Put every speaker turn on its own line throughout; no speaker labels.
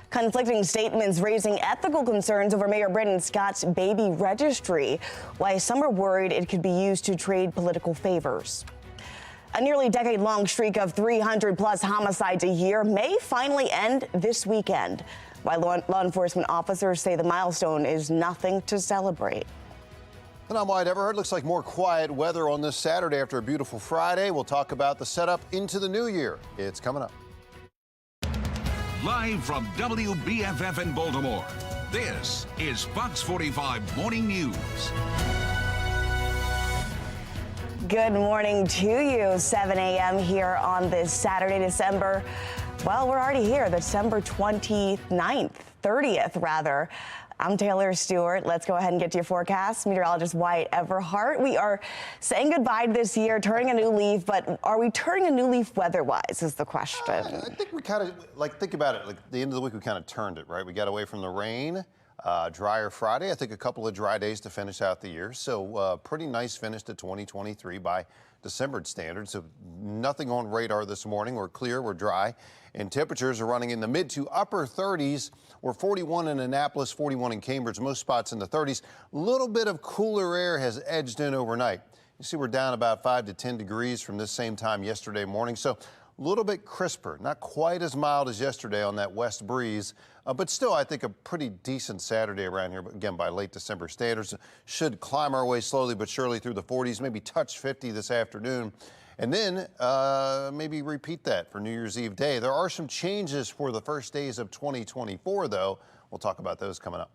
Conflicting statements raising ethical concerns over Mayor Brandon Scott's baby registry. Why some are worried it could be used to trade political favors. A nearly decade-long streak of 300-plus homicides a year may finally end this weekend. Why law enforcement officers say the milestone is nothing to celebrate.
And I'm Wyatt Everhart. Looks like more quiet weather on this Saturday after a beautiful Friday. We'll talk about the setup into the new year. It's coming up.
Live from WBFF in Baltimore, this is Fox 45 Morning News.
Good morning to you. 7 a.m. here on this Saturday, December. Well, we're already here, December 30th, rather. I'm Taylor Stewart. Let's go ahead and get to your forecast. Meteorologist Wyatt Everhart. We are saying goodbye to this year, turning a new leaf, but are we turning a new leaf weather-wise is the question.
I think we kind of, think about it, at the end of the week, we kind of turned it, right? We got away from the rain, drier Friday. I think a couple of dry days to finish out the year. So pretty nice finish to 2023 by December standards. So nothing on radar this morning. We're clear, we're dry. And temperatures are running in the mid to upper 30s. We're 41 in Annapolis, 41 in Cambridge, most spots in the 30s. A little bit of cooler air has edged in overnight. You see we're down about 5 to 10 degrees from this same time yesterday morning. So a little bit crisper, not quite as mild as yesterday on that west breeze, but still I think a pretty decent Saturday around here. But again, by late December standards, should climb our way slowly but surely through the 40s, maybe touch 50 this afternoon. And then maybe repeat that for New Year's Eve day. There are some changes for the first days of 2024, though. We'll talk about those coming up.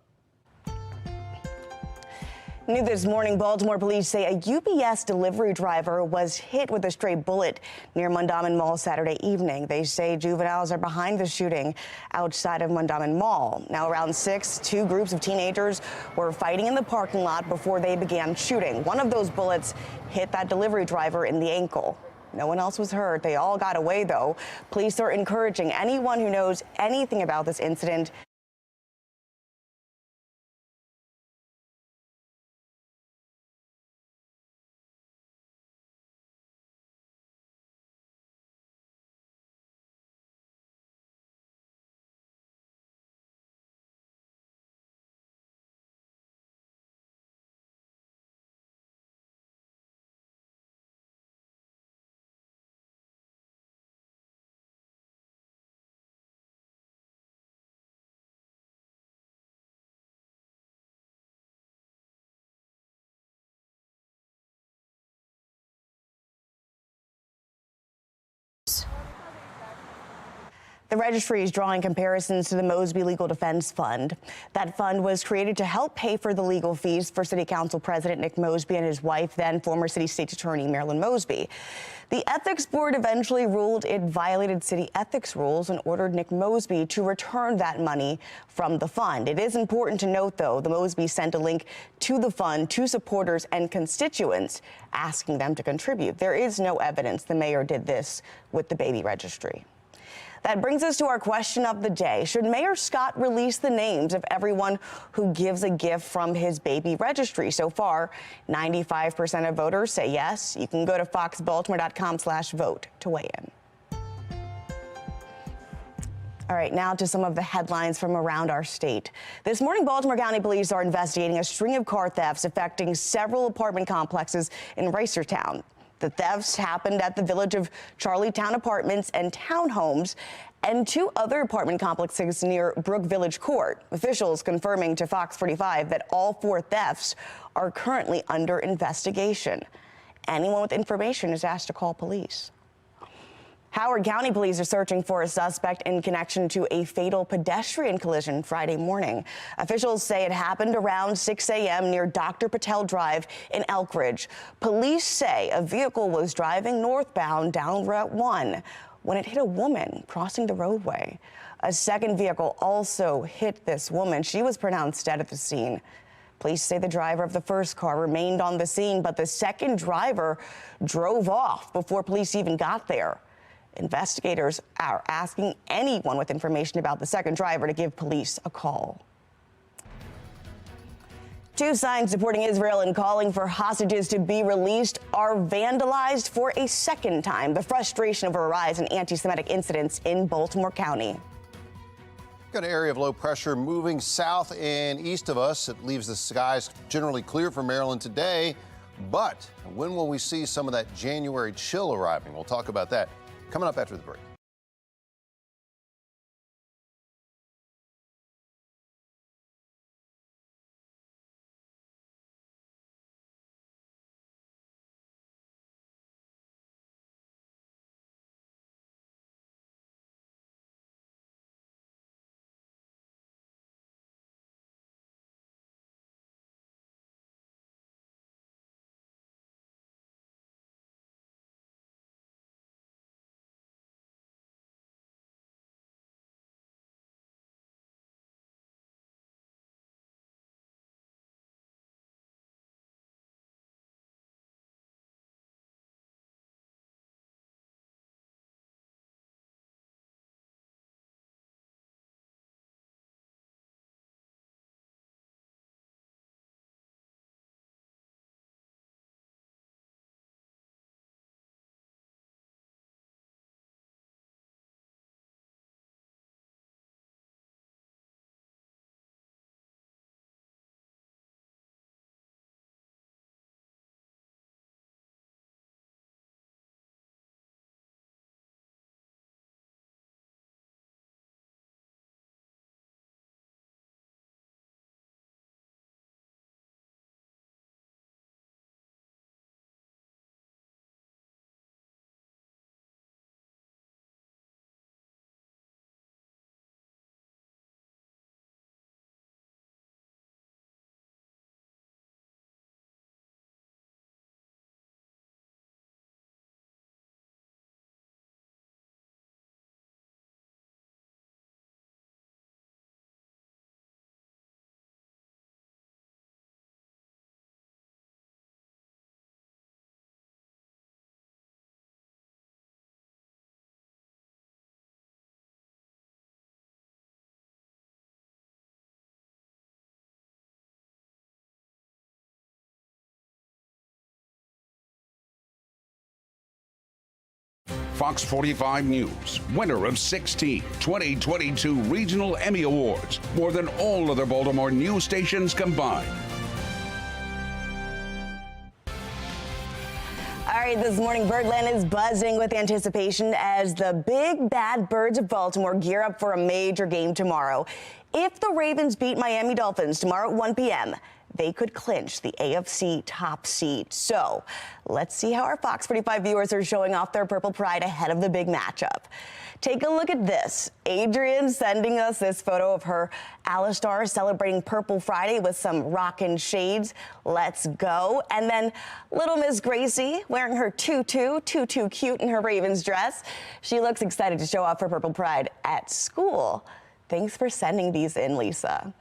New this morning, Baltimore police say a UPS delivery driver was hit with a stray bullet near Mondawmin Mall Saturday evening. They say juveniles are behind the shooting outside of Mondawmin Mall. Now, around 6, 2 groups of teenagers were fighting in the parking lot before they began shooting. One of those bullets hit that delivery driver in the ankle. No one else was hurt. They all got away, though. Police are encouraging anyone who knows anything about this incident The registry is drawing comparisons to the Mosby Legal Defense Fund. That fund was created to help pay for the legal fees for City Council President Nick Mosby and his wife, then former City State Attorney Marilyn Mosby. The Ethics Board eventually ruled it violated city ethics rules and ordered Nick Mosby to return that money from the fund. It is important to note, though, the Mosby sent a link to the fund to supporters and constituents asking them to contribute. There is no evidence the mayor did this with the baby registry. That brings us to our question of the day. Should Mayor Scott release the names of everyone who gives a gift from his baby registry? So far, 95% of voters say yes. You can go to foxbaltimore.com/vote to weigh in. All right, now to some of the headlines from around our state. This morning, Baltimore County Police are investigating a string of car thefts affecting several apartment complexes in Reisterstown. The thefts happened at the Village of Charlietown Apartments and Townhomes and 2 other apartment complexes near Brook Village Court. Officials confirming to Fox 45 that all 4 thefts are currently under investigation. Anyone with information is asked to call police. Howard County Police are searching for a suspect in connection to a fatal pedestrian collision Friday morning. Officials say it happened around 6 a.m. near Dr. Patel Drive in Elkridge. Police say a vehicle was driving northbound down Route 1 when it hit a woman crossing the roadway. A second vehicle also hit this woman. She was pronounced dead at the scene. Police say the driver of the first car remained on the scene, but the second driver drove off before police even got there. Investigators are asking anyone with information about the second driver to give police a call. 2 signs supporting Israel and calling for hostages to be released are vandalized for a second time. The frustration over a rise in anti-Semitic incidents in Baltimore County.
Got an area of low pressure moving south and east of us. It leaves the skies generally clear for Maryland today. But when will we see some of that January chill arriving? We'll talk about that coming up after the break.
Fox 45 News, winner of 16 2022 Regional Emmy Awards, more than all other Baltimore news stations combined.
All right, this morning, Birdland is buzzing with anticipation as the big bad birds of Baltimore gear up for a major game tomorrow. If the Ravens beat Miami Dolphins tomorrow at 1 p.m., they could clinch the AFC top seed. So let's see how our Fox 45 viewers are showing off their purple pride ahead of the big matchup. Take a look at this. Adrian sending us this photo of her Alistar celebrating Purple Friday with some rockin' shades. Let's go. And then little Miss Gracie wearing her tutu cute in her Ravens dress. She looks excited to show off her purple pride at school. Thanks for sending these in, Lisa.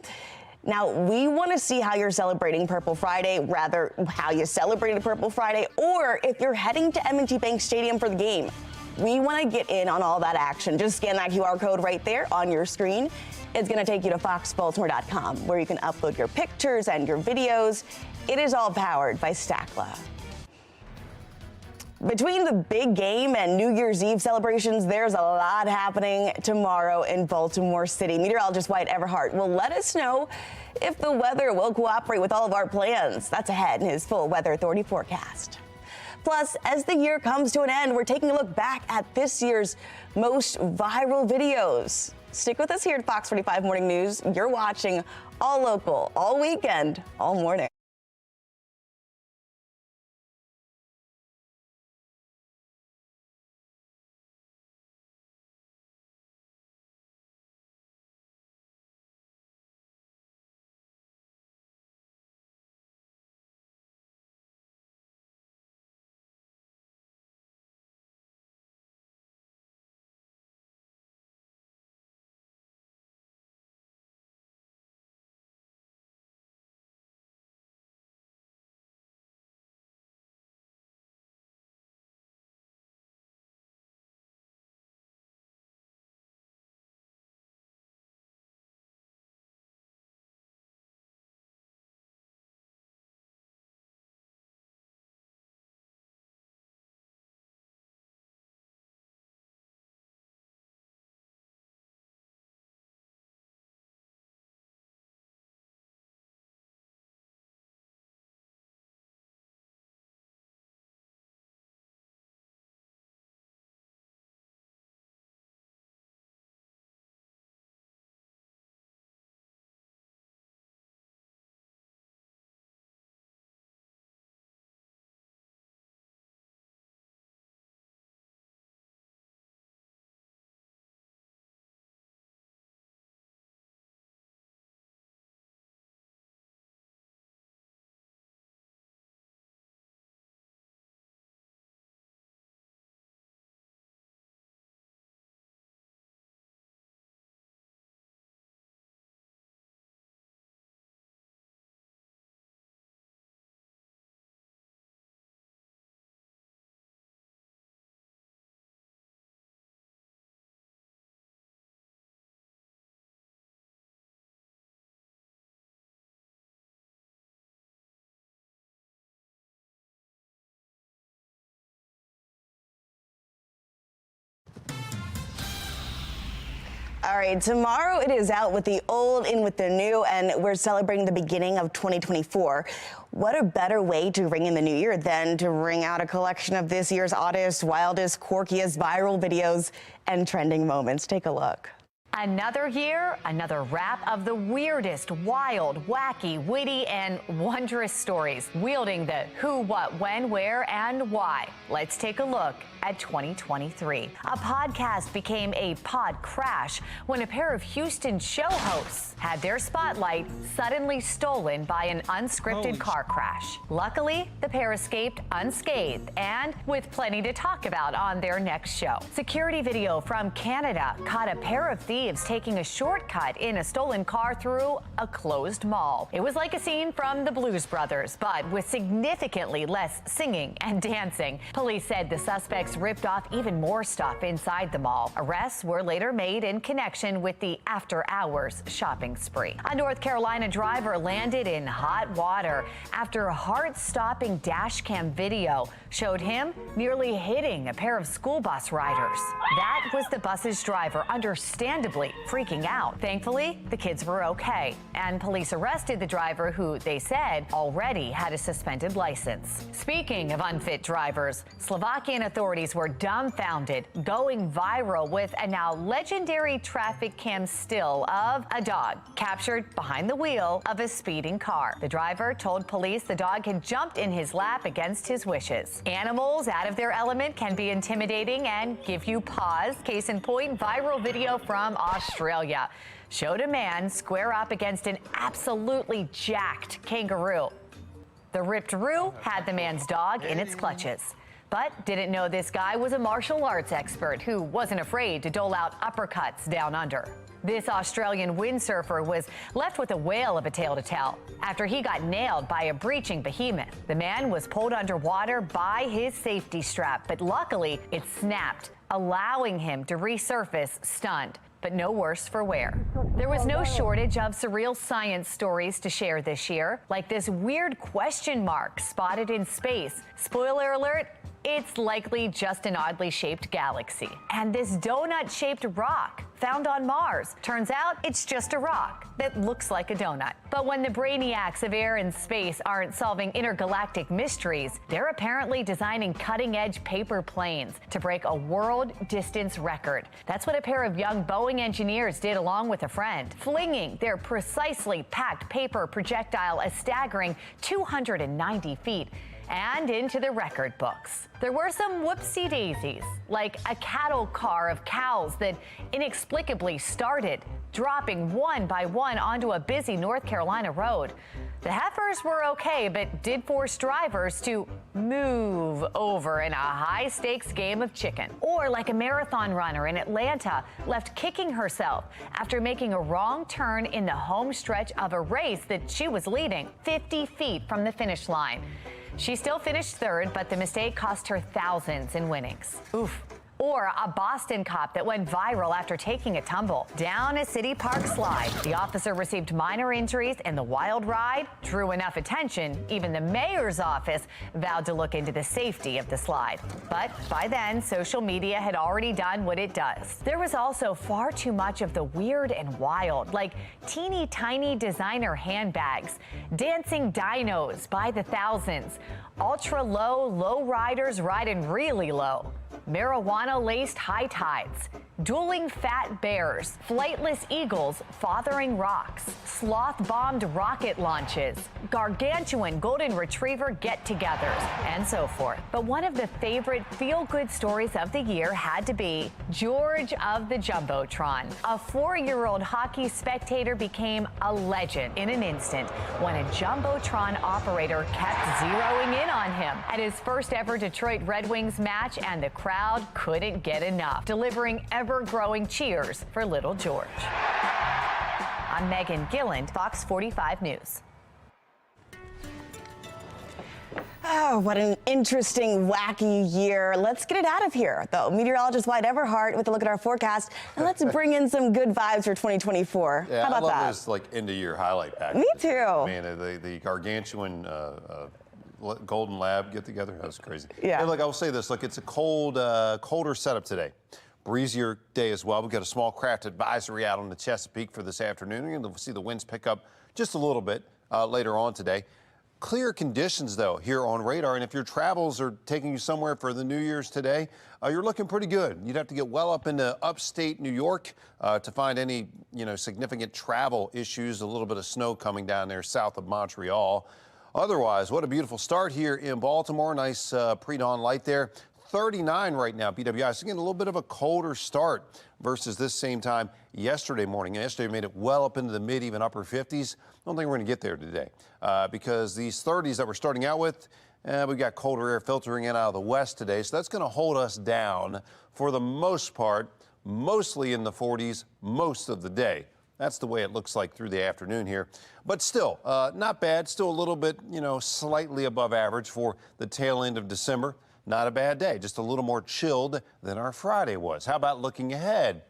Now, we want to see how you're celebrating Purple Friday, rather how you celebrated Purple Friday, or if you're heading to M&T Bank Stadium for the game. We want to get in on all that action. Just scan that QR code right there on your screen. It's going to take you to foxbaltimore.com, where you can upload your pictures and your videos. It is all powered by Stackla. Between the big game and New Year's Eve celebrations, there's a lot happening tomorrow in Baltimore City. Meteorologist Wyatt Everhart will let us know if the weather will cooperate with all of our plans. That's ahead in his full Weather Authority forecast. Plus, as the year comes to an end, we're taking a look back at this year's most viral videos. Stick with us here at Fox 45 Morning News. You're watching all local, all weekend, all morning. All right, tomorrow it is out with the old, in with the new, and we're celebrating the beginning of 2024. What a better way to ring in the new year than to ring out a collection of this year's oddest, wildest, quirkiest viral videos and trending moments. Take a look.
Another year, another wrap of the weirdest, wild, wacky, witty, and wondrous stories, wielding the who, what, when, where, and why. Let's take a look at 2023. A podcast became a pod crash when a pair of Houston show hosts had their spotlight suddenly stolen by an unscripted car crash. Luckily, the pair escaped unscathed and with plenty to talk about on their next show. Security video from Canada caught a pair of thieves taking a shortcut in a stolen car through a closed mall. It was like a scene from the Blues Brothers, but with significantly less singing and dancing. Police said the suspects ripped off even more stuff inside the mall. Arrests were later made in connection with the after-hours shopping spree. A North Carolina driver landed in hot water after a heart-stopping dash cam video showed him nearly hitting a pair of school bus riders. That was the bus's driver, understandably freaking out. Thankfully, the kids were okay, and police arrested the driver, who they said already had a suspended license. Speaking of unfit drivers, Slovakian authorities were dumbfounded, going viral with a now legendary traffic cam still of a dog captured behind the wheel of a speeding car. The driver told police the dog had jumped in his lap against his wishes. Animals out of their element can be intimidating and give you pause. Case in point, viral video from Australia showed a man square up against an absolutely jacked kangaroo. The ripped roo had the man's dog in its clutches, but didn't know this guy was a martial arts expert who wasn't afraid to dole out uppercuts down under. This Australian windsurfer was left with a whale of a tale to tell after he got nailed by a breaching behemoth. The man was pulled underwater by his safety strap, but luckily it snapped, allowing him to resurface stunned, but no worse for wear. There was no shortage of surreal science stories to share this year, like this weird question mark spotted in space. Spoiler alert, it's likely just an oddly shaped galaxy. And this donut-shaped rock found on Mars. Turns out it's just a rock that looks like a donut. But when the brainiacs of air and space aren't solving intergalactic mysteries, they're apparently designing cutting-edge paper planes to break a world distance record. That's what a pair of young Boeing engineers did along with a friend, flinging their precisely packed paper projectile a staggering 290 feet and into the record books. There were some whoopsie daisies, like a cattle car of cows that inexplicably started dropping one by one onto a busy North Carolina road. The heifers were okay, but did force drivers to move over in a high-stakes game of chicken. Or like a marathon runner in Atlanta left kicking herself after making a wrong turn in the home stretch of a race that she was leading 50 feet from the finish line. She still finished third, but the mistake cost her thousands in winnings. Oof. Or a Boston cop that went viral after taking a tumble down a city park slide. The officer received minor injuries, and the wild ride drew enough attention, even the mayor's office vowed to look into the safety of the slide. But by then, social media had already done what it does. There was also far too much of the weird and wild, like teeny tiny designer handbags, dancing dinos by the thousands, ultra low riders riding really low, marijuana-laced high tides, dueling fat bears, flightless eagles fathering rocks, sloth-bombed rocket launches, gargantuan golden retriever get-togethers, and so forth. But one of the favorite feel-good stories of the year had to be George of the Jumbotron. A 4-year-old hockey spectator became a legend in an instant when a Jumbotron operator kept zeroing in on him at his first ever Detroit Red Wings match, and the crowd couldn't get enough, delivering ever-growing cheers for little George. I'm Megan Gilland, Fox 45 News.
Oh, what an interesting, wacky year. Let's get it out of here, though. Meteorologist Wyatt Everhart with a look at our forecast, and let's bring in some good vibes for 2024.
Yeah,
How about
I love
that?
this like end-of-year highlight package.
Me too.
Man, the gargantuan golden lab get together. That was crazy.
Yeah.
Hey, look, I will say this. Look, it's a colder setup today. breezier day as well. We've got a small craft advisory out on the Chesapeake for this afternoon. You're going to see the winds pick up just a little bit later on today. Clear conditions, though, here on radar. And if your travels are taking you somewhere for the New Year's today, you're looking pretty good. You'd have to get well up into upstate New York to find any, significant travel issues. A little bit of snow coming down there south of Montreal. Otherwise, what a beautiful start here in Baltimore. Nice pre-dawn light there. 39 right now, BWI. So again, a little bit of a colder start versus this same time yesterday morning. Yesterday made it well up into the mid, even upper 50s. I don't think we're going to get there today because these 30s that we're starting out with, we've got colder air filtering in out of the west today. So that's going to hold us down for the most part, mostly in the 40s most of the day. That's the way it looks like through the afternoon here. But still, not bad. Still a little bit, slightly above average for the tail end of December. Not a bad day, just a little more chilled than our Friday was. How about looking ahead?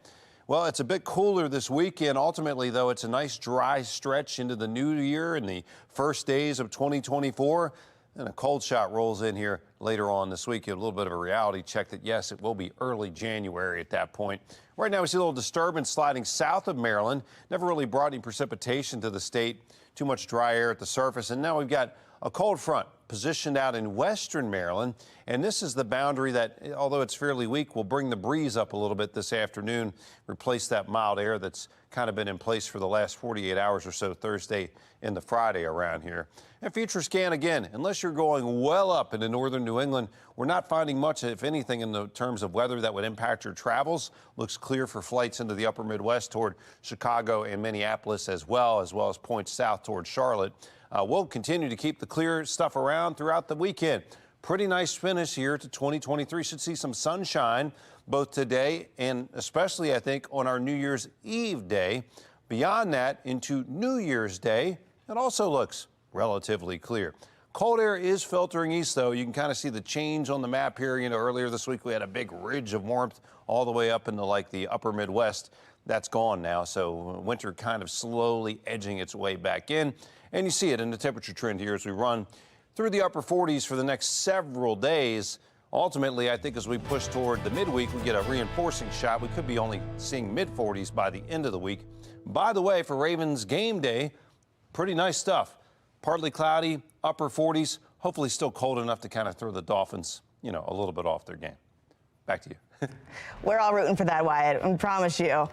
Well, it's a bit cooler this weekend. Ultimately, though, it's a nice dry stretch into the new year and the first days of 2024. And a cold shot rolls in here later on this week. A little bit of a reality check that, yes, it will be early January at that point. Right now, we see a little disturbance sliding south of Maryland. Never really brought any precipitation to the state. Too much dry air at the surface. And now we've got a cold front positioned out in western Maryland. And this is the boundary that, although it's fairly weak, will bring the breeze up a little bit this afternoon, replace that mild air that's kind of been in place for the last 48 hours or so Thursday and the Friday around here. And future scan again, unless you're going well up into northern New England, we're not finding much, if anything, in the terms of weather that would impact your travels. Looks clear for flights into the upper Midwest toward Chicago and Minneapolis as well as points south toward Charlotte. We'll continue to keep the clear stuff around throughout the weekend. Pretty nice finish here to 2023. Should see some sunshine both today and especially, I think, on our New Year's Eve day. Beyond that, into New Year's Day, it also looks relatively clear. Cold air is filtering east, though. You can kind of see the change on the map here. Earlier this week we had a big ridge of warmth all the way up into like the upper Midwest. That's gone now, so winter kind of slowly edging its way back in. And you see it in the temperature trend here as we run through the upper 40s for the next several days. Ultimately, I think as we push toward the midweek, we get a reinforcing shot. We could be only seeing mid-40s by the end of the week. By the way, for Ravens game day, pretty nice stuff. Partly cloudy, upper 40s, hopefully still cold enough to kind of throw the Dolphins, a little bit off their game. Back to you.
We're all rooting for that, Wyatt, I promise you.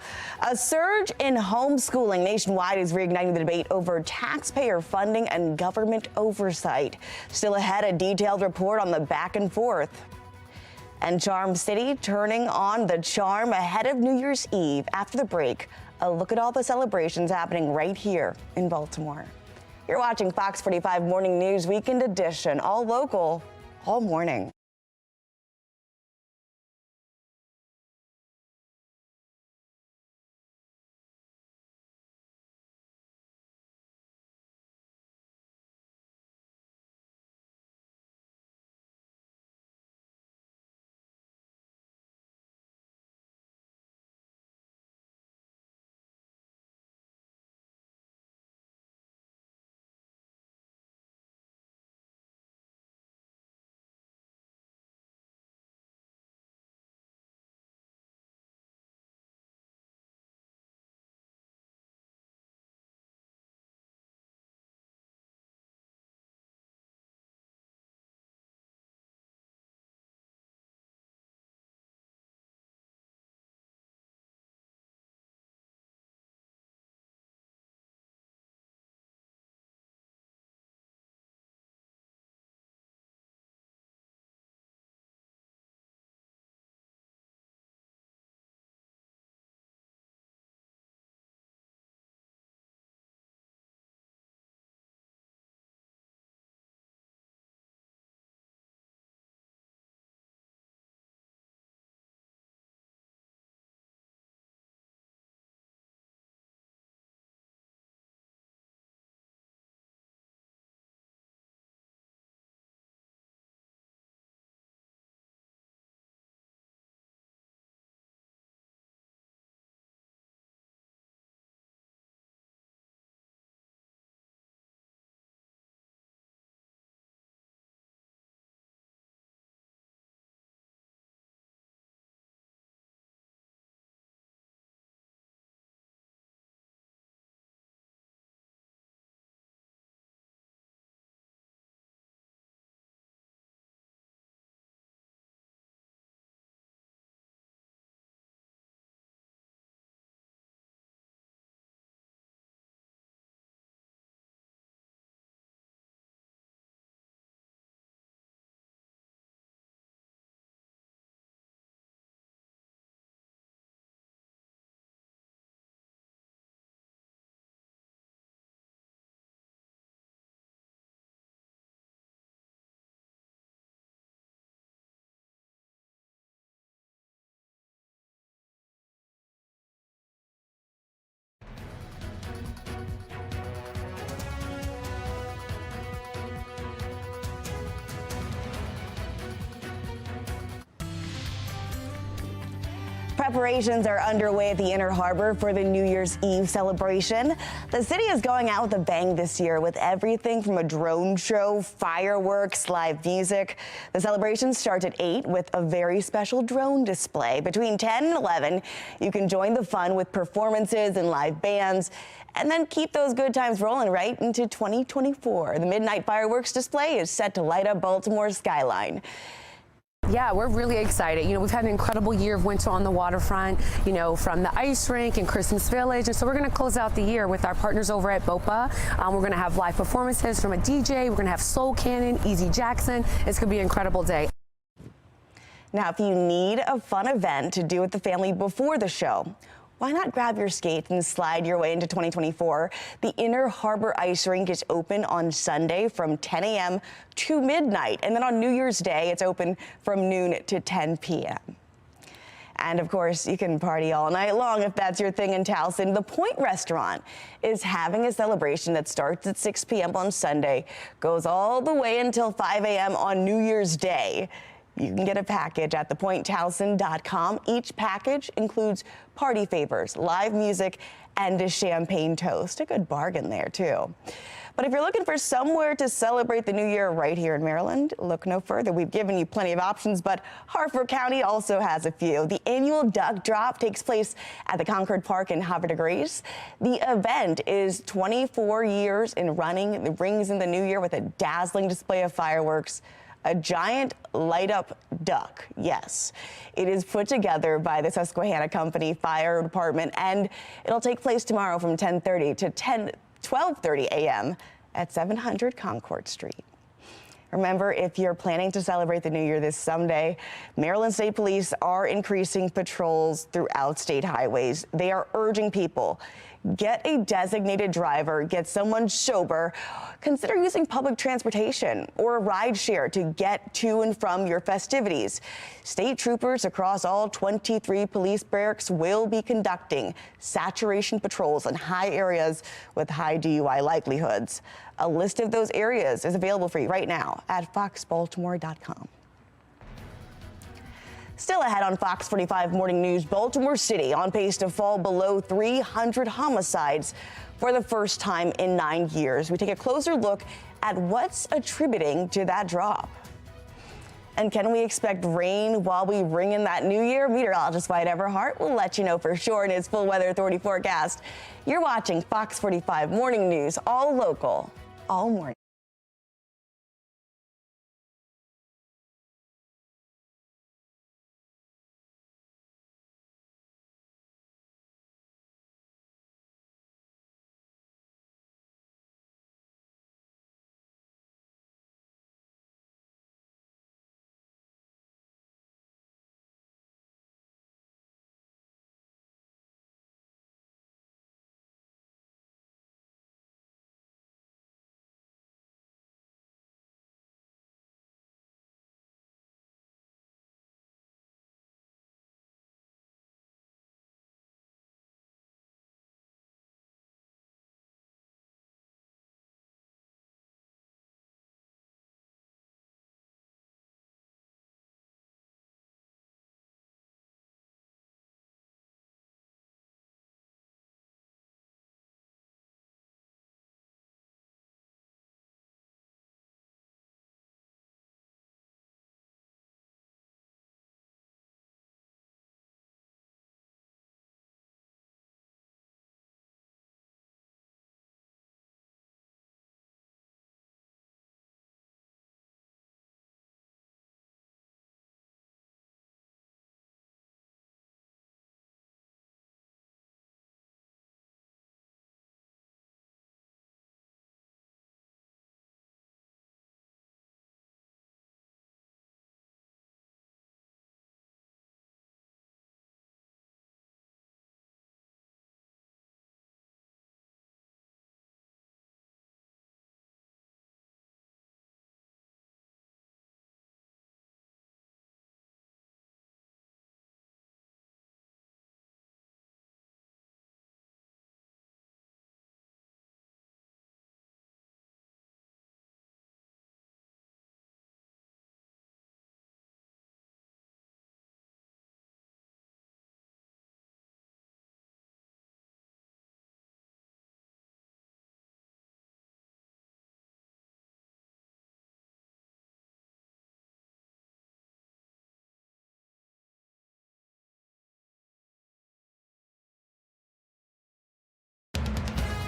A surge in homeschooling nationwide is reigniting the debate over taxpayer funding and government oversight. Still ahead, a detailed report on the back and forth. And Charm City turning on the charm ahead of New Year's Eve. After the break, a look at all the celebrations happening right here in Baltimore. You're watching Fox 45 Morning News Weekend Edition, all local, all morning. Preparations are underway at the Inner Harbor for the New Year's Eve celebration. The city is going out with a bang this year with everything from a drone show, fireworks, live music. The celebration starts at 8 with a very special drone display. Between 10 and 11, you can join the fun with performances and live bands, and then keep those good times rolling right into 2024. The midnight fireworks display is set to light up Baltimore's skyline.
Yeah, we're really excited. You know, we've had an incredible year of winter on the waterfront, you know, from the ice rink and Christmas Village. And so we're going to close out the year with our partners over at BOPA. We're going to have live performances from a DJ. We're going to have Soul Cannon, Easy Jackson. It's going to be an incredible day.
Now, if you need a fun event to do with the family before the show, why not grab your skates and slide your way into 2024? The Inner Harbor Ice Rink is open on Sunday from 10 a.m. to midnight. And then on New Year's Day, it's open from noon to 10 p.m. And of course, you can party all night long if that's your thing in Towson. The Point Restaurant is having a celebration that starts at 6 p.m. on Sunday, goes all the way until 5 a.m. on New Year's Day. You can get a package at thepointtowson.com. Each package includes party favors, live music, and a champagne toast. A good bargain there, too. But if you're looking for somewhere to celebrate the new year right here in Maryland, look no further. We've given you plenty of options, but Harford County also has a few. The annual Duck Drop takes place at the Concord Park in Havre de Grace. The event is 24 years in running. It rings in the new year with a dazzling display of fireworks. A giant light-up duck, yes. It is put together by the Susquehanna Company Fire Department, and it'll take place tomorrow from 10:30 to 12:30 a.m. at 700 Concord Street. Remember, if you're planning to celebrate the new year this Sunday, Maryland State Police are increasing patrols throughout state highways. They are urging people, get a designated driver, get someone sober, consider using public transportation or a ride share to get to and from your festivities. State troopers across all 23 police barracks will be conducting saturation patrols in high areas with high DUI likelihoods. A list of those areas is available for you right now at foxbaltimore.com. Still ahead on Fox 45 Morning News, Baltimore City on pace to fall below 300 homicides for the first time in 9 years. We take a closer look at what's attributing to that drop. And can we expect rain while we ring in that new year? Meteorologist Wyatt Everhart will let you know for sure in his full weather authority forecast. You're watching Fox 45 Morning News, all local, all morning.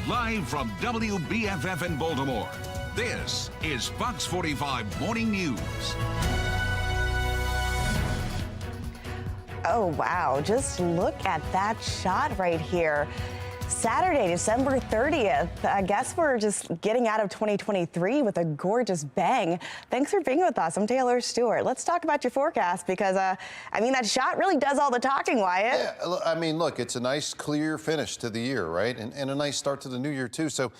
Live from WBFF in Baltimore, this is Fox 45 Morning News.
Oh, wow. Just look at that shot right here. Saturday, December 30th. I guess we're just getting out of 2023 with a gorgeous bang. Thanks for being with us. I'm Taylor Stewart. Let's talk about your forecast because, that shot really does all the talking, Wyatt.
Yeah, I mean, look, it's a nice, clear finish to the year, right? And a nice start to the new year, too. So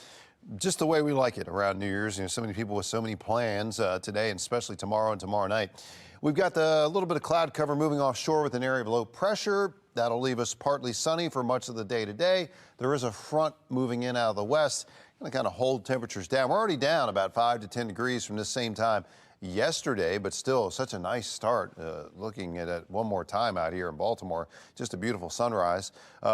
just the way we like it around New Year's. So many people with so many plans today, and especially tomorrow and tomorrow night. We've got a little bit of cloud cover moving offshore with an area of low pressure. That'll leave us partly sunny for much of the day today. There is a front moving in out of the west, going to kind of hold temperatures down. We're already down about 5 to 10 degrees from this same time yesterday, but still such a nice start. Looking at it one more time out here in Baltimore, just a beautiful sunrise.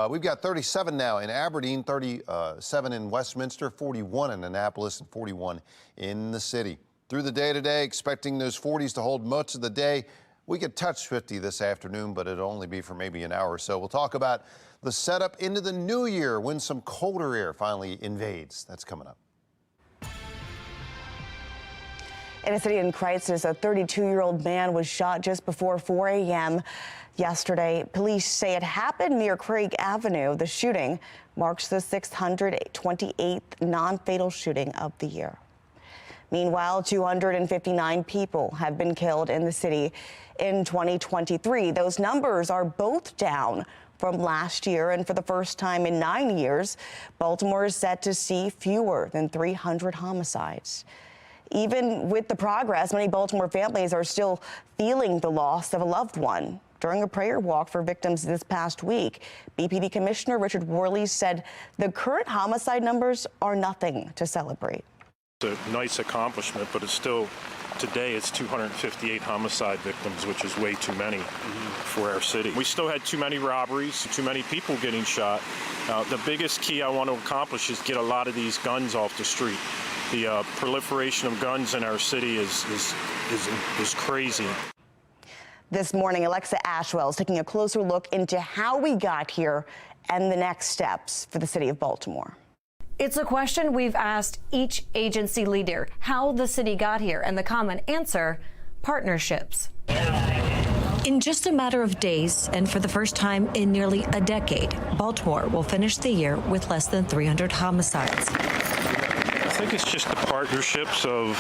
We've got 37 now in Aberdeen, 37 in Westminster, 41 in Annapolis, and 41 in the city. Through the day today, expecting those 40s to hold much of the day. We could touch 50 this afternoon, but it'll only be for maybe an hour or so. We'll talk about the setup into the new year when some colder air finally invades. That's coming up.
In a city in crisis, a 32-year-old man was shot just before 4 a.m. yesterday. Police say it happened near Craig Avenue. The shooting marks the 628th non-fatal shooting of the year. Meanwhile, 259 people have been killed in the city in 2023. Those numbers are both down from last year, and for the first time in 9 years, Baltimore is set to see fewer than 300 homicides. Even with the progress, many Baltimore families are still feeling the loss of a loved one. During a prayer walk for victims this past week, BPD Commissioner Richard Worley said the current homicide numbers are nothing to celebrate.
It's a nice accomplishment, but it's still, today it's 258 homicide victims, which is way too many for our city. We still had too many robberies, too many people getting shot. The biggest key I want to accomplish is get a lot of these guns off the street. The proliferation of guns in our city is crazy.
This morning, Alexa Ashwell is taking a closer look into how we got here and the next steps for the city of Baltimore.
It's a question we've asked each agency leader, how the city got here, and the common answer, partnerships.
In just a matter of days, and for the first time in nearly a decade, Baltimore will finish the year with less than 300 homicides.
I think it's just the partnerships of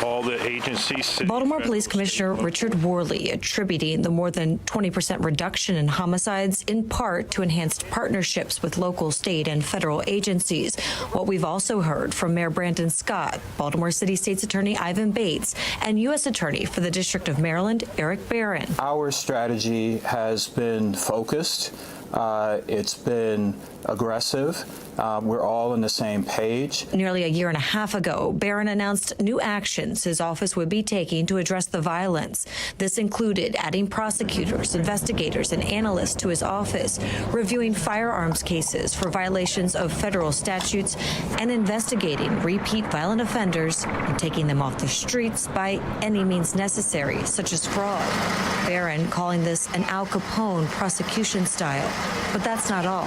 all the agencies.
Baltimore Police Commissioner Richard Worley attributing the more than 20% reduction in homicides in part to enhanced partnerships with local, state, and federal agencies. What we've also heard from Mayor Brandon Scott, Baltimore City State's Attorney Ivan Bates, and U.S. Attorney for the District of Maryland, Eric Barron.
Our strategy has been focused. It's been aggressive. We're all on the same page.
Nearly a year and a half ago, Barron announced new actions his office would be taking to address the violence. This included adding prosecutors, investigators, and analysts to his office, reviewing firearms cases for violations of federal statutes, and investigating repeat violent offenders and taking them off the streets by any means necessary, such as fraud. Barron calling this an Al Capone prosecution style. But that's not all.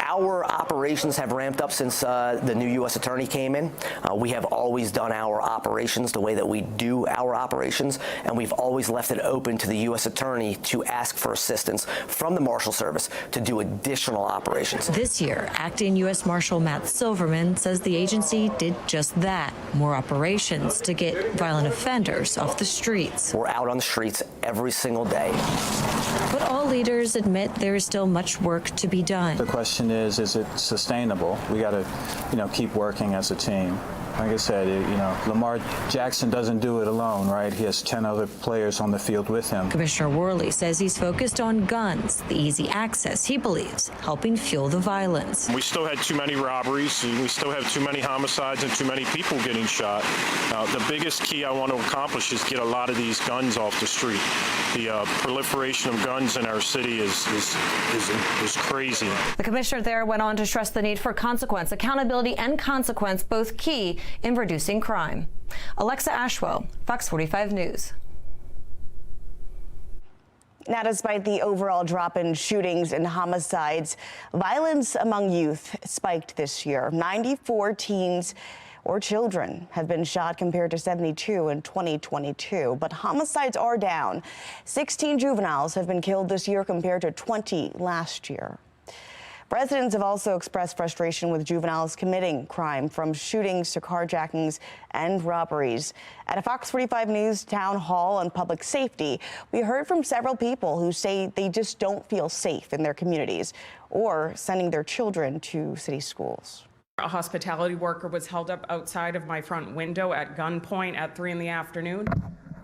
Our operations have ramped up since the new U.S. Attorney came in. We have always done our operations the way that we do our operations, and we've always left it open to the U.S. Attorney to ask for assistance from the Marshal Service to do additional operations.
This year, Acting U.S. Marshal Matt Silverman says the agency did just that, more operations to get violent offenders off the streets.
We're out on the streets every single day.
But all leaders admit there is still much work to be done.
The question is it sustainable? We got to, keep working as a team. Like I said, Lamar Jackson doesn't do it alone, right? He has 10 other players on the field with him.
Commissioner Worley says he's focused on guns, the easy access he believes helping fuel the violence.
We still had too many robberies, and we still have too many homicides and too many people getting shot. The biggest key I want to accomplish is get a lot of these guns off the street. The proliferation of guns in our city is crazy.
The commissioner there went on to stress the need for consequence, accountability, and consequence, both key in reducing crime. Alexa Ashwell, Fox 45 News.
Now, despite the overall drop in shootings and homicides, violence among youth spiked this year. 94 teens or children have been shot compared to 72 in 2022. But homicides are down. 16 juveniles have been killed this year compared to 20 last year. Residents have also expressed frustration with juveniles committing crime, from shootings to carjackings and robberies. At a Fox 45 News town hall on public safety, we heard from several people who say they just don't feel safe in their communities or sending their children to city schools.
A hospitality worker was held up outside of my front window at gunpoint at 3 in the afternoon.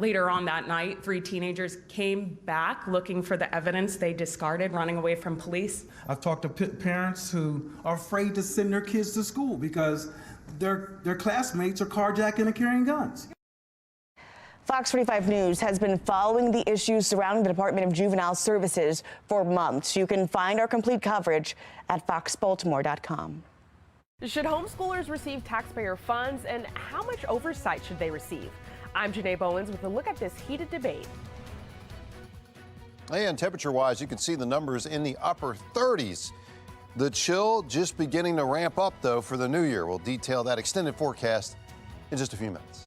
Later on that night, 3 teenagers came back looking for the evidence they discarded, running away from police.
I've talked to parents who are afraid to send their kids to school because their classmates are carjacking and carrying guns.
Fox 45 News has been following the issues surrounding the Department of Juvenile Services for months. You can find our complete coverage at foxbaltimore.com.
Should homeschoolers receive taxpayer funds, and how much oversight should they receive? I'm Janae Bowens with a look at this heated debate.
And temperature-wise, you can see the numbers in the upper 30s. The chill just beginning to ramp up, though, for the new year. We'll detail that extended forecast in just a few minutes.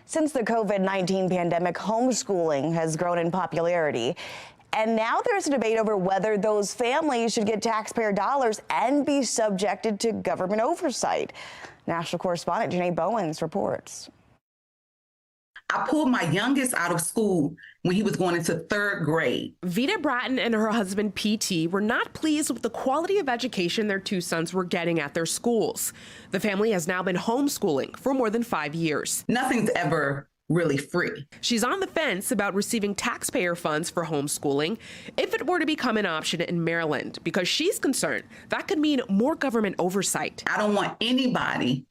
Since the COVID-19 pandemic, homeschooling has grown in popularity. And now there's a debate over whether those families should get taxpayer dollars and be subjected to government oversight. National correspondent Janae Bowens reports.
I pulled my youngest out of school when he was going into 3rd grade.
Vita Bratton and her husband, PT, were not pleased with the quality of education their 2 sons were getting at their schools. The family has now been homeschooling for more than 5 years.
Nothing's ever really free.
She's on the fence about receiving taxpayer funds for homeschooling if it were to become an option in Maryland, because she's concerned that could mean more government oversight.
I don't want anybody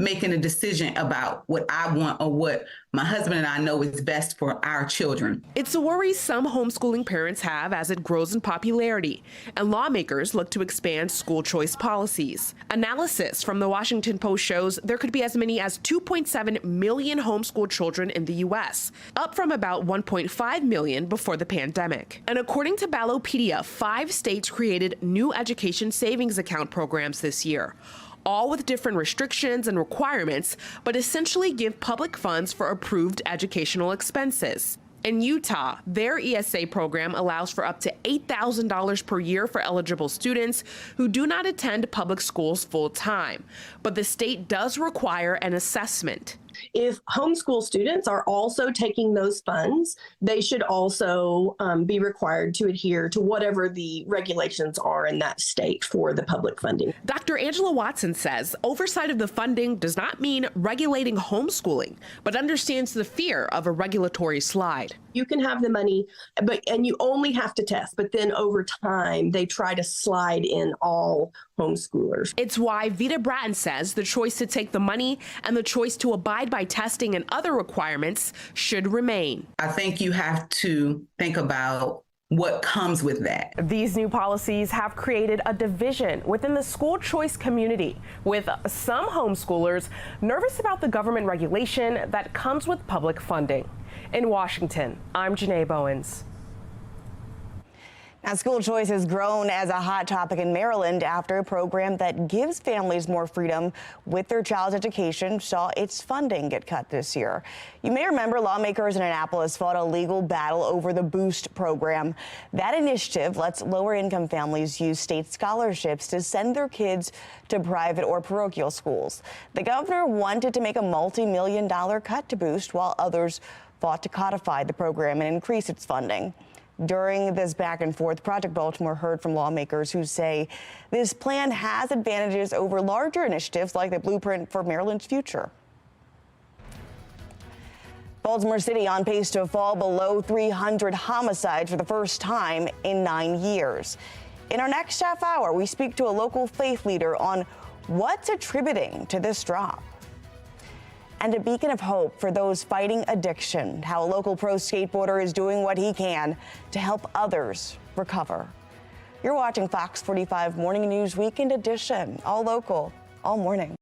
making a decision about what I want or what my husband and I know is best for our children.
It's a worry some homeschooling parents have as it grows in popularity, and lawmakers look to expand school choice policies. Analysis from the Washington Post shows there could be as many as 2.7 million homeschooled children in the U.S., up from about 1.5 million before the pandemic. And according to Ballopedia, 5 states created new education savings account programs this year, all with different restrictions and requirements, but essentially give public funds for approved educational expenses. In Utah, their ESA program allows for up to $8,000 per year for eligible students who do not attend public schools full time, but the state does require an assessment.
If homeschool students are also taking those funds, they should also be required to adhere to whatever the regulations are in that state for the public funding.
Dr. Angela Watson says oversight of the funding does not mean regulating homeschooling, but understands the fear of a regulatory slide.
You can have the money, and you only have to test, but then over time, they try to slide in all homeschoolers.
It's why Vita Bratton says the choice to take the money and the choice to abide by testing and other requirements should remain.
I think you have to think about what comes with that.
These new policies have created a division within the school choice community, with some homeschoolers nervous about the government regulation that comes with public funding. In Washington, I'm Janae Bowens.
Now, school choice has grown as a hot topic in Maryland after a program that gives families more freedom with their child's education saw its funding get cut this year. You may remember lawmakers in Annapolis fought a legal battle over the Boost program. That initiative lets lower-income families use state scholarships to send their kids to private or parochial schools. The governor wanted to make a multi-million-dollar cut to Boost, while others fought to codify the program and increase its funding. During this back and forth, Project Baltimore heard from lawmakers who say this plan has advantages over larger initiatives like the Blueprint for Maryland's Future. Baltimore City on pace to fall below 300 homicides for the first time in 9 years. In our next half hour, we speak to a local faith leader on what's attributing to this drop. And a beacon of hope for those fighting addiction, how a local pro skateboarder is doing what he can to help others recover. You're watching Fox 45 Morning News Weekend Edition, all local, all morning.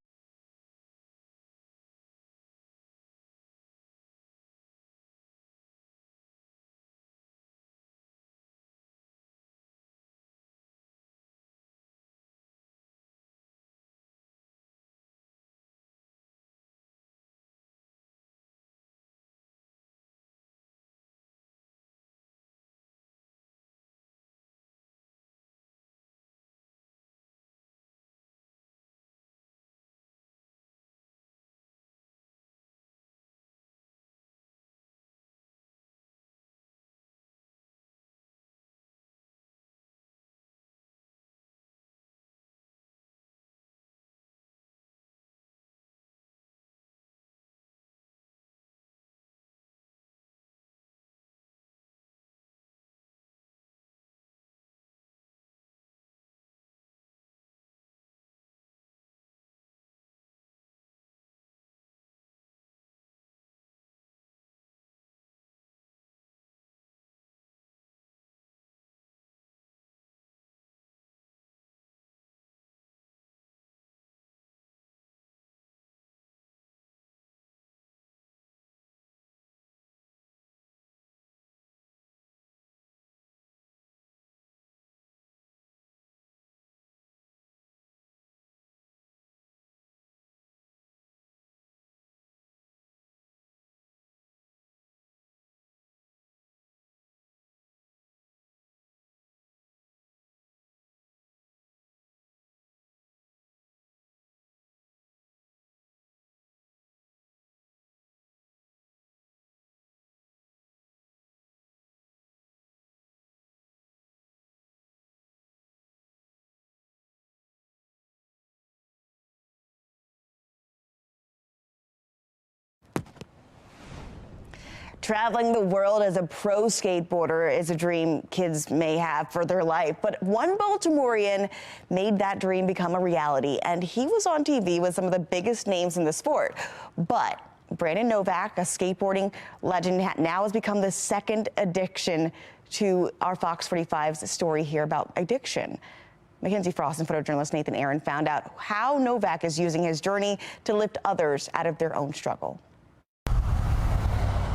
Traveling the world as a pro skateboarder is a dream kids may have for their life, but one Baltimorean made that dream become a reality, and he was on TV with some of the biggest names in the sport. But Brandon Novak, a skateboarding legend, now has become the second addiction to our Fox 45's story here about addiction. Mackenzie Frost and photojournalist Nathan Aaron found out how Novak is using his journey to lift others out of their own struggle.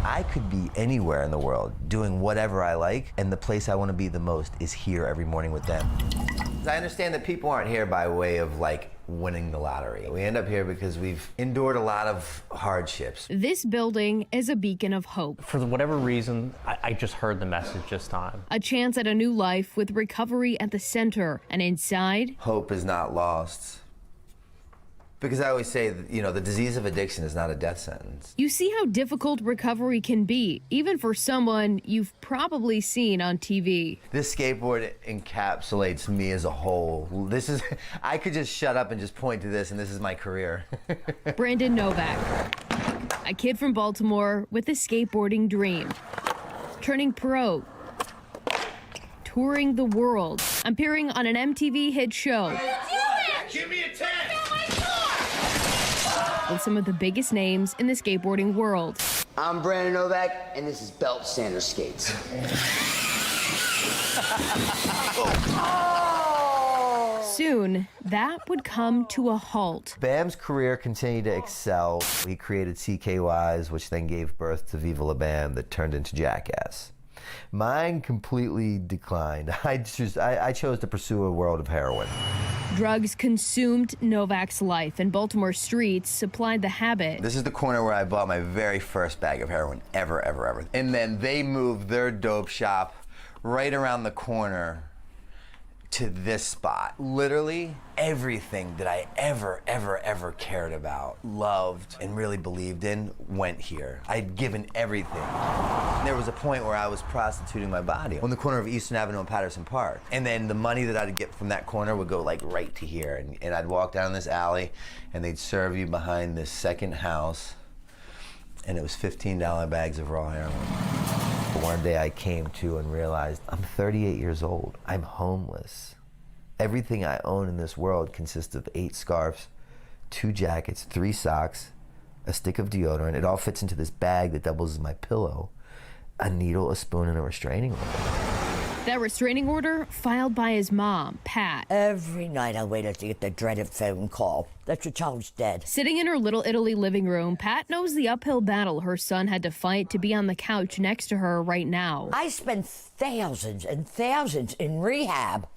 I could be anywhere in the world doing whatever I like, and the place I want to be the most is here every morning with them. I understand that people aren't here by way of like winning the lottery. We end up here because we've endured a lot of hardships.
This building is a beacon of hope.
For whatever reason, I just heard the message this time.
A chance at a new life with recovery at the center, and inside,
hope is not lost. Because I always say, you know, the disease of addiction is not a death sentence.
You see how difficult recovery can be, even for someone you've probably seen on TV.
This skateboard encapsulates me as a whole. This is, I could just shut up and just point to this, and this is my career.
Brandon Novak, a kid from Baltimore with a skateboarding dream, turning pro, touring the world, appearing on an MTV hit show.
Give me a 10!
With some of the biggest names in the skateboarding world.
I'm Brandon Novak, and this is Belt Sanders Skates.
Soon, that would come to a halt.
Bam's career continued to excel. He created CKYs, which then gave birth to Viva La Bam, that turned into Jackass. Mine completely declined. I chose to pursue a world of heroin.
Drugs consumed Novak's life, and Baltimore streets supplied the habit.
This is the corner where I bought my very first bag of heroin ever. And then they moved their dope shop right around the corner to this spot. Literally everything that I ever cared about, loved, and really believed in went here. I'd given everything. There was a point where I was prostituting my body on the corner of Eastern Avenue and Patterson Park. And then the money that I'd get from that corner would go like right to here. And I'd walk down this alley and they'd serve you behind this second house. And it was $15 bags of raw heroin. One day I came to and realized I'm 38 years old. I'm homeless. Everything I own in this world consists of 8 scarves, 2 jackets, 3 socks, a stick of deodorant. It all fits into this bag that doubles as my pillow, a needle, a spoon, and a restraining order.
That restraining order filed by his mom, Pat.
Every night I waited to get the dreaded phone call that your child's dead.
Sitting in her Little Italy living room, Pat knows the uphill battle her son had to fight to be on the couch next to her right now.
I spent thousands and thousands in rehab.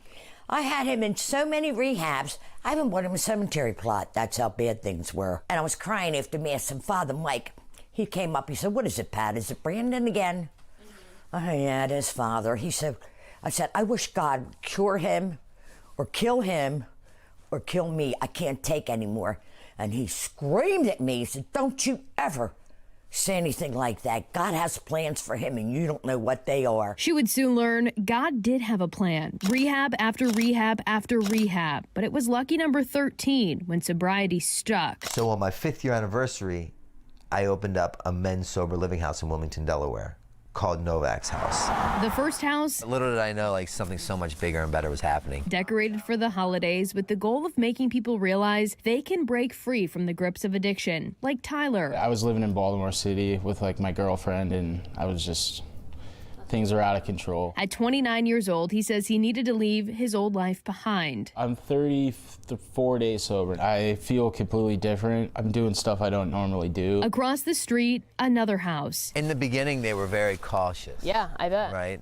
I had him in so many rehabs, I even bought him a cemetery plot. That's how bad things were. And I was crying after Mass, and Father Mike, he came up, he said, "What is it, Pat? Is it Brandon again?" Oh, yeah, it is, Father. He said, I said, "I wish God would cure him or kill me. I can't take anymore." And he screamed at me. He said, "Don't you ever say anything like that. God has plans for him and you don't know what they are."
She would soon learn God did have a plan. Rehab after rehab after rehab. But it was lucky number 13 when sobriety stuck.
So on my 5th year anniversary, I opened up a men's sober living house in Wilmington, Delaware, called Novak's House.
The first house,
Little did I know, like, something so much bigger and better was happening.
decorated for the holidays with the goal of making people realize they can break free from the grips of addiction, like Tyler.
I was living in Baltimore City with like my girlfriend, and I was just, things were out of control.
At 29 years old, he says he needed to leave his old life behind.
I'm 34 days sober. I feel completely different. I'm doing stuff I don't normally do.
Across the street, another house.
In the beginning, they were very cautious.
Yeah, I bet.
Right?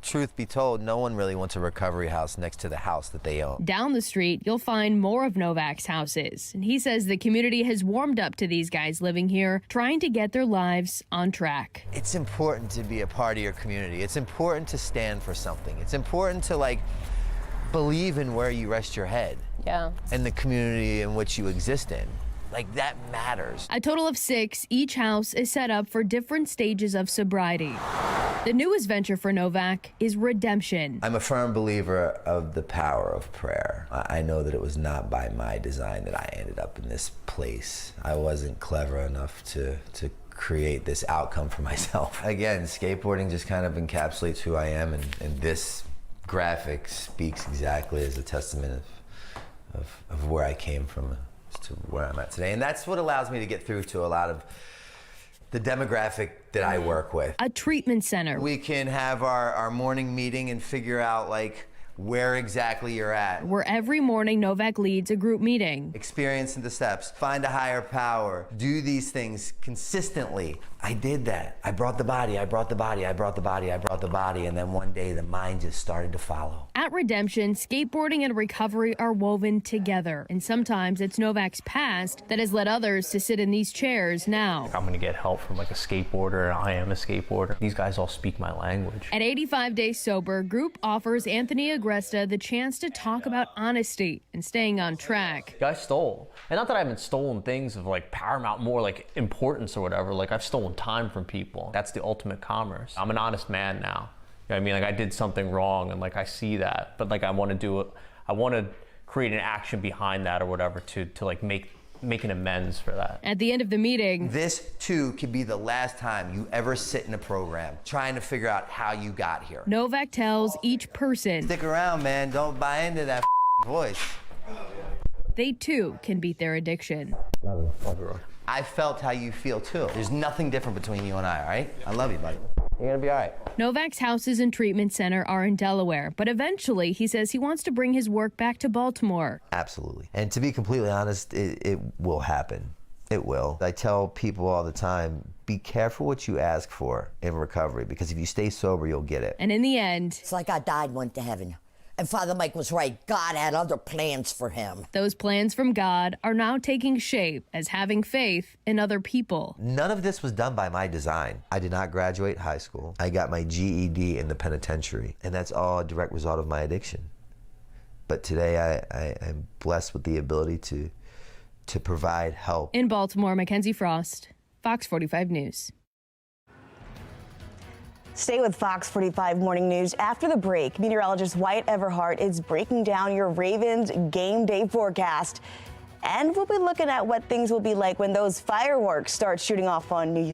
Truth be told, no one really wants a recovery house next to the house that they own.
Down the street, you'll find more of Novak's houses. And he says the community has warmed up to these guys living here, trying to get their lives on track.
It's important to be a part of your community. It's important to stand for something. It's important to, like, believe in where you rest your head.
Yeah.
And the community in which you exist in. Like, that matters.
A total of 6, each house is set up for different stages of sobriety. The newest venture for Novak is redemption.
I'm a firm believer of the power of prayer. I know that it was not by my design that I ended up in this place. I wasn't clever enough to create this outcome for myself. Again, skateboarding just kind of encapsulates who I am, and this graphic speaks exactly as a testament of where I came from to where I'm at today. And that's what allows me to get through to a lot of the demographic that I work with.
A treatment center.
We can have our morning meeting and figure out, like, where exactly you're at.
Where every morning Novak leads a group meeting.
Experience the steps, find a higher power, do these things consistently I did that. I brought the body, I brought the body, I brought the body, I brought the body, and then one day the mind just started to follow.
At Redemption, skateboarding and recovery are woven together, and sometimes it's Novak's past that has led others to sit in these chairs now.
I'm gonna get help from like a skateboarder, and I am a skateboarder. These guys all speak my language.
At 85 Days Sober, Group offers Anthony Agresta the chance to talk about honesty and staying on track.
I stole. And not that I haven't stolen things of like paramount, more like importance or whatever. Like I've stolen time from people. That's the ultimate commerce. I'm an honest man now. You know what I mean? Like I did something wrong and like I see that, but like I want to do it. I want to create an action behind that or whatever to like make an amends for that.
At the end of the meeting,
this too could be the last time you ever sit in a program trying to figure out how you got here.
Novak tells each person,
stick around, man. Don't buy into that voice.
They too can beat their addiction.
I felt how you feel too. There's nothing different between you and I, all right? I love you, buddy. You're gonna be all right.
Novak's houses and treatment center are in Delaware, but eventually he says he wants to bring his work back to Baltimore.
Absolutely. And to be completely honest, it will happen. It will. I tell people all the time, be careful what you ask for in recovery, because if you stay sober, you'll get it.
And in the end,
it's like I died and went to heaven. And Father Mike was right. God had other plans for him.
Those plans from God are now taking shape as having faith in other people.
None of this was done by my design. I did not graduate high school. I got my GED in the penitentiary, and that's all a direct result of my addiction. But today I'm blessed with the ability to provide help.
In Baltimore, Mackenzie Frost, Fox 45 News.
Stay with Fox 45 Morning News. After the break, meteorologist Wyatt Everhart is breaking down your Ravens game day forecast. And we'll be looking at what things will be like when those fireworks start shooting off on New Year's.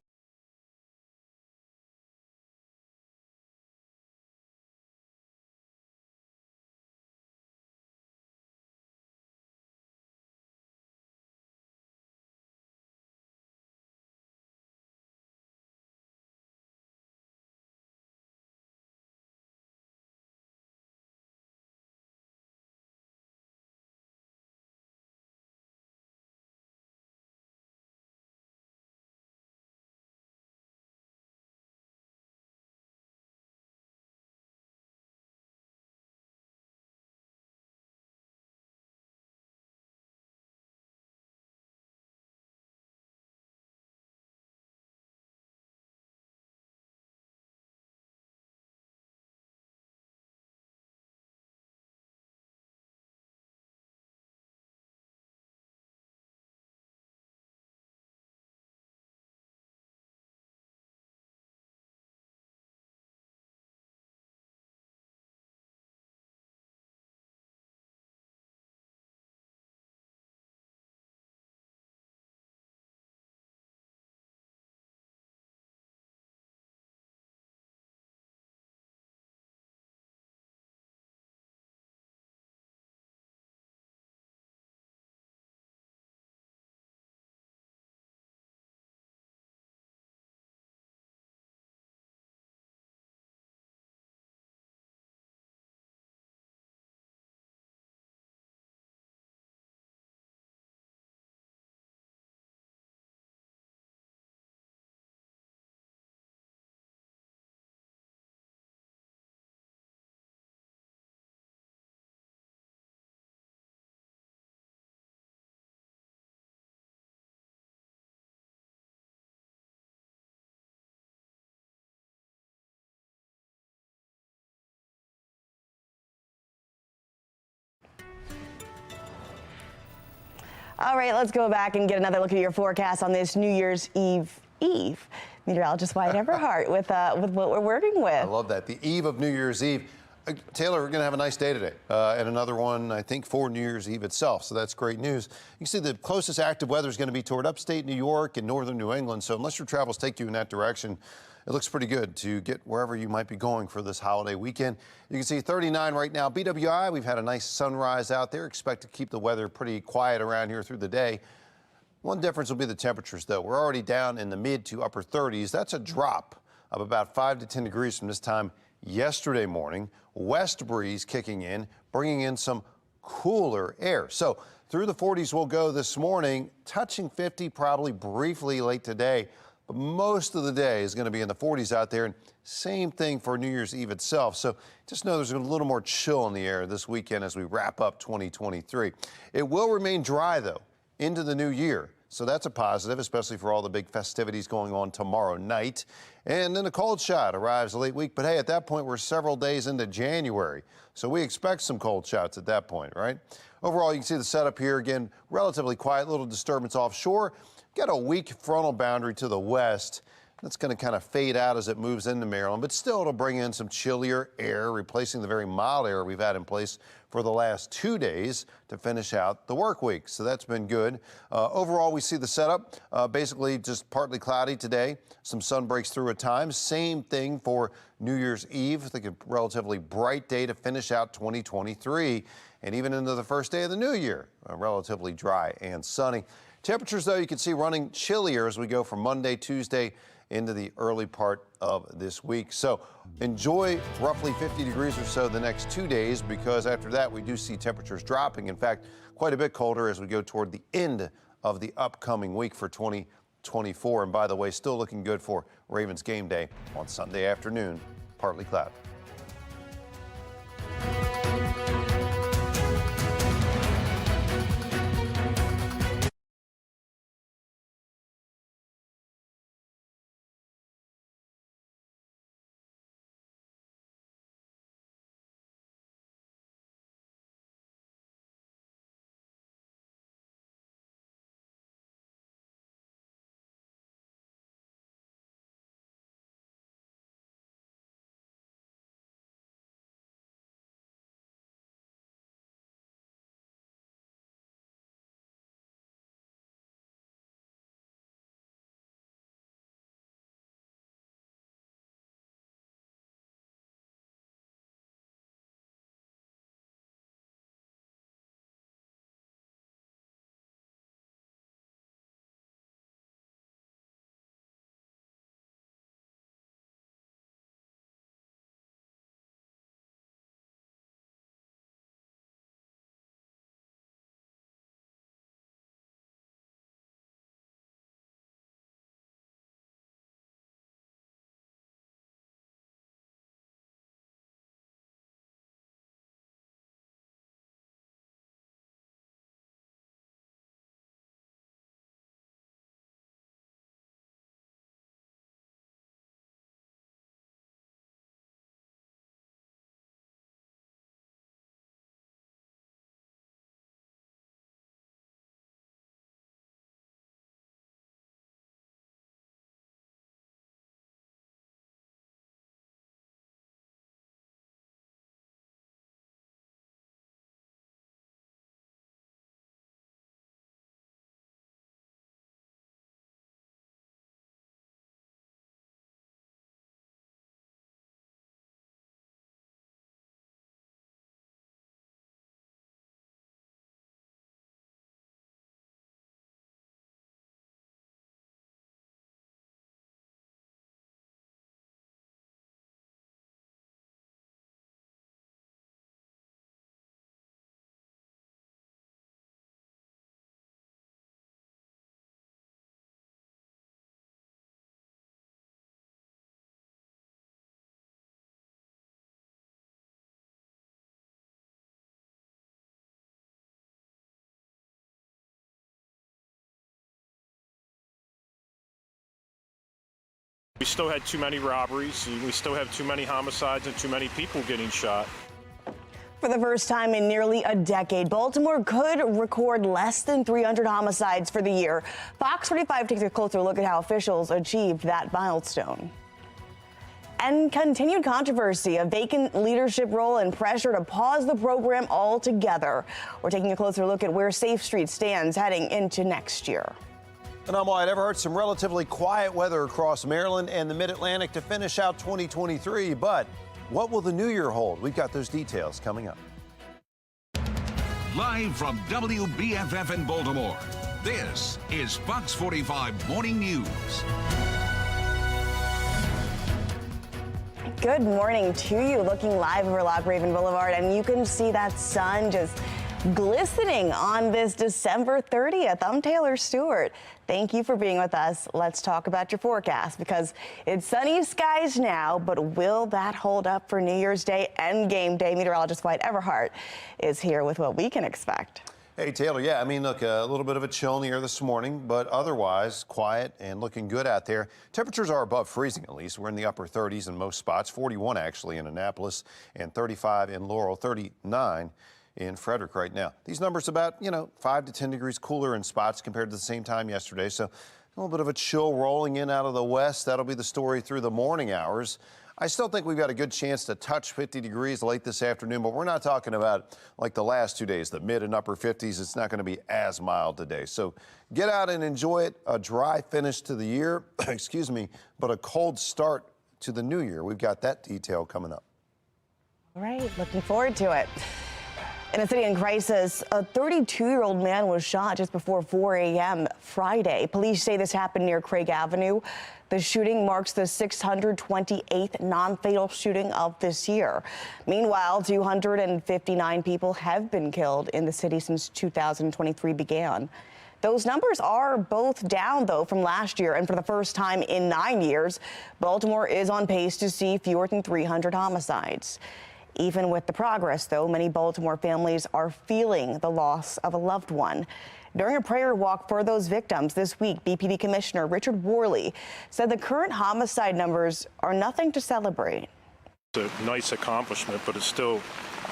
All right, let's go back and get another look at your forecast on this New Year's Eve. Meteorologist Wyatt Everhart with what we're working with.
I love that. The eve of New Year's Eve. Taylor, we're going to have a nice day today, and another one, I think, for New Year's Eve itself, so that's great news. You can see the closest active weather is going to be toward upstate New York and northern New England, so unless your travels take you in that direction, it looks pretty good to get wherever you might be going for this holiday weekend. You can see 39 right now. BWI, we've had a nice sunrise out there. Expect to keep the weather pretty quiet around here through the day. One difference will be the temperatures, though. We're already down in the mid to upper 30s. That's a drop of about 5 to 10 degrees from this time yesterday morning. West breeze kicking in, bringing in some cooler air. So through the 40s we'll go this morning, touching 50 probably briefly late today. but most of the day is going to be in the 40s out there, and same thing for New Year's Eve itself. So just know there's a little more chill in the air this weekend as we wrap up 2023. It will remain dry, though, into the new year. So that's a positive, especially for all the big festivities going on tomorrow night. And then a cold shot arrives late week. But hey, at that point, we're several days into January. So we expect some cold shots at that point, right? Overall, you can see the setup here. Again, relatively quiet, little disturbance offshore. Got a weak frontal boundary to the west. That's going to kind of fade out as it moves into Maryland, but still it'll bring in some chillier air, replacing the very mild air we've had in place for the last 2 days to finish out the work week. So that's been good. Overall, we see the setup basically just partly cloudy today. Some sun breaks through at times. Same thing for New Year's Eve. I think a relatively bright day to finish out 2023. And even into the first day of the new year, relatively dry and sunny. Temperatures, though, you can see running chillier as we go from Monday, Tuesday, into the early part of this week. So enjoy roughly 50 degrees or so the next 2 days, because after that we do see temperatures dropping. In fact, quite a bit colder as we go toward the end of the upcoming week for 2024. And by the way, still looking good for Ravens game day on Sunday afternoon, partly cloudy.
We still had too many robberies, we still have too many homicides and too many people getting shot.
For the first time in nearly a decade, Baltimore could record less than 300 homicides for the year. FOX45 takes a closer look at how officials achieved that milestone. And continued controversy, a vacant leadership role, and pressure to pause the program altogether. We're taking a closer look at where Safe Street stands heading into next year.
And I'm Wyatt Everhart. Some relatively quiet weather across Maryland and the Mid-Atlantic to finish out 2023. But what will the new year hold? We've got those details coming up.
Live from WBFF in Baltimore, this is Fox 45 Morning News.
Good morning to you. Looking live over Lock Raven Boulevard, and you can see that sun just glistening on this December 30th. I'm Taylor Stewart. Thank you for being with us. Let's talk about your forecast because it's sunny skies now, but will that hold up for New Year's Day and game day? Meteorologist White Everhart is here with what we can expect.
Hey, Taylor. Yeah, I mean, look, a little bit of a chill in the air this morning, but otherwise quiet and looking good out there. Temperatures are above freezing, at least. We're in the upper 30s in most spots, 41 actually in Annapolis and 35 in Laurel, 39 in Frederick right now. These numbers about, 5 to 10 degrees cooler in spots compared to the same time yesterday. So a little bit of a chill rolling in out of the west. That'll be the story through the morning hours. I still think we've got a good chance to touch 50 degrees late this afternoon, but we're not talking about like the last 2 days, the mid and upper 50s. It's not going to be as mild today. So get out and enjoy it. A dry finish to the year, excuse me, but a cold start to the new year. We've got that detail coming up.
All right, looking forward to it. In a city in crisis, a 32-year-old man was shot just before 4 a.m. Friday. Police say this happened near Craig Avenue. The shooting marks the 628th non-fatal shooting of this year. Meanwhile, 259 people have been killed in the city since 2023 began. Those numbers are both down, though, from last year, and for the first time in 9 years, Baltimore is on pace to see fewer than 300 homicides. Even with the progress, though, many Baltimore families are feeling the loss of a loved one. During a prayer walk for those victims this week, BPD Commissioner Richard Worley said the current homicide numbers are nothing to celebrate.
It's a nice accomplishment, but it's still,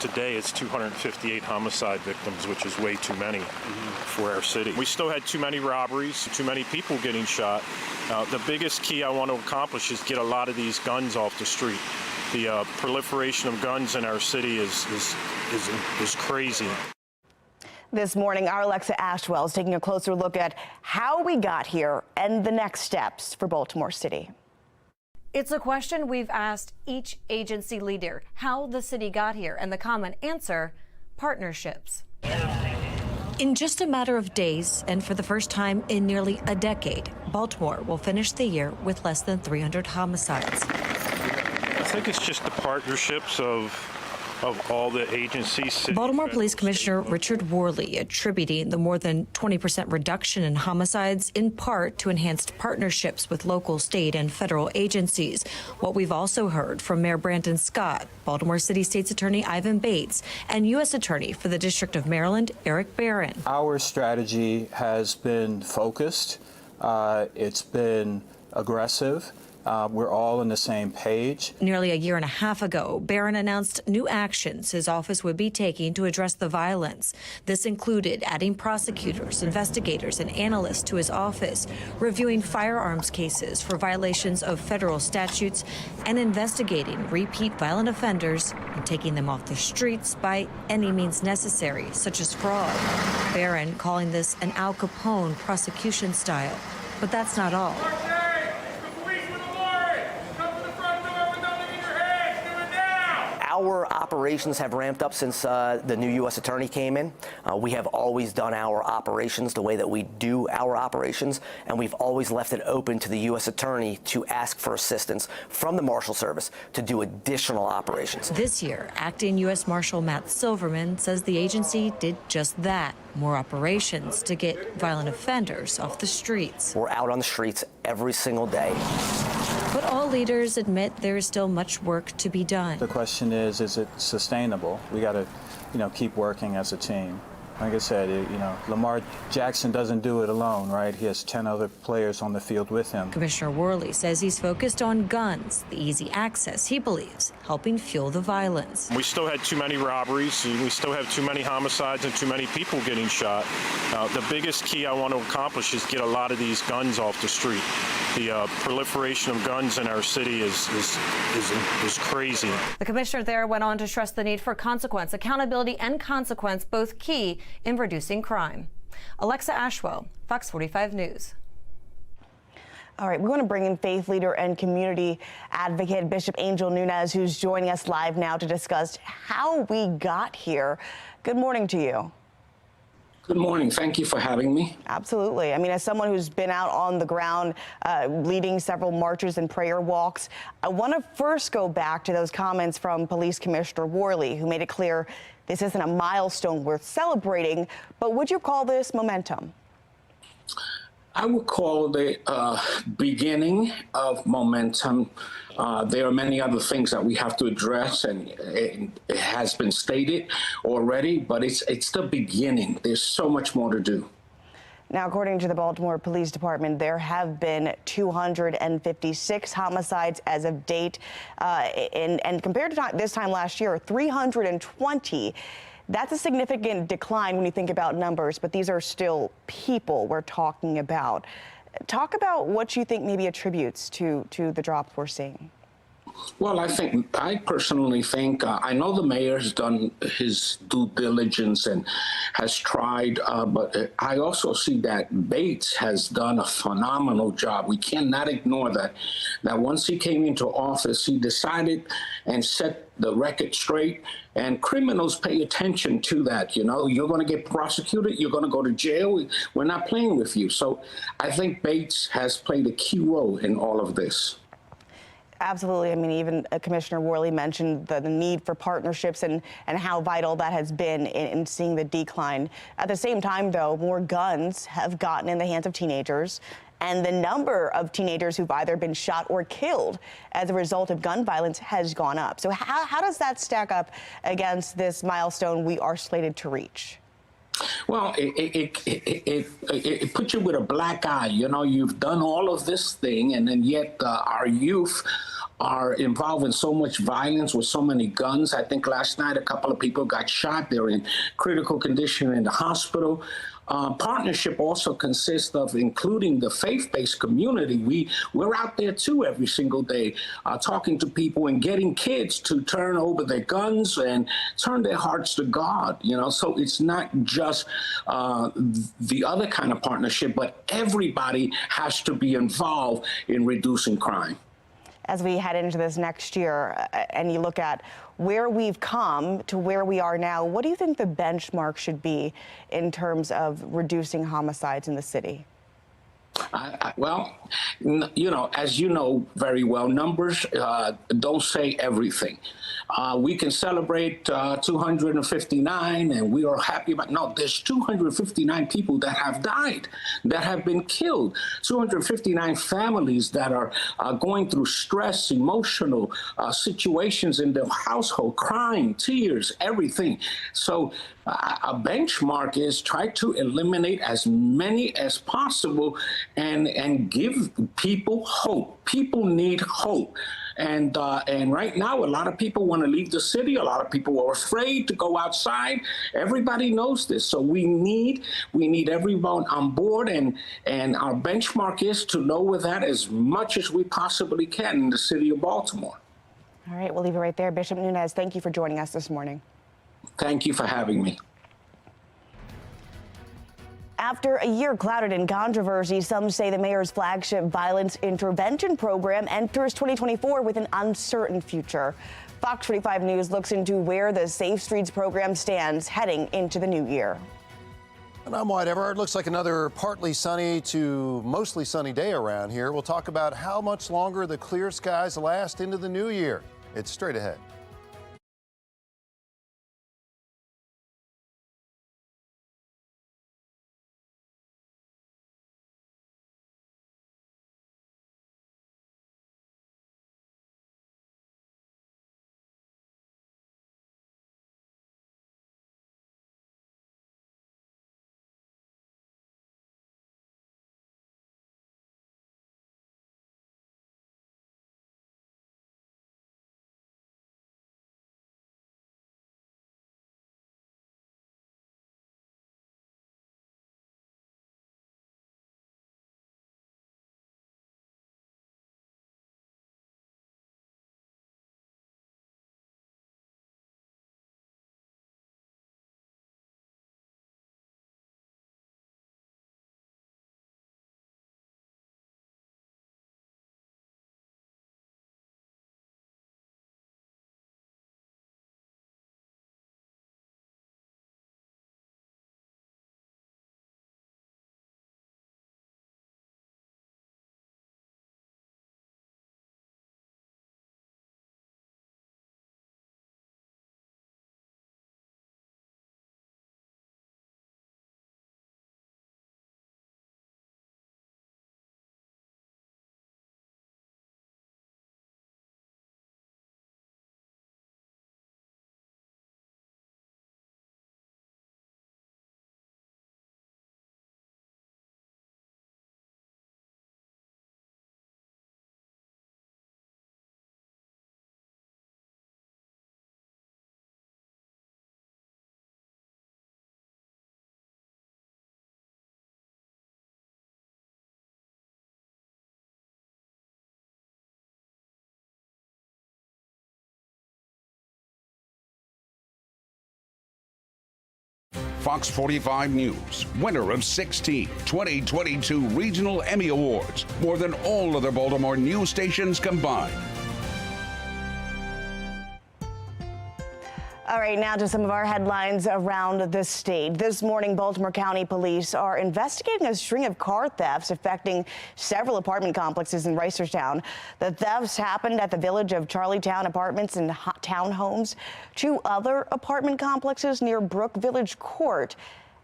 today it's 258 homicide victims, which is way too many for our city. We still had too many robberies, too many people getting shot. The biggest key I want to accomplish is get a lot of these guns off the street. The proliferation of guns in our city is crazy.
This morning, our Alexa Ashwell is taking a closer look at how we got here and the next steps for Baltimore City.
It's a question we've asked each agency leader, how the city got here, and the common answer, partnerships.
In just a matter of days, and for the first time in nearly a decade, Baltimore will finish the year with less than 300 homicides.
I think it's just the partnerships of all the agencies.
Baltimore Police Commissioner Richard Worley attributing the more than 20% reduction in homicides in part to enhanced partnerships with local, state, and federal agencies. What we've also heard from Mayor Brandon Scott, Baltimore City State's Attorney Ivan Bates, and U.S. Attorney for the District of Maryland, Eric Barron.
Our strategy has been focused. It's been aggressive. We're all on the same page.
Nearly a year and a half ago, Barron announced new actions his office would be taking to address the violence. This included adding prosecutors, investigators, and analysts to his office, reviewing firearms cases for violations of federal statutes, and investigating repeat violent offenders and taking them off the streets by any means necessary, such as fraud. Barron calling this an Al Capone prosecution style. But that's not all.
Our operations have ramped up since the new U.S. Attorney came in. We have always done our operations the way that we do our operations, and we've always left it open to the U.S. Attorney to ask for assistance from the Marshal Service to do additional operations.
This year, Acting U.S. Marshal Matt Silverman says the agency did just that. More operations to get violent offenders off the streets.
We're out on the streets every single day.
But all leaders admit there is still much work to be done.
The question is it sustainable? We got to, keep working as a team. Like I said, Lamar Jackson doesn't do it alone, right? He has 10 other players on the field with him.
Commissioner Worley says he's focused on guns, the easy access he believes helping fuel the violence.
We still had too many robberies, and we still have too many homicides and too many people getting shot. The biggest key I want to accomplish is get a lot of these guns off the street. The proliferation of guns in our city is crazy.
The commissioner there went on to stress the need for consequence, accountability, and consequence, both key in reducing crime. Alexa Ashwell, Fox 45 News.
All right, we want to bring in faith leader and community advocate Bishop Angel Nunez, who's joining us live now to discuss how we got here. Good morning to you.
Good morning. Thank you for having me.
Absolutely. I mean, as someone who's been out on the ground leading several marches and prayer walks, I want to first go back to those comments from Police Commissioner Worley, who made it clear this isn't a milestone worth celebrating, but would you call this momentum?
I would call the beginning of momentum. There are many other things that we have to address, and it has been stated already, but it's the beginning. There's so much more to do.
Now, according to the Baltimore Police Department, there have been 256 homicides as of date, and compared to this time last year, 320. That's a significant decline when you think about numbers, but these are still people we're talking about. Talk about what you think maybe attributes to the drops we're seeing.
Well, I personally think, I know the mayor has done his due diligence and has tried, but I also see that Bates has done a phenomenal job. We cannot ignore that once he came into office, he decided and set the record straight, and criminals pay attention to that. You know, you're going to get prosecuted, you're going to go to jail, we're not playing with you. So I think Bates has played a key role in all of this.
Absolutely. I mean, even Commissioner Worley mentioned the need for partnerships and how vital that has been in seeing the decline. At the same time, though, more guns have gotten in the hands of teenagers, and the number of teenagers who've either been shot or killed as a result of gun violence has gone up. So how does that stack up against this milestone we are slated to reach?
Well, it puts you with a black eye. You know, you've done all of this thing, and then yet our youth are involved in so much violence with so many guns. I think last night a couple of people got shot. They're in critical condition in the hospital. Partnership also consists of including the faith-based community. We're out there too every single day talking to people and getting kids to turn over their guns and turn their hearts to God, you know. So it's not just the other kind of partnership, but everybody has to be involved in reducing crime.
As we head into this next year and you look at where we've come to where we are now, what do you think the benchmark should be in terms of reducing homicides in the city?
Well, you know, as you know very well, numbers don't say everything. We can celebrate 259 and we are happy about, no, there's 259 people that have died, that have been killed, 259 families that are going through stress, emotional situations in their household, crying, tears, everything. So a benchmark is try to eliminate as many as possible and give people hope. People need hope. And right now, a lot of people want to leave the city. A lot of people are afraid to go outside. Everybody knows this. So we need everyone on board. And our benchmark is to lower that as much as we possibly can in the city of Baltimore.
All right, we'll leave it right there. Bishop Nunes, thank you for joining us this morning.
Thank you for having me.
After a year clouded in controversy, some say the mayor's flagship violence intervention program enters 2024 with an uncertain future. Fox 45 News looks into where the Safe Streets program stands heading into the new year.
And I'm White Everett. Looks like another partly sunny to mostly sunny day around here. We'll talk about how much longer the clear skies last into the new year. It's straight ahead.
Fox 45 News, winner of 16 2022 Regional Emmy Awards, more than all other Baltimore news stations combined.
All right, now to some of our headlines around the state. This morning, Baltimore County Police are investigating a string of car thefts affecting several apartment complexes in Reisterstown. The thefts happened at the Village of Charlietown Apartments and townhomes. 2 other apartment complexes near Brook Village Court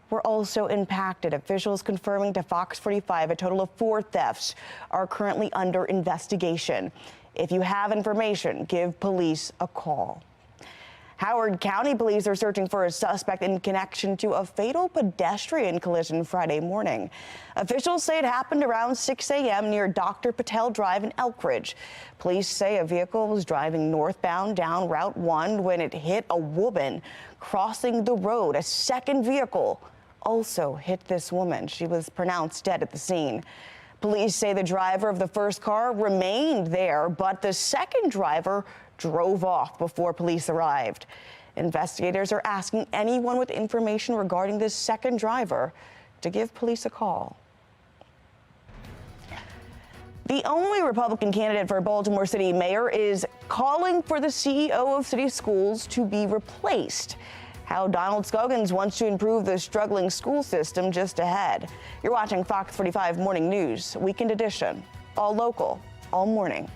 were also impacted. Officials confirming to Fox 45 a total of 4 thefts are currently under investigation. If you have information, give police a call. Howard County Police are searching for a suspect in connection to a fatal pedestrian collision Friday morning. Officials say it happened around 6 a.m. near Dr. Patel Drive in Elkridge. Police say a vehicle was driving northbound down Route 1 when it hit a woman crossing the road. A second vehicle also hit this woman. She was pronounced dead at the scene. Police say the driver of the first car remained there, but the second driver drove off before police arrived. Investigators are asking anyone with information regarding this second driver to give police a call. The only Republican candidate for Baltimore City mayor is calling for the CEO of city schools to be replaced. How Donald Scoggins wants to improve the struggling school system just ahead. You're watching Fox 45 Morning News, Weekend Edition. All local, all morning.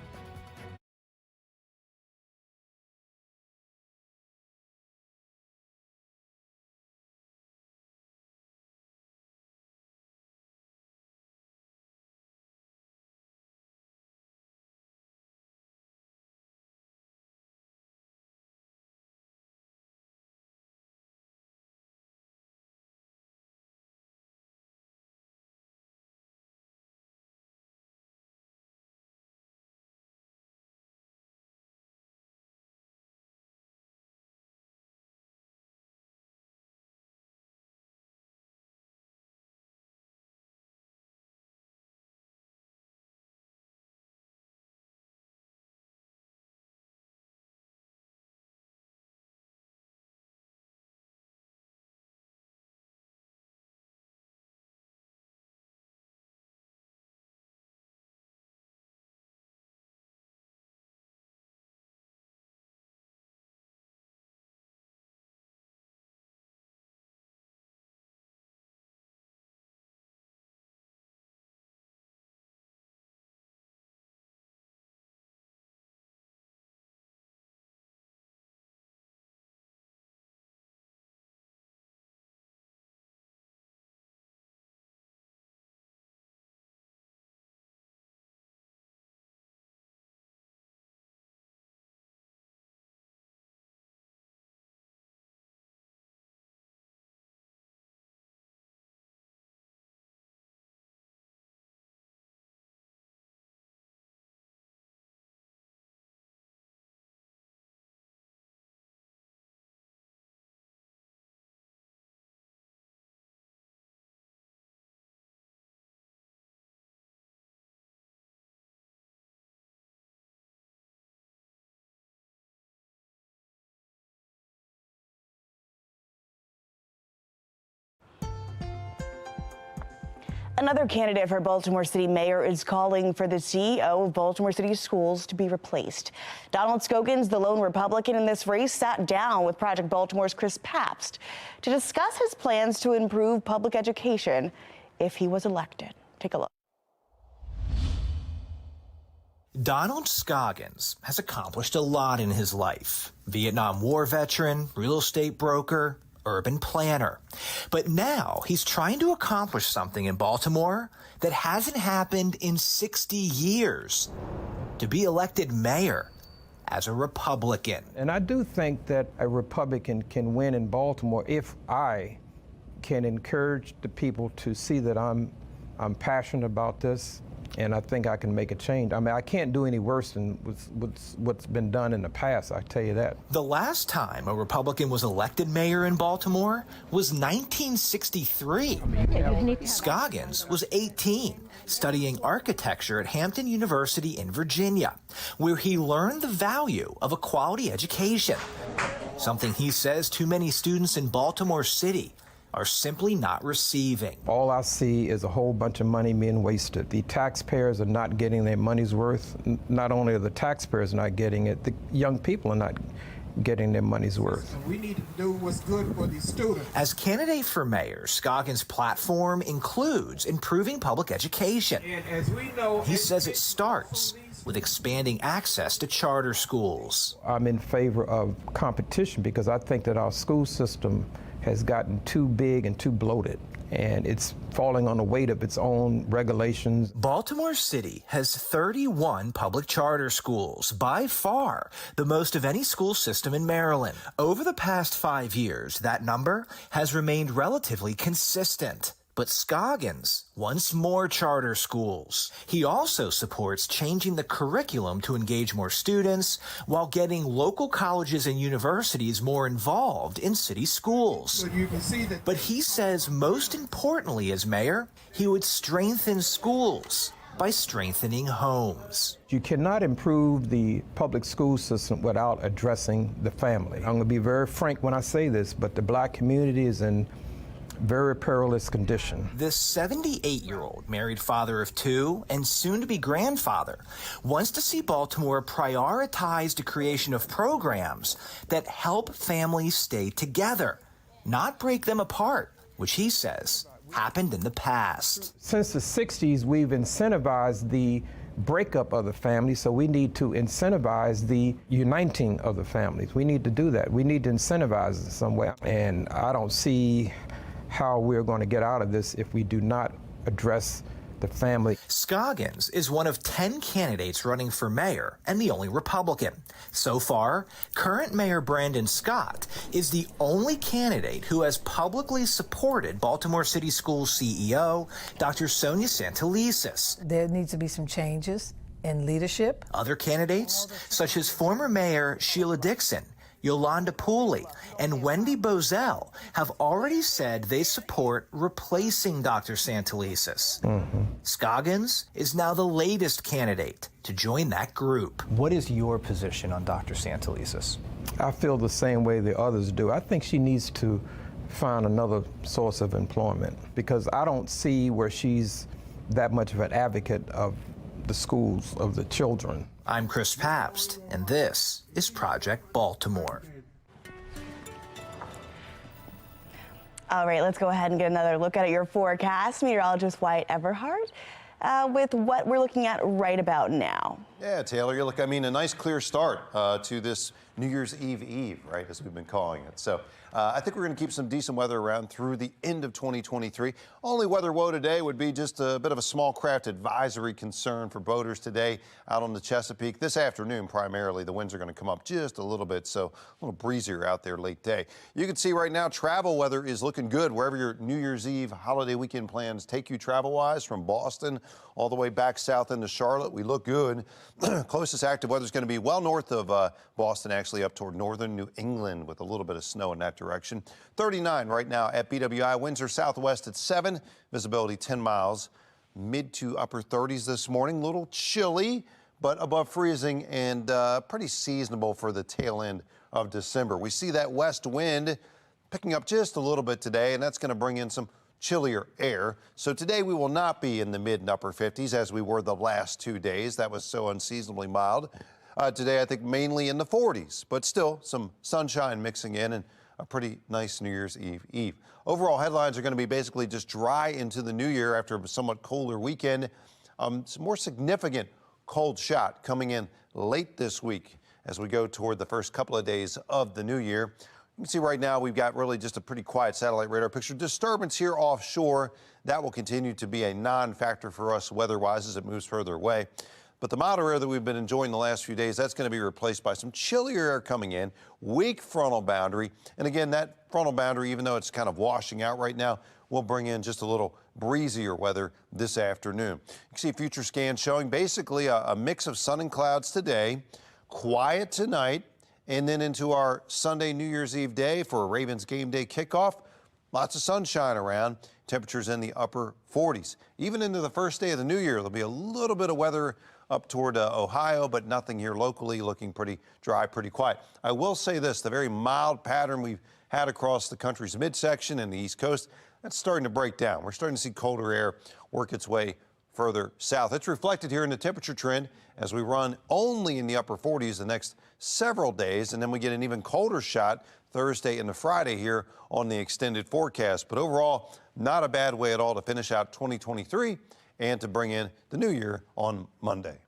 Another candidate for Baltimore City mayor is calling for the CEO of Baltimore City Schools to be replaced. Donald Scoggins, the lone Republican in this race, sat down with Project Baltimore's Chris Pabst to discuss his plans to improve public education if he was elected. Take a look.
Donald Scoggins has accomplished a lot in his life. Vietnam War veteran, real estate broker, urban planner. But now he's trying to accomplish something in Baltimore that hasn't happened in 60 years. To be elected mayor as a Republican.
And I do think that a Republican can win in Baltimore if I can encourage the people to see that I'm passionate about this, and I think I can make a change. I mean, I can't do any worse than what's been done in the past, I tell you that.
The last time a Republican was elected mayor in Baltimore was 1963. Scoggins was 18, studying architecture at Hampton University in Virginia, where he learned the value of a quality education, something he says too many students in Baltimore City are simply not receiving.
All I see is a whole bunch of money being wasted. The taxpayers are not getting their money's worth. Not only are the taxpayers not getting it, the young people are not getting their money's worth.
We need to do what's good for these students.
As candidate for mayor, Scoggins' platform includes improving public education.
And as we know,
he says it starts with expanding access to charter schools.
I'm in favor of competition because I think that our school system has gotten too big and too bloated, and it's falling on the weight of its own regulations.
Baltimore City has 31 public charter schools, by far the most of any school system in Maryland. Over the past 5 years, that number has remained relatively consistent. But Scoggins wants more charter schools. He also supports changing the curriculum to engage more students while getting local colleges and universities more involved in city schools.
So you can see that.
But he says most importantly as mayor, he would strengthen schools by strengthening homes.
You cannot improve the public school system without addressing the family. I'm going to be very frank when I say this, but the black community is in very perilous condition.
This 78-year-old married father of two and soon-to-be grandfather wants to see Baltimore prioritize the creation of programs that help families stay together, not break them apart, which he says happened in the past.
Since the 60s, we've incentivized the breakup of the family, so we need to incentivize the uniting of the families. We need to do that. We need to incentivize in some way. And I don't see how we're going to get out of this if we do not address the family.
Scoggins is one of 10 candidates running for mayor and the only Republican. So far, current Mayor Brandon Scott is the only candidate who has publicly supported Baltimore City Schools CEO, Dr. Sonia Santelises.
There needs to be some changes in leadership.
Other candidates, such as former Mayor Sheila Dixon, Yolanda Pooley, and Wendy Bozell, have already said they support replacing Dr. Santelises. Scoggins is now the latest candidate to join that group.
What is your position on Dr. Santelises?
I feel the same way the others do. I think she needs to find another source of employment because I don't see where she's that much of an advocate of the schools, of the children.
I'm Chris Pabst, and this is Project Baltimore.
All right, let's go ahead and get another look at your forecast. Meteorologist Wyatt Everhart with what we're looking at right about now.
Yeah, Taylor, you look, I mean, a nice clear start to this New Year's Eve, right, as we've been calling it. So I think we're going to keep some decent weather around through the end of 2023. Only weather woe today would be just a bit of a small craft advisory concern for boaters today out on the Chesapeake. This afternoon, primarily, the winds are going to come up just a little bit, so a little breezier out there late day. You can see right now travel weather is looking good wherever your New Year's Eve holiday weekend plans take you travel-wise, from Boston all the way back south into Charlotte. We look good. Closest active weather is going to be well north of Boston, actually up toward northern New England with a little bit of snow in that direction. 39 right now at BWI. Winds are southwest at 7. Visibility 10 miles. Mid to upper 30s this morning. A little chilly, but above freezing and pretty seasonable for the tail end of December. We see that west wind picking up just a little bit today, and that's going to bring in some chillier air. So today we will not be in the mid and upper 50s as we were the last 2 days. That was so unseasonably mild. Today I think mainly in the 40s, but still some sunshine mixing in and a pretty nice New Year's Eve. Overall headlines are going to be basically just dry into the new year after a somewhat colder weekend. Some more significant cold shot coming in late this week as we go toward the first couple of days of the new year. You can see right now we've got really just a pretty quiet satellite radar picture. Disturbance here offshore, that will continue to be a non-factor for us weather-wise as it moves further away. But the milder air that we've been enjoying the last few days, that's going to be replaced by some chillier air coming in, weak frontal boundary. And again, that frontal boundary, even though it's kind of washing out right now, will bring in just a little breezier weather this afternoon. You can see future scans showing basically a mix of sun and clouds today, quiet tonight, and then into our Sunday, New Year's Eve day for a Ravens game day kickoff. Lots of sunshine around. Temperatures in the upper 40s. Even into the first day of the new year, there'll be a little bit of weather up toward Ohio, but nothing here locally, looking pretty dry, pretty quiet. I will say this, the very mild pattern we've had across the country's midsection and the East Coast, that's starting to break down. We're starting to see colder air work its way further south. It's reflected here in the temperature trend as we run only in the upper 40s the next several days, and then we get an even colder shot Thursday into Friday here on the extended forecast. But overall, not a bad way at all to finish out 2023 and to bring in the new year on Monday.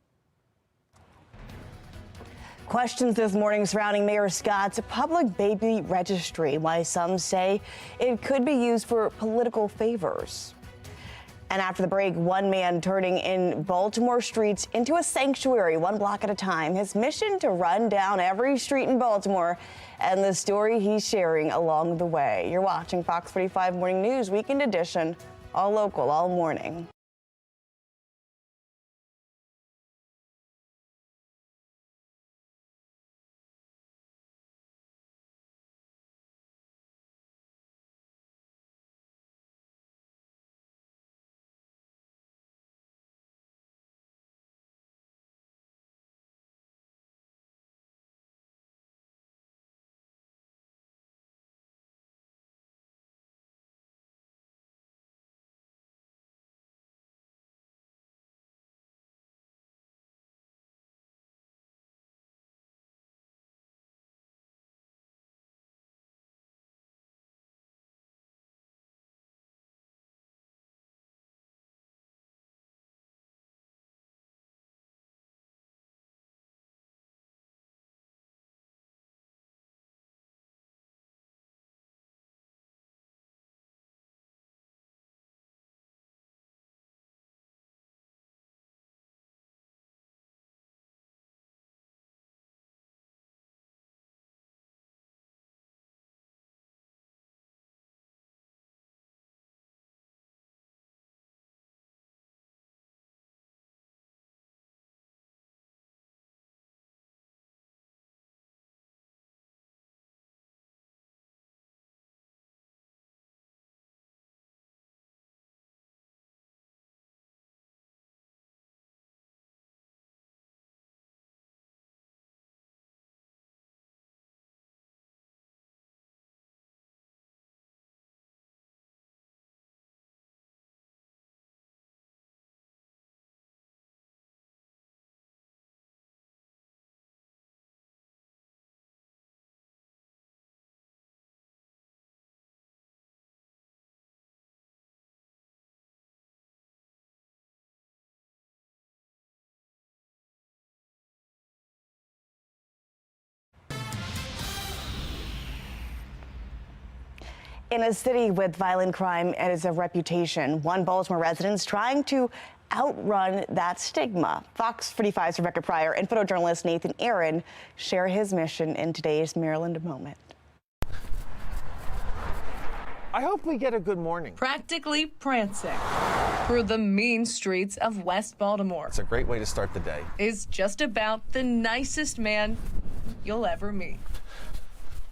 Questions this morning surrounding Mayor Scott's public baby registry, why some say it could be used for political favors. And after the break, one man turning in Baltimore streets into a sanctuary, one block at a time. His mission to run down every street in Baltimore and the story he's sharing along the way. You're watching Fox 45 Morning News Weekend Edition, all local, all morning. In a city with violent crime as a reputation, one Baltimore resident is trying to outrun that stigma. Fox 45's Rebecca Pryor and photojournalist Nathan Aaron share his mission in today's Maryland Moment.
I hope we get a good morning.
Practically prancing through the mean streets of West Baltimore.
It's a great way to start the day.
Is just about the nicest man you'll ever meet.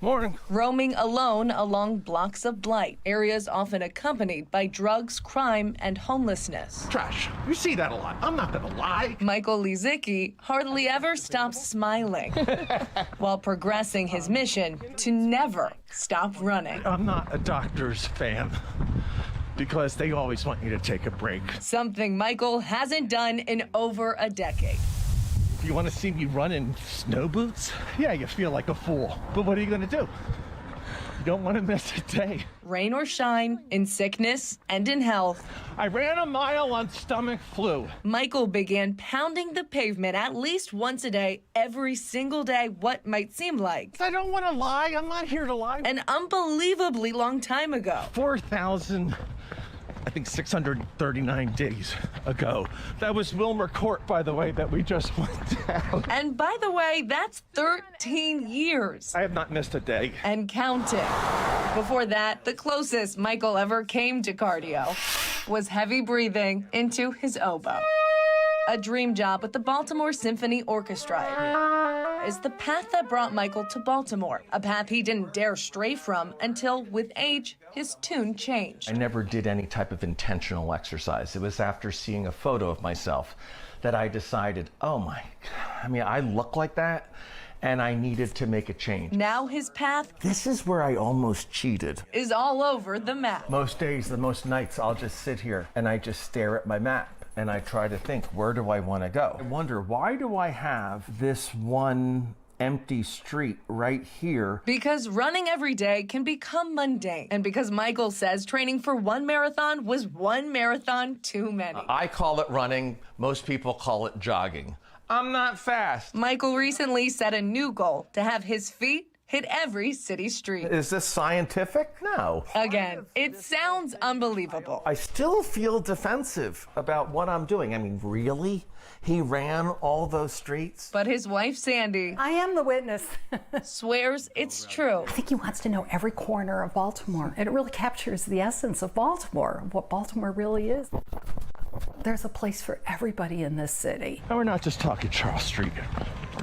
Morning.
Roaming alone along blocks of blight, areas often accompanied by drugs, crime, and homelessness.
Trash. You see that a lot. I'm not gonna lie.
Michael Lizicki hardly ever stops smiling while progressing his mission to never stop running.
I'm not a doctor's fan because they always want you to take a break.
Something Michael hasn't done in over a decade.
You want to see me run in snow boots? Yeah, you feel like a fool. But what are you going to do? You don't want to miss a day.
Rain or shine, in sickness and in health.
I ran a mile on stomach flu.
Michael began pounding the pavement at least once a day, every single day, what might seem like.
I don't want to lie. I'm not here to lie.
An unbelievably long time ago.
639 days ago. That was Wilmer Court, by the way, that we just went down.
And by the way, that's 13 years.
I have not missed a day.
And counting. Before that, the closest Michael ever came to cardio was heavy breathing into his oboe. A dream job with the Baltimore Symphony Orchestra. is the path that brought Michael to Baltimore, a path he didn't dare stray from until, with age, his tune changed.
I never did any type of intentional exercise. It was after seeing a photo of myself that I decided, oh my, I look like that, and I needed to make a change.
Now his path,
this is where I almost cheated,
is all over the map.
Most days, most nights, I'll just sit here and I just stare at my map and I try to think, where do I want to go? I wonder, why do I have this one empty street right here?
Because running every day can become mundane. And because Michael says training for one marathon was one marathon too many.
I call it running. Most people call it jogging. I'm not fast.
Michael recently set a new goal to have his feet hit every city street.
Is this scientific? No.
Again, it sounds unbelievable.
I still feel defensive about what I'm doing. Really? He ran all those streets?
But his wife, Sandy,
I am the witness,
swears it's true.
I think he wants to know every corner of Baltimore. And it really captures the essence of Baltimore, what Baltimore really is. There's a place for everybody in this city.
And we're not just talking Charles Street,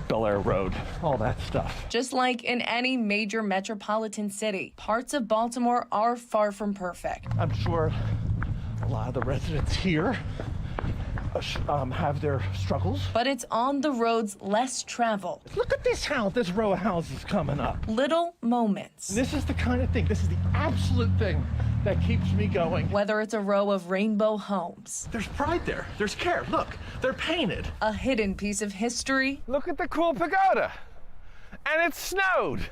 Bel Air Road, all that stuff.
Just like in any major metropolitan city, parts of Baltimore are far from perfect.
I'm sure a lot of the residents here have their struggles.
But it's on the roads less traveled.
Look at this row of houses coming up.
Little moments.
This is the kind of thing, this is the absolute thing that keeps me going.
Whether it's a row of rainbow homes.
There's pride there. There's care. Look, they're painted.
A hidden piece of history.
Look at the cool pagoda. And it snowed.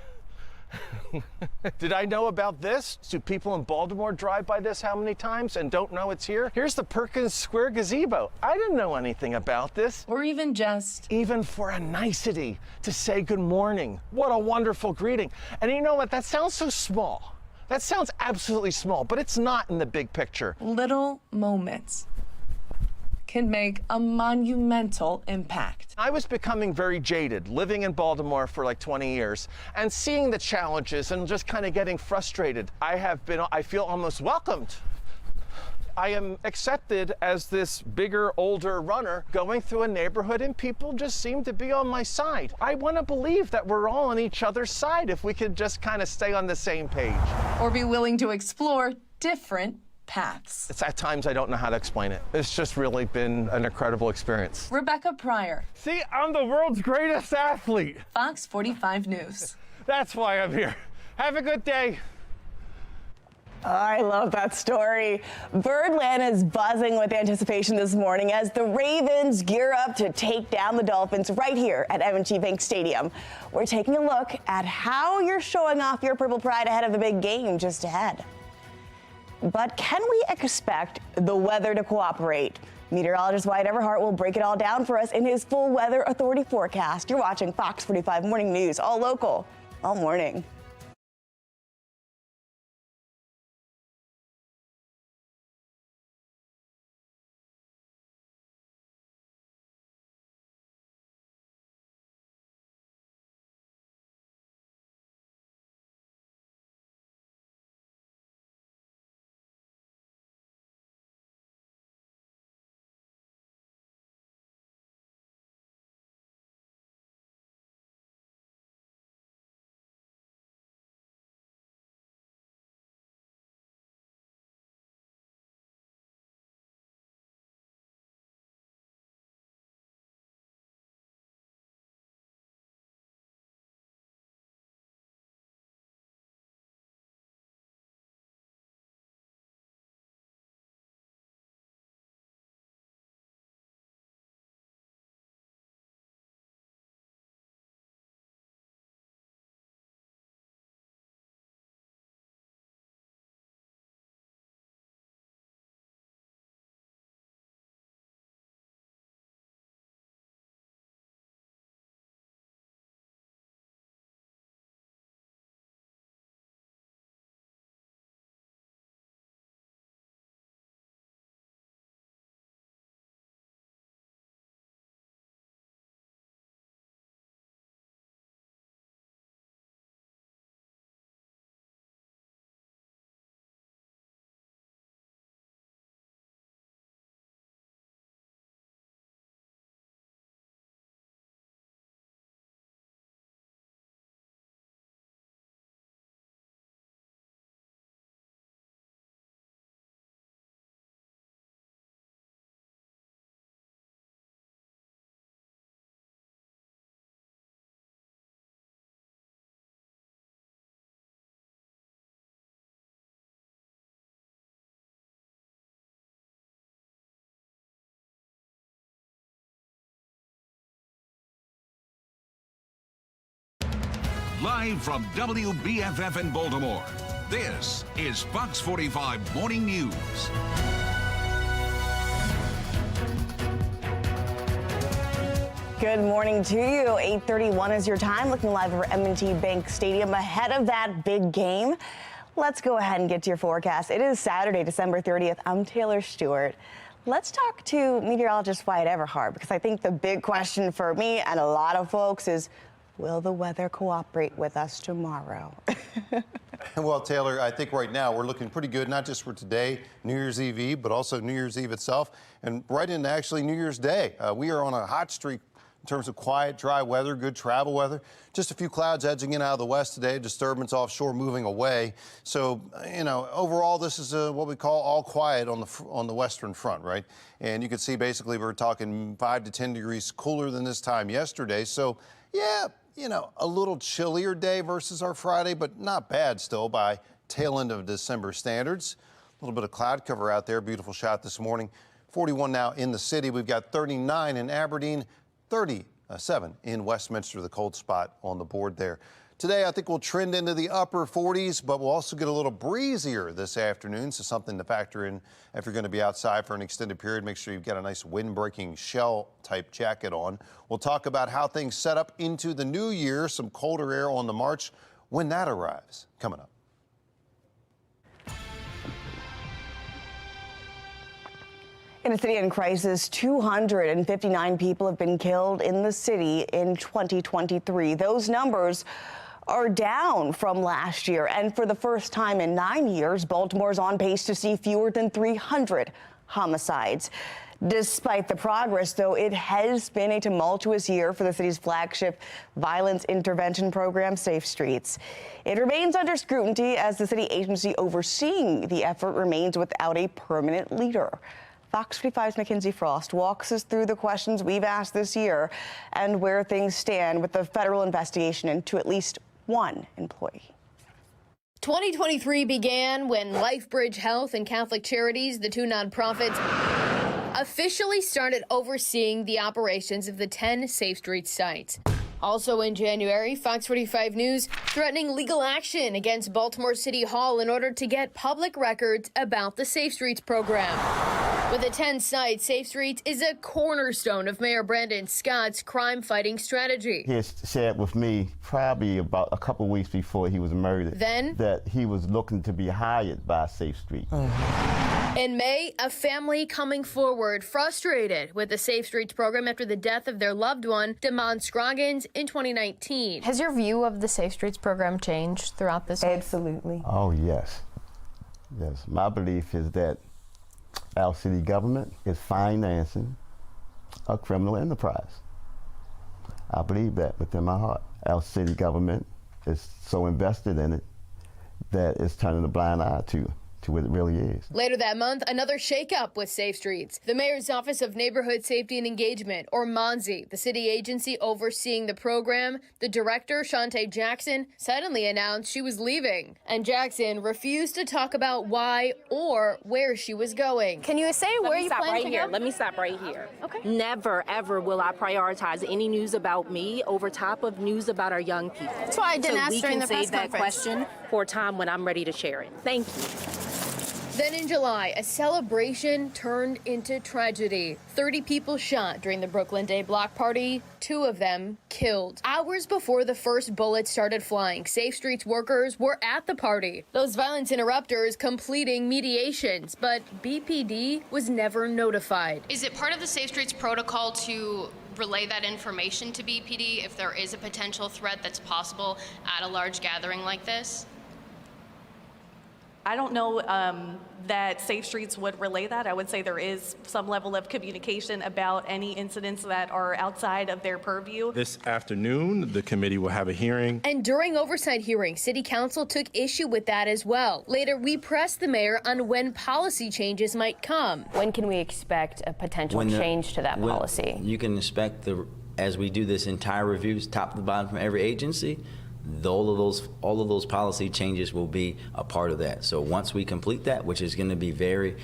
Did I know about this? Do people in Baltimore drive by this how many times and don't know it's here? Here's the Perkins Square gazebo. I didn't know anything about this.
Or even just...
Even for a nicety to say good morning. What a wonderful greeting. And you know what? That sounds so small. That sounds absolutely small, but it's not in the big picture.
Little moments can make a monumental impact.
I was becoming very jaded, living in Baltimore for like 20 years, and seeing the challenges and just kind of getting frustrated. I feel almost welcomed. I am accepted as this bigger, older runner going through a neighborhood, and people just seem to be on my side. I want to believe that we're all on each other's side if we could just kind of stay on the same page.
Or be willing to explore different paths.
It's at times I don't know how to explain it. It's just really been an incredible experience.
Rebecca Pryor.
See, I'm the world's greatest athlete.
Fox 45 News.
That's why I'm here. Have a good day.
I love that story. Birdland is buzzing with anticipation this morning as the Ravens gear up to take down the Dolphins right here at M&T Bank Stadium. We're taking a look at how you're showing off your purple pride ahead of the big game just ahead. But can we expect the weather to cooperate? Meteorologist Wyatt Everhart will break it all down for us in his full Weather Authority forecast. You're watching Fox 45 Morning News, all local, all morning.
Live from WBFF in Baltimore, this is Fox 45 Morning News.
Good morning to you. 8:31 is your time. Looking live over M&T Bank Stadium ahead of that big game. Let's go ahead and get to your forecast. It is Saturday, December 30th. I'm Taylor Stewart. Let's talk to meteorologist Wyatt Everhart, because I think the big question for me and a lot of folks is, will the weather cooperate with us tomorrow?
Well, Taylor, I think right now we're looking pretty good, not just for today, New Year's Eve, but also New Year's Eve itself, and right into actually New Year's Day. We are on a hot streak in terms of quiet, dry weather, good travel weather. Just a few clouds edging in out of the west today, disturbance offshore moving away. So, you know, overall, this is what we call all quiet on the western front, right? And you can see basically we're talking 5 to 10 degrees cooler than this time yesterday. So, yeah, you know, a little chillier day versus our Friday, but not bad still by tail end of December standards. A little bit of cloud cover out there. Beautiful shot this morning. 41 now in the city. We've got 39 in Aberdeen, 37 in Westminster, the cold spot on the board there. Today, I think we'll trend into the upper 40s, but we'll also get a little breezier this afternoon, so something to factor in if you're going to be outside for an extended period. Make sure you've got a nice wind-breaking shell-type jacket on. We'll talk about how things set up into the new year, some colder air on the march when that arrives. Coming up.
In a city in crisis, 259 people have been killed in the city in 2023. Those numbers are down from last year. And for the first time in 9 years, Baltimore's on pace to see fewer than 300 homicides. Despite the progress, though, it has been a tumultuous year for the city's flagship violence intervention program, Safe Streets. It remains under scrutiny as the city agency overseeing the effort remains without a permanent leader. Fox 45's Mackenzie Frost walks us through the questions we've asked this year and where things stand with the federal investigation into at least one employee.
2023 began when LifeBridge Health and Catholic Charities, the two nonprofits, officially started overseeing the operations of the 10 Safe Streets sites. Also in January, Fox 45 News threatening legal action against Baltimore City Hall in order to get public records about the Safe Streets program. With the 10 sites, Safe Streets is a cornerstone of Mayor Brandon Scott's crime-fighting strategy.
He had shared with me probably about a couple weeks before he was murdered
Then,
that he was looking to be hired by Safe Street.
In May, a family coming forward frustrated with the Safe Streets program after the death of their loved one, Damon Scroggins, in 2019.
Has your view of the Safe Streets program changed throughout this?
Absolutely.
Oh, yes. Yes. My belief is that our city government is financing a criminal enterprise. I believe that within my heart. Our city government is so invested in it that it's turning a blind eye to what it really is.
Later that month, another shakeup with Safe Streets. The Mayor's Office of Neighborhood Safety and Engagement, or MONSE, the city agency overseeing the program, the director, Shantae Jackson, suddenly announced she was leaving. And Jackson refused to talk about why or where she was going.
Can you say where you plan to go?
Let me stop right here. Okay. Never, ever will I prioritize any news about me over top of news about our young people.
That's why I didn't ask during the press conference.
So we can save that question for a time when I'm ready to share it. Thank you.
Then in July, a celebration turned into tragedy. 30 people shot during the Brooklyn Day block party, 2 of them killed. Hours before the first bullets started flying, Safe Streets workers were at the party. Those violence interrupters completing mediations, but BPD was never notified.
Is it part of the Safe Streets protocol to relay that information to BPD if there is a potential threat that's possible at a large gathering like this?
I don't know that Safe Streets would relay that. I would say there is some level of communication about any incidents that are outside of their purview.
This afternoon, the committee will have a hearing.
And during oversight hearing, City Council took issue with that as well. Later, we pressed the mayor on when policy changes might come.
When can we expect a potential change to that policy?
You can expect, as we do this entire review, top to bottom from every agency,
All of those policy changes will be a part of that. So once we complete that, which is going to be very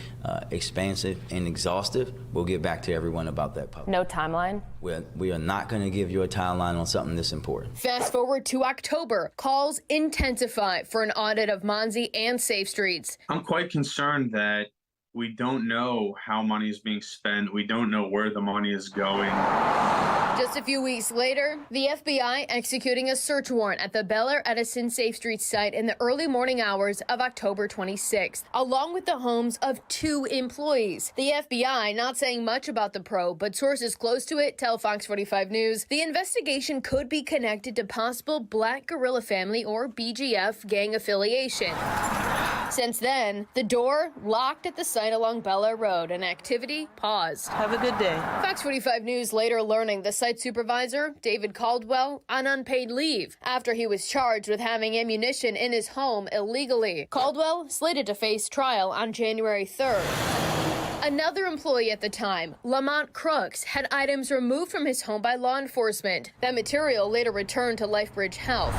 expansive and exhaustive, we'll get back to everyone about that public.
No timeline?
We are not going to give you a timeline on something this important.
Fast forward to October, calls intensify for an audit of Monzi and Safe Streets.
I'm quite concerned that we don't know how money is being spent. We don't know where the money is going.
Just a few weeks later, the FBI executing a search warrant at the Bel Air Edison Safe Streets site in the early morning hours of October 26th, along with the homes of 2 employees. The FBI not saying much about the probe, but sources close to it tell Fox 45 News the investigation could be connected to possible Black Guerrilla Family or BGF gang affiliation. Since then, the door locked at the site along Bel Air Road and activity paused.
Have a good day.
Fox 45 News later learning the site supervisor, David Caldwell, on unpaid leave after he was charged with having ammunition in his home illegally. Caldwell slated to face trial on January 3rd. Another employee at the time, Lamont Crooks, had items removed from his home by law enforcement. That material later returned to LifeBridge Health.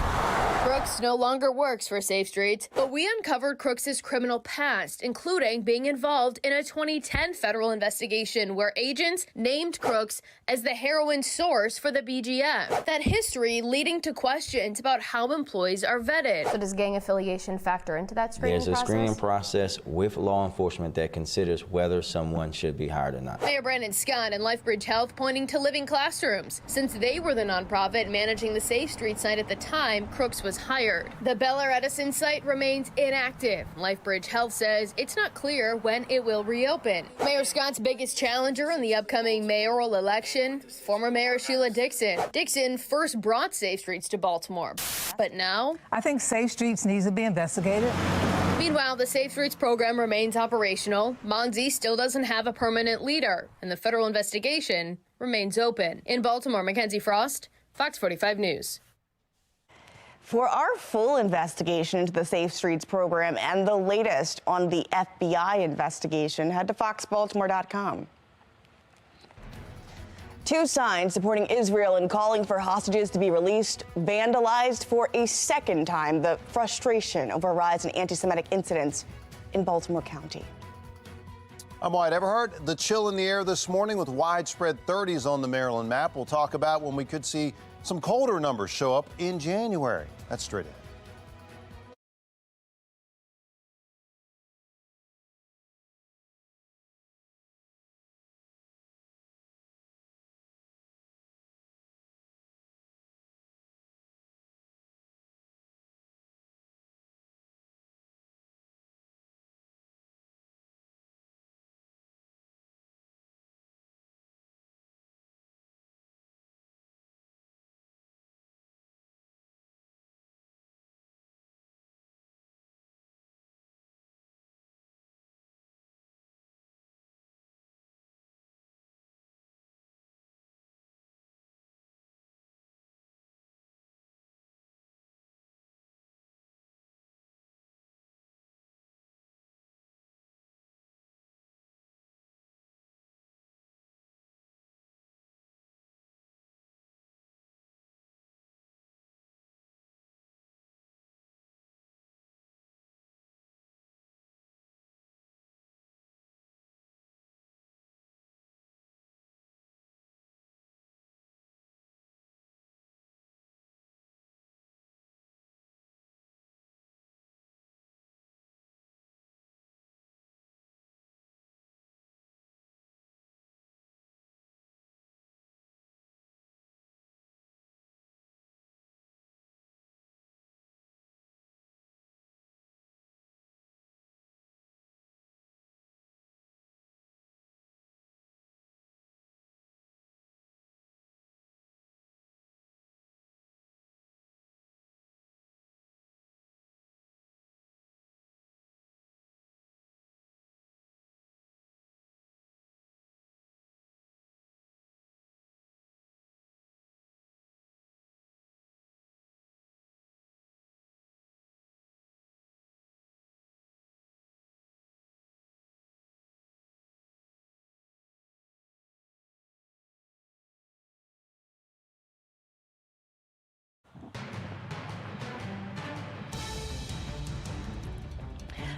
Crooks no longer works for Safe Streets, but we uncovered Crooks's criminal past, including being involved in a 2010 federal investigation where agents named Crooks as the heroin source for the BGF. That history leading to questions about how employees are vetted.
So does gang affiliation factor into that screening process?
There's a screening process with law enforcement that considers whether someone should be hired or not.
Mayor Brandon Scott and LifeBridge Health pointing to living classrooms. Since they were the nonprofit managing the Safe Street site at the time Crooks was hired. The Bel Air Edison site remains inactive. LifeBridge Health says it's not clear when it will reopen. Mayor Scott's biggest challenger in the upcoming mayoral election, former Mayor Sheila Dixon. Dixon first brought Safe Streets to Baltimore, but now
I think Safe Streets needs to be investigated.
Meanwhile, the Safe Streets program remains operational. Monzi still doesn't have a permanent leader, and the federal investigation remains open. In Baltimore, Mackenzie Frost, Fox 45 News.
For our full investigation into the Safe Streets program and the latest on the FBI investigation, head to foxbaltimore.com. 2 signs supporting Israel and calling for hostages to be released vandalized for a second time. The frustration over a rise in anti-Semitic incidents in Baltimore County.
I'm Wyatt Everhart. The chill in the air this morning with widespread 30s on the Maryland map. We'll talk about when we could see some colder numbers show up in January. That's straight ahead.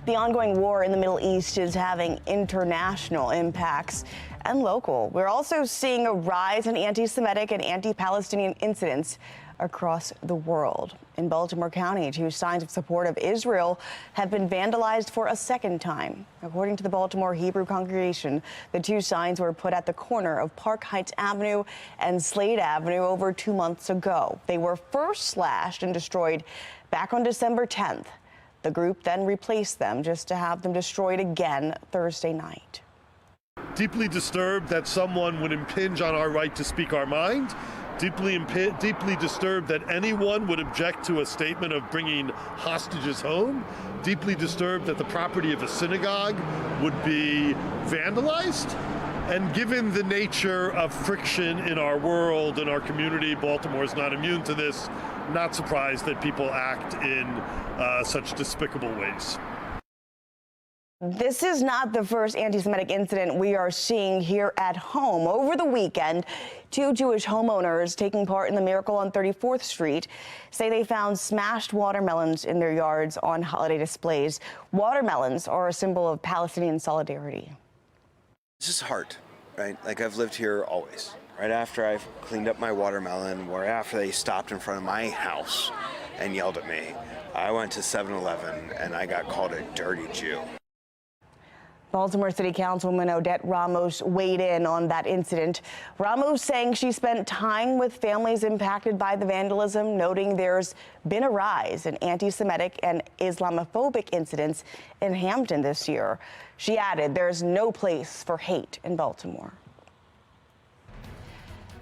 The ongoing war in the Middle East is having international impacts and local. We're also seeing a rise in anti-Semitic and anti-Palestinian incidents across the world. In Baltimore County, 2 signs of support of Israel have been vandalized for a second time. According to the Baltimore Hebrew congregation, the 2 signs were put at the corner of Park Heights Avenue and Slade Avenue over 2 months ago. They were first slashed and destroyed back on December 10th. The group then replaced them just to have them destroyed again Thursday night.
Deeply disturbed that someone would impinge on our right to speak our mind. Deeply disturbed that anyone would object to a statement of bringing hostages home. Deeply disturbed that the property of a synagogue would be vandalized. And given the nature of friction in our world and our community, Baltimore is not immune to this. Not surprised that people act in such despicable ways.
This is not the first anti-Semitic incident we are seeing here at home. Over the weekend, 2 Jewish homeowners taking part in the Miracle on 34th Street say they found smashed watermelons in their yards on holiday displays. Watermelons are a symbol of Palestinian solidarity.
It's just heart, right? Like, I've lived here always. Right after I've cleaned up my watermelon, or after they stopped in front of my house and yelled at me, I went to 7-Eleven and I got called a dirty Jew.
Baltimore City Councilwoman Odette Ramos weighed in on that incident. Ramos saying she spent time with families impacted by the vandalism, noting there's been a rise in anti-Semitic and Islamophobic incidents in Hampton this year. She added there's no place for hate in Baltimore.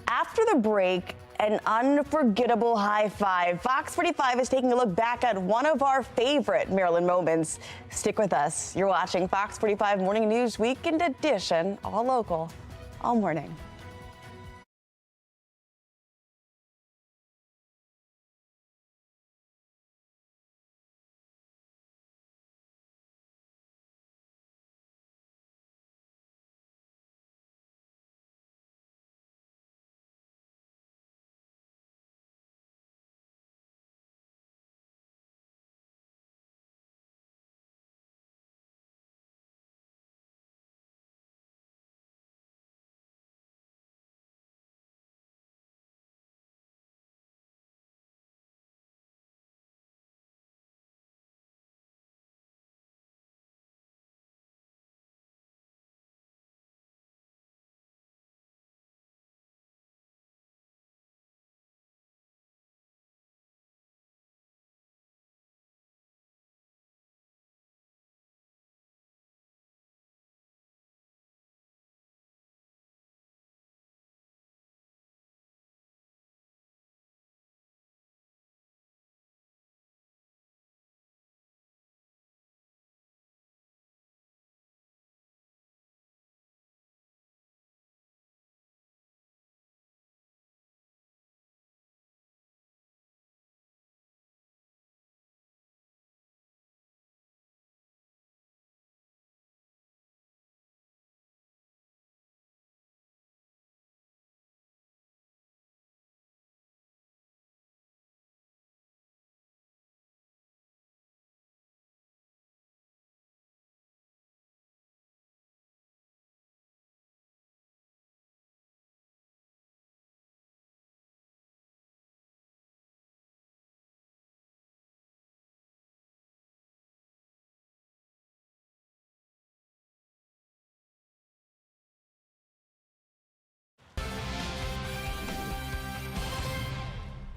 After the break, an unforgettable high five. Fox 45 is taking a look back at one of our favorite Maryland moments. Stick with us. You're watching Fox 45 Morning News Weekend Edition, all local, all morning.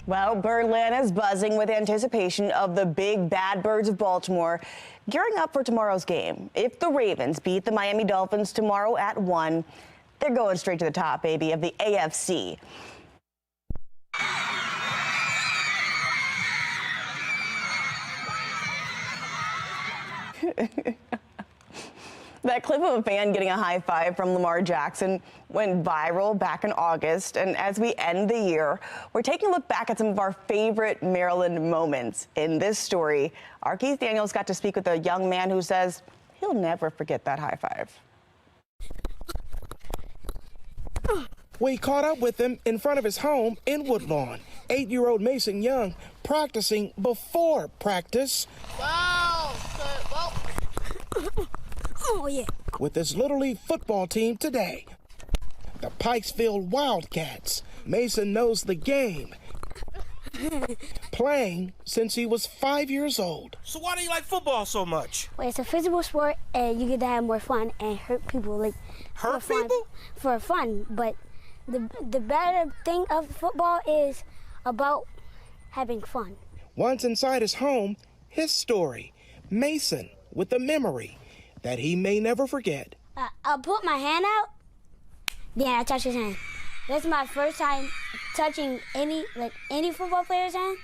Well, Birdland is buzzing with anticipation of the big bad birds of Baltimore gearing up for tomorrow's game. If the Ravens beat the Miami Dolphins tomorrow at 1, they're going straight to the top, baby, of the AFC. That clip of a fan getting a high five from Lamar Jackson went viral back in August. And as we end the year, we're taking a look back at some of our favorite Maryland moments. In this story, our Keith Daniels got to speak with a young man who says he'll never forget that high five.
We caught up with him in front of his home in Woodlawn. 8-year-old Mason Young practicing before practice.
Wow!
yeah.
with his Little League football team today, the Pikesville Wildcats. Mason knows the game, playing since he was 5 years old.
So why do you like football so much?
Well, it's a physical sport, and you get to have more fun and hurt people. Like
hurt people?
For fun, but the better thing of football is about having fun.
Once inside his home, his story. Mason with a memory that he may never forget.
I put my hand out, then I touch his hand. That's my first time touching any football player's hand.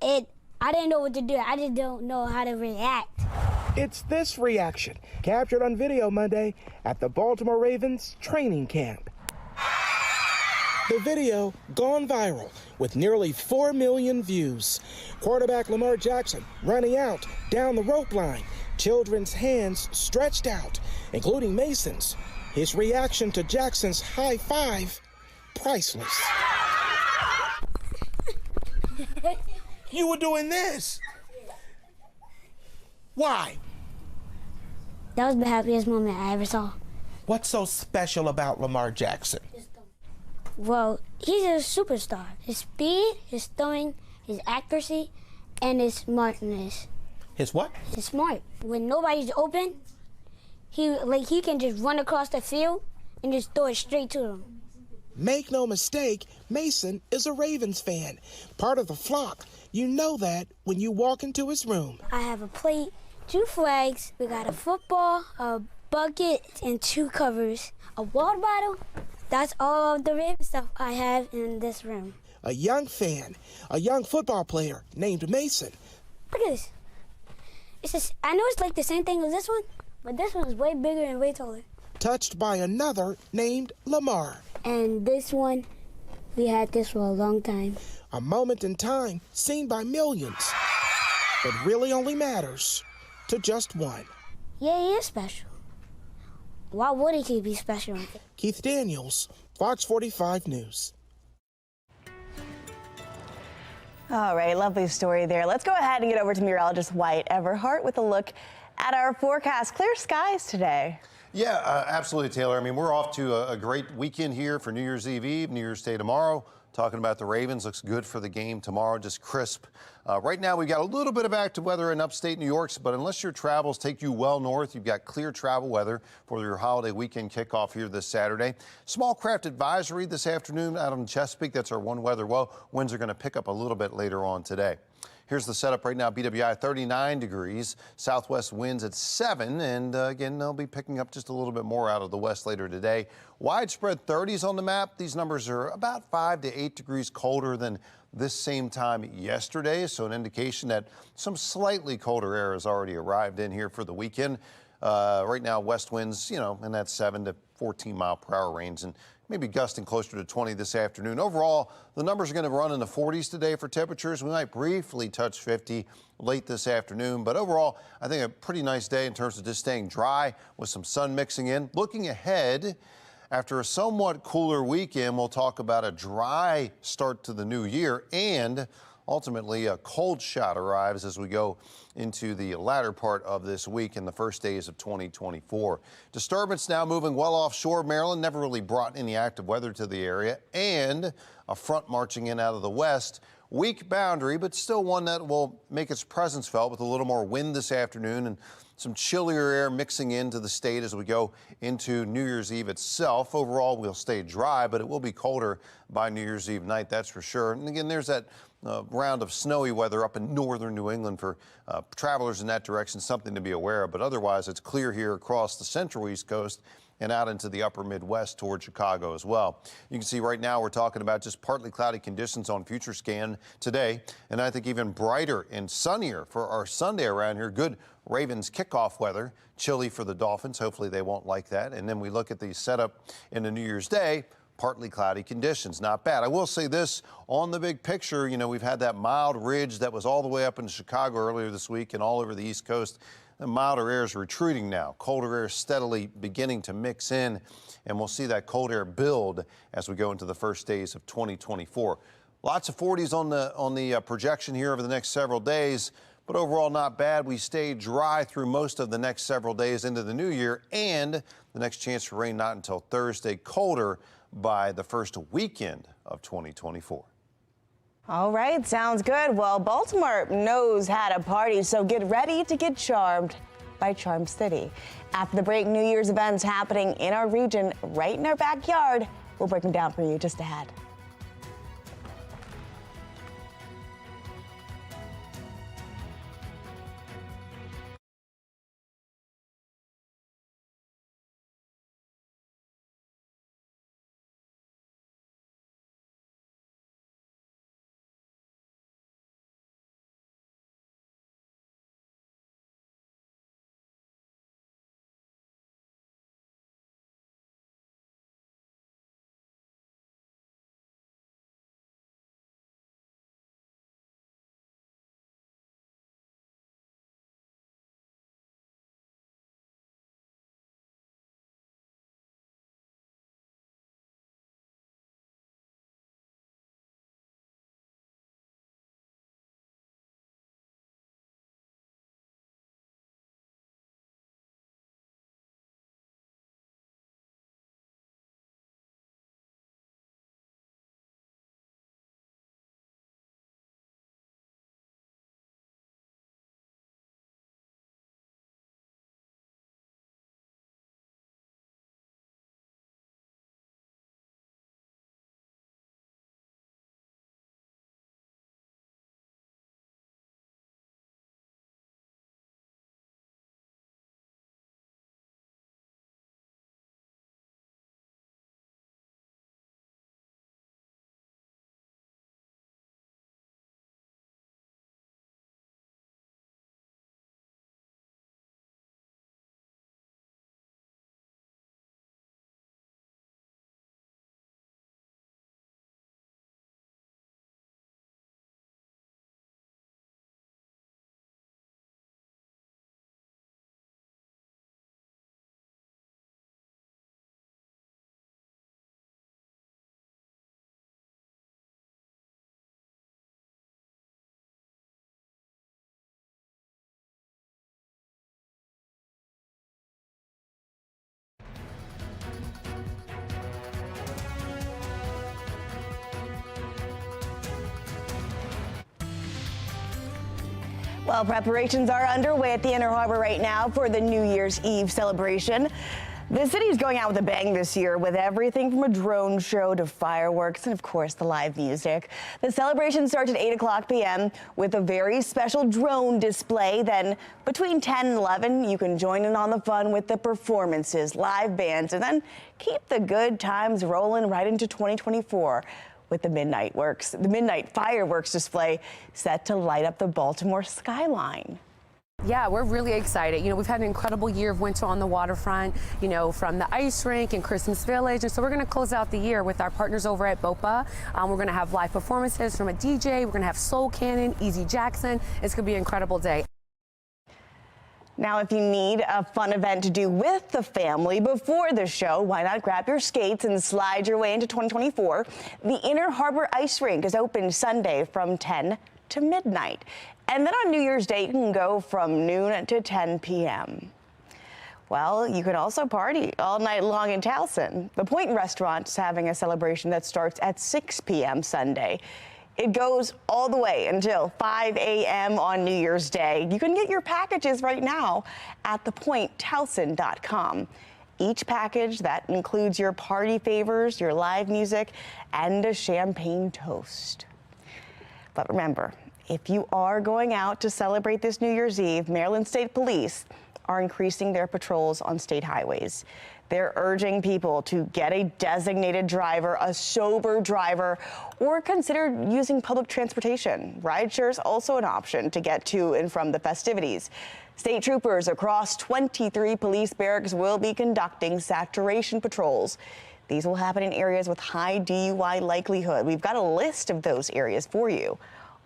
I didn't know what to do. I just don't know how to react.
It's this reaction, captured on video Monday at the Baltimore Ravens training camp. The video gone viral with nearly 4 million views. Quarterback Lamar Jackson running out down the rope line, children's hands stretched out, including Mason's. His reaction to Jackson's high five, priceless.
You were doing this. Why?
That was the happiest moment I ever saw.
What's so special about Lamar Jackson?
Well, he's a superstar. His speed, his throwing, his accuracy, and his smartness.
His what?
He's smart. When nobody's open, he can just run across the field and just throw it straight to them.
Make no mistake, Mason is a Ravens fan, part of the flock. You know that when you walk into his room.
I have a plate, 2 flags, we got a football, a bucket, and 2 covers, a water bottle. That's all of the Ravens stuff I have in this room.
A young fan, a young football player named Mason.
Look at this. I know it's like the same thing as this one, but this one is way bigger and way taller.
Touched by another named Lamar.
And this one, we had this for a long time.
A moment in time seen by millions, but really only matters to just one.
Yeah, he is special. Why wouldn't he be special?
Keith Daniels, Fox 45 News.
All right, lovely story there. Let's go ahead and get over to meteorologist Wyatt Everhart with a look at our forecast. Clear skies today.
Yeah, absolutely, Taylor. I mean, we're off to a great weekend here for New Year's Eve, New Year's Day tomorrow. Talking about the Ravens, looks good for the game tomorrow, just crisp. Right now, we've got a little bit of active weather in upstate New York, but unless your travels take you well north, you've got clear travel weather for your holiday weekend kickoff here this Saturday. Small craft advisory this afternoon out on Chesapeake. That's our one weather well. Winds are going to pick up a little bit later on today. Here's the setup right now. BWI 39 degrees, southwest winds at 7, and again, they'll be picking up just a little bit more out of the west later today. Widespread 30s on the map. These numbers are about 5 to 8 degrees colder than this same time yesterday, so an indication that some slightly colder air has already arrived in here for the weekend. Right now, west winds, in that 7 to 14 mile per hour range, and maybe gusting closer to 20 this afternoon. Overall, the numbers are going to run in the 40s today for temperatures. We might briefly touch 50 late this afternoon, but overall, I think a pretty nice day in terms of just staying dry with some sun mixing in. Looking ahead, after a somewhat cooler weekend, we'll talk about a dry start to the new year, and ultimately a cold shot arrives as we go into the latter part of this week and the first days of 2024. Disturbance now moving well offshore of Maryland, never really brought any active weather to the area, and a front marching in out of the west. Weak boundary, but still one that will make its presence felt with a little more wind this afternoon and some chillier air mixing into the state as we go into New Year's Eve itself. Overall, we'll stay dry, but it will be colder by New Year's Eve night, that's for sure. And again, there's that round of snowy weather up in northern New England for travelers in that direction, something to be aware of. But otherwise, it's clear here across the central East Coast and out into the upper Midwest toward Chicago as well. You can see right now we're talking about just partly cloudy conditions on Future Scan today, and I think even brighter and sunnier for our Sunday around here. Good Ravens kickoff weather, chilly for the Dolphins. Hopefully they won't like that. And then we look at the setup into New Year's Day. Partly cloudy conditions, not bad. I will say this, on the big picture, we've had that mild ridge that was all the way up in Chicago earlier this week and all over the East Coast. The milder air is retreating now. Colder air is steadily beginning to mix in, and we'll see that cold air build as we go into the first days of 2024. Lots of 40s on the projection here over the next several days. but overall not bad. We stayed dry through most of the next several days into the new year, and the next chance for rain not until Thursday. Colder by the first weekend of 2024.
All right, sounds good. Well, Baltimore knows how to party, so get ready to get charmed by Charm City. After the break, New Year's events happening in our region, right in our backyard. We'll break them down for you just ahead. Well, preparations are underway at the Inner Harbor right now for the New Year's Eve celebration. The city is going out with a bang this year with everything from a drone show to fireworks and, of course, the live music. The celebration starts at 8 p.m. with a very special drone display. Then between 10 and 11, you can join in on the fun with the performances, live bands, and then keep the good times rolling right into 2024. With the midnight fireworks display set to light up the Baltimore skyline.
Yeah, we're really excited. You know, we've had an incredible year of winter on the waterfront, you know, from the ice rink and Christmas Village. And so we're going to close out the year with our partners over at BOPA. We're going to have live performances from a DJ. We're going to have Soul Cannon, Easy Jackson. It's going to be an incredible day.
Now, if you need a fun event to do with the family before the show, why not grab your skates and slide your way into 2024? The Inner Harbor Ice Rink is open Sunday from 10 to midnight. And then on New Year's Day, you can go from noon to 10 p.m. Well, you can also party all night long in Towson. The Point Restaurant is having a celebration that starts at 6 p.m. Sunday. It goes all the way until 5 a.m. on New Year's Day. You can get your packages right now at thepointtowson.com. Each package that includes your party favors, your live music, and a champagne toast. But remember, if you are going out to celebrate this New Year's Eve, Maryland State Police are increasing their patrols on state highways. They're urging people to get a designated driver, a sober driver, or consider using public transportation. Rideshare is also an option to get to and from the festivities. State troopers across 23 police barracks will be conducting saturation patrols. These will happen in areas with high DUI likelihood. We've got a list of those areas for you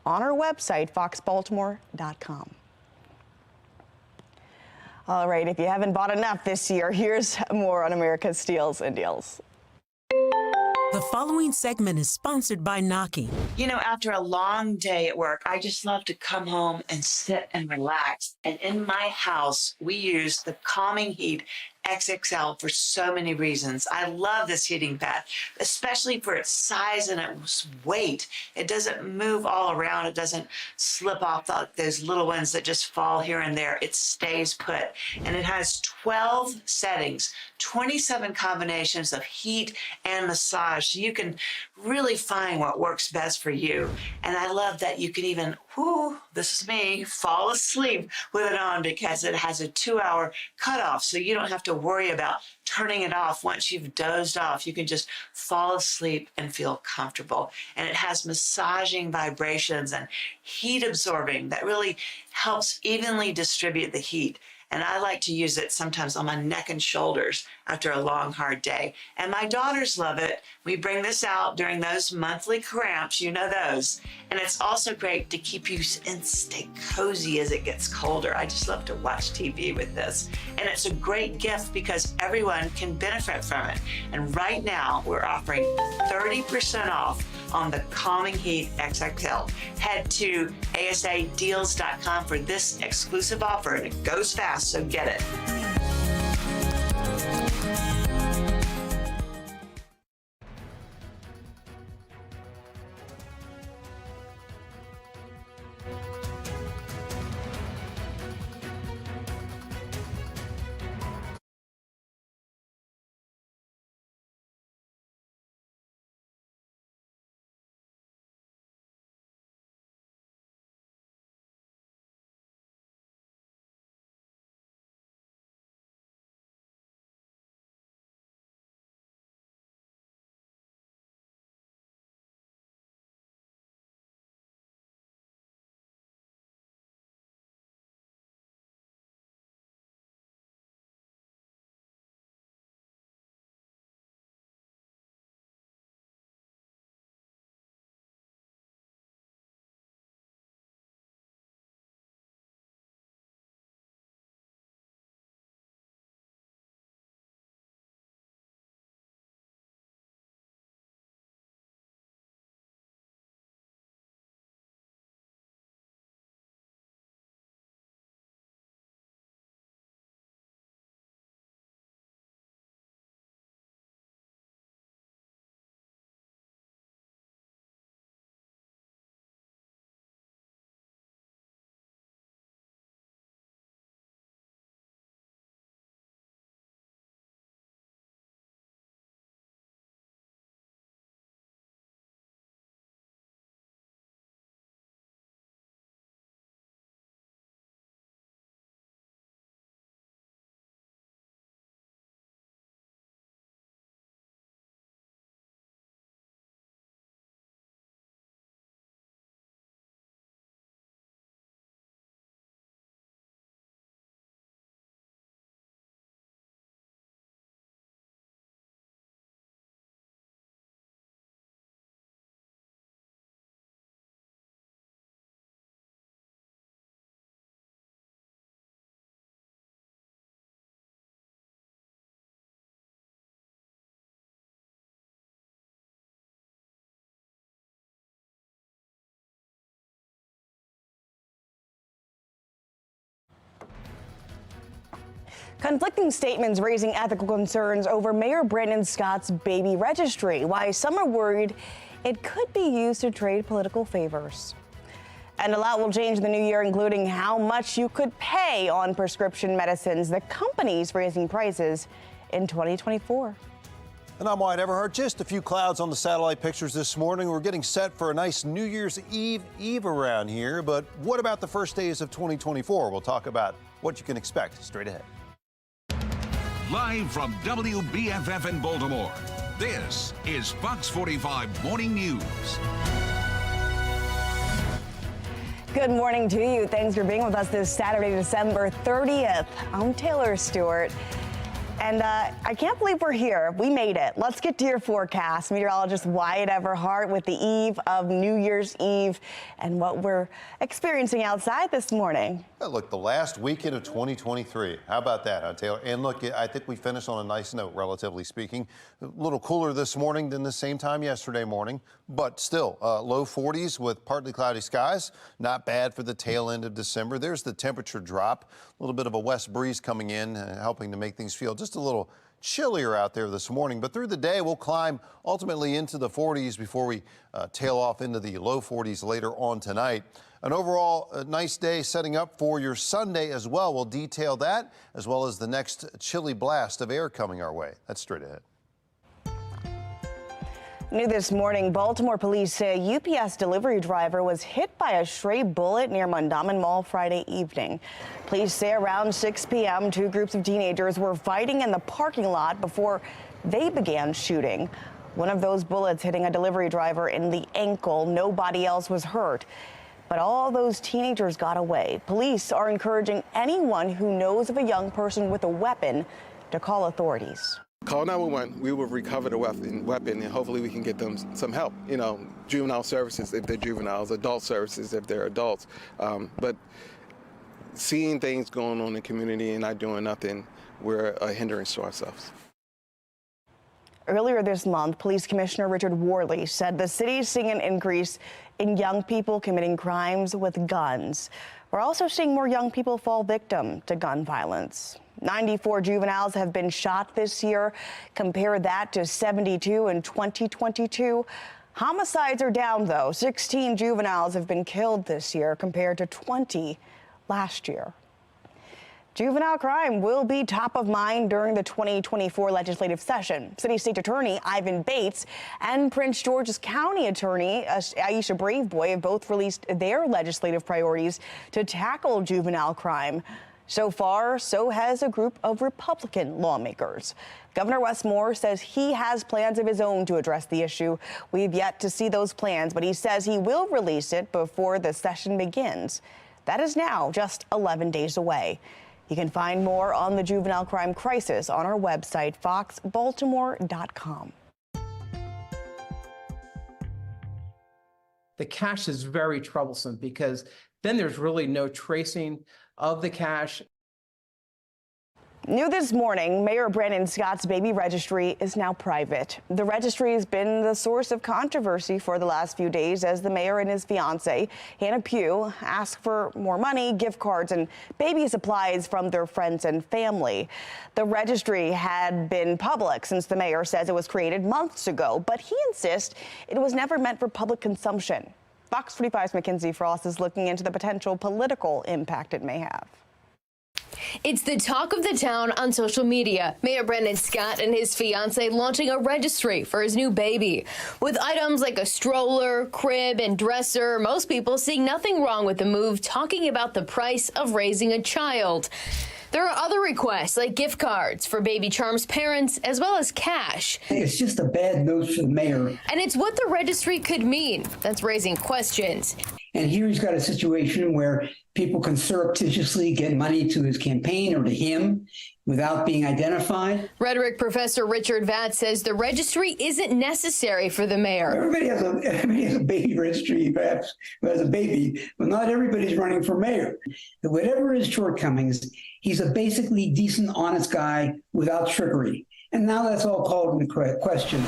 on our website, foxbaltimore.com. All right, if you haven't bought enough this year, here's more on America's Steals and Deals.
The following segment is sponsored by Knocking.
You know, after a long day at work, I just love to come home and sit and relax. And in my house, we use the Calming Heat XXL for so many reasons. I love this heating pad, especially for its size and its weight. It doesn't move all around. It doesn't slip off those little ones that just fall here and there. It stays put. And it has 12 settings, 27 combinations of heat and massage. So you can really find what works best for you. And I love that you can even, this is me, fall asleep with it on because it has a 2-hour cutoff. So you don't have to worry about turning it off once you've dozed off. You can just fall asleep and feel comfortable. And it has massaging vibrations and heat absorbing that really helps evenly distribute the heat. And I like to use it sometimes on my neck and shoulders after a long, hard day. And my daughters love it. We bring this out during those monthly cramps, you know those. And it's also great to keep you and stay cozy as it gets colder. I just love to watch TV with this. And it's a great gift because everyone can benefit from it. And right now, we're offering 30% off on the Calming Heat XXL. Head to asadeals.com for this exclusive offer, and it goes fast, so get it.
Conflicting statements raising ethical concerns over Mayor Brandon Scott's baby registry. Why some are worried it could be used to trade political favors. And a lot will change in the new year, including how much you could pay on prescription medicines. The company's raising prices in 2024.
And I'm Wyatt Everhart. Just a few clouds on the satellite pictures this morning. We're getting set for a nice New Year's Eve around here. But what about the first days of 2024? We'll talk about what you can expect straight ahead.
Live from WBFF in Baltimore, this is Fox 45 Morning News.
Good morning to you. Thanks for being with us this Saturday, December 30th. I'm Taylor Stewart. And I can't believe we're here. We made it. Let's get to your forecast. Meteorologist Wyatt Everhart with the eve of New Year's Eve and what we're experiencing outside this morning.
Look, the last weekend of 2023. How about that, huh, Taylor? And look, I think we finished on a nice note, relatively speaking. A little cooler this morning than the same time yesterday morning, but still low 40s with partly cloudy skies. Not bad for the tail end of December. There's the temperature drop. A little bit of a west breeze coming in, helping to make things feel just a little chillier out there this morning. But through the day, we'll climb ultimately into the 40s before we tail off into the low 40s later on tonight. An overall nice day setting up for your Sunday as well. We'll detail that as well as the next chilly blast of air coming our way. That's straight ahead.
New this morning, Baltimore police say a UPS delivery driver was hit by a stray bullet near Mondawmin Mall Friday evening. Police say around 6 p.m., two groups of teenagers were fighting in the parking lot before they began shooting. One of those bullets hitting a delivery driver in the ankle. Nobody else was hurt. But all those teenagers got away. Police are encouraging anyone who knows of a young person with a weapon to call authorities.
Call 911. We will recover the weapon, and hopefully we can get them some help. You know, juvenile services if they're juveniles, adult services if they're adults. But seeing things going on in the community and not doing nothing, we're a hindrance to ourselves.
Earlier this month, Police Commissioner Richard Worley said the city is seeing an increase in young people committing crimes with guns. We're also seeing more young people fall victim to gun violence. 94 juveniles have been shot this year. Compare that to 72 in 2022. Homicides are down, though. 16 juveniles have been killed this year compared to 20 last year. Juvenile crime will be top of mind during the 2024 legislative session. City State Attorney Ivan Bates and Prince George's County Attorney Aisha Braveboy have both released their legislative priorities to tackle juvenile crime. So far, so has a group of Republican lawmakers. Governor Wes Moore says he has plans of his own to address the issue. We've yet to see those plans, but he says he will release it before the session begins. That is now just 11 days away. You can find more on the juvenile crime crisis on our website, foxbaltimore.com.
The cash is very troublesome because then there's really no tracing of the cash.
New this morning, Mayor Brandon Scott's baby registry is now private. The registry has been the source of controversy for the last few days as the mayor and his fiancée, Hannah Pugh, ask for more money, gift cards, and baby supplies from their friends and family. The registry had been public since the mayor says it was created months ago, but he insists it was never meant for public consumption. Fox 45's Mackenzie Frost is looking into the potential political impact it may have.
It's the talk of the town on social media. Mayor Brandon Scott and his fiancée launching a registry for his new baby. With items like a stroller, crib, and dresser, most people seeing nothing wrong with the move, talking about the price of raising a child. There are other requests like gift cards for baby Charm's parents, as well as cash.
It's just a bad news for the mayor.
And it's what the registry could mean that's raising questions.
And here he's got a situation where people can surreptitiously get money to his campaign or to him without being identified.
Rhetoric professor Richard Vatt says the registry isn't necessary for the mayor.
Everybody has a baby registry, perhaps, who has a baby, but not everybody's running for mayor. Whatever his shortcomings, he's a basically decent, honest guy without trickery. And now that's all called into question.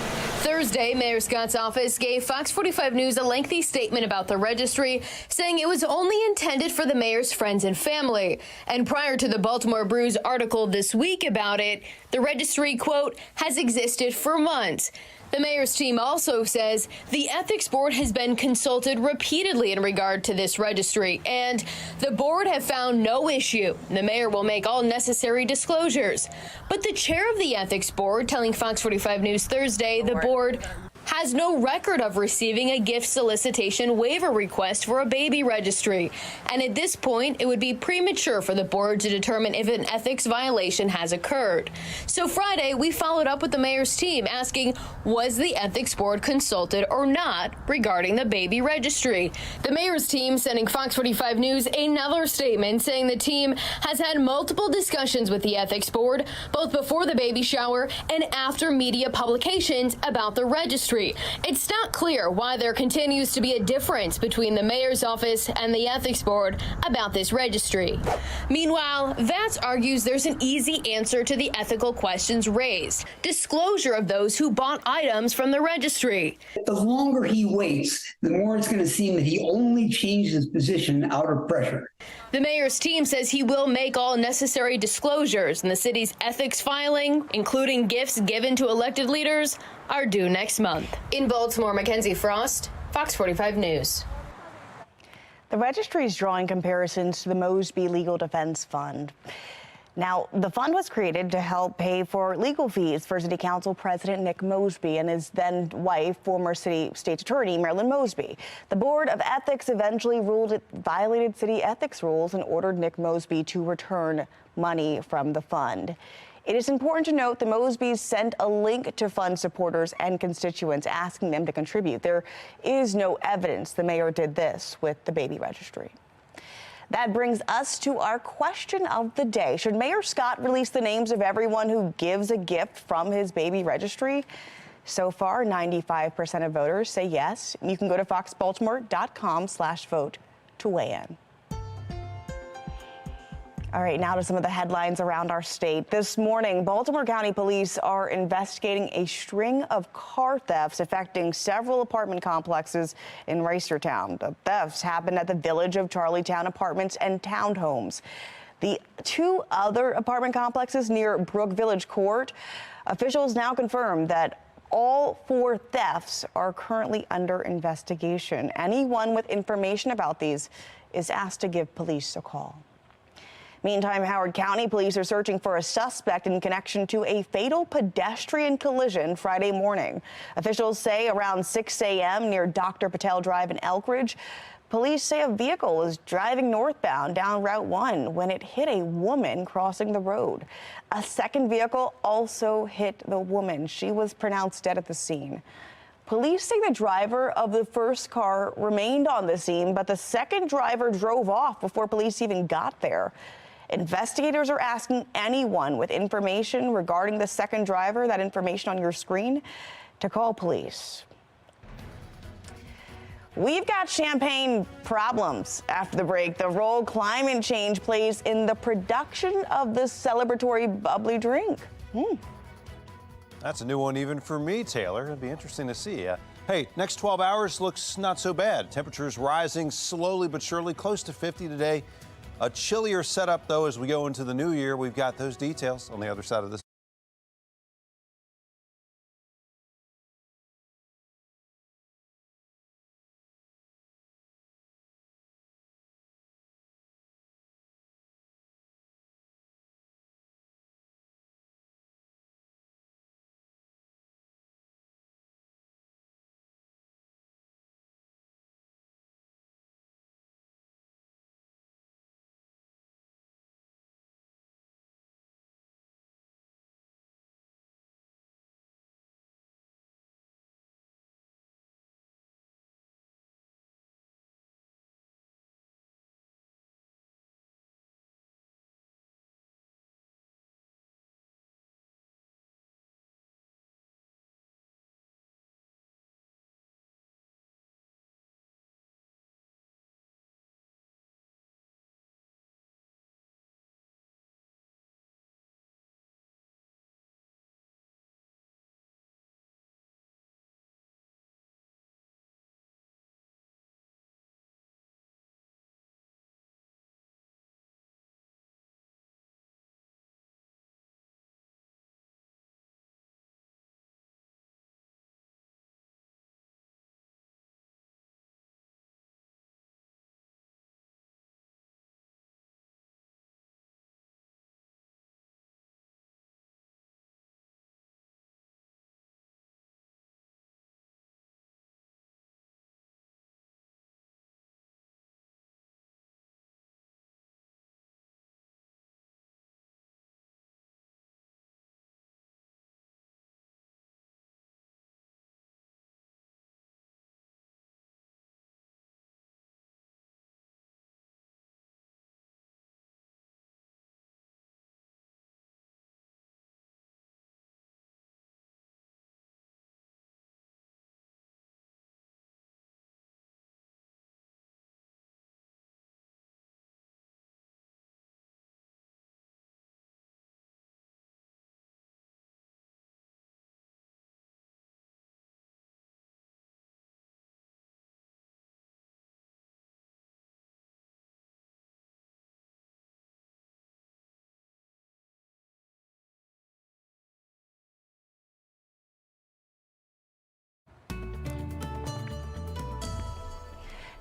Thursday, Mayor Scott's office gave Fox 45 News a lengthy statement about the registry, saying it was only intended for the mayor's friends and family. And prior to the Baltimore Brews article this week about it, the registry, quote, has existed for months. The mayor's team also says the ethics board has been consulted repeatedly in regard to this registry, and the board have found no issue. The mayor will make all necessary disclosures. But the chair of the ethics board telling Fox 45 News Thursday the board has no record of receiving a gift solicitation waiver request for a baby registry. And at this point, it would be premature for the board to determine if an ethics violation has occurred. So Friday, we followed up with the mayor's team asking, was the ethics board consulted or not regarding the baby registry? The mayor's team sending Fox 45 News another statement saying the team has had multiple discussions with the ethics board, both before the baby shower and after media publications about the registry. It's not clear why there continues to be a difference between the mayor's office and the ethics board about this registry. Meanwhile, Vance argues there's an easy answer to the ethical questions raised: disclosure of those who bought items from the registry.
The longer he waits, the more it's going to seem that he only changed his position out of pressure.
The mayor's team says he will make all necessary disclosures, and the city's ethics filing, including gifts given to elected leaders, are due next month. In Baltimore, Mackenzie Frost, Fox 45 News.
The registry is drawing comparisons to the Mosby Legal Defense Fund. Now, the fund was created to help pay for legal fees for City Council President Nick Mosby and his then wife, former State Attorney Marilyn Mosby. The Board of Ethics eventually ruled it violated city ethics rules and ordered Nick Mosby to return money from the fund. It is important to note the Mosbys sent a link to fund supporters and constituents asking them to contribute. There is no evidence the mayor did this with the baby registry. That brings us to our question of the day. Should Mayor Scott release the names of everyone who gives a gift from his baby registry? So far, 95% of voters say yes. You can go to foxbaltimore.com/vote to weigh in. All right, now to some of the headlines around our state. This morning, Baltimore County Police are investigating a string of car thefts affecting several apartment complexes in Reisterstown. The thefts happened at the Village of Charlietown apartments and townhomes. The two other apartment complexes near Brook Village Court, officials now confirm that all 4 thefts are currently under investigation. Anyone with information about these is asked to give police a call. Meantime, Howard County police are searching for a suspect in connection to a fatal pedestrian collision Friday morning. Officials say around 6 a.m. near Dr. Patel Drive in Elkridge, police say a vehicle was driving northbound down Route 1 when it hit a woman crossing the road. A second vehicle also hit the woman. She was pronounced dead at the scene. Police say the driver of the first car remained on the scene, but the second driver drove off before police even got there. Investigators are asking anyone with information regarding the second driver, that information on your screen, to call police. We've got champagne problems after the break. The role climate change plays in the production of this celebratory bubbly drink.
That's a new one even for me, Taylor. It'll be interesting to see. Hey, next 12 hours looks not so bad. Temperatures rising slowly but surely, close to 50 today. A chillier setup, though, as we go into the new year. We've got those details on the other side of this.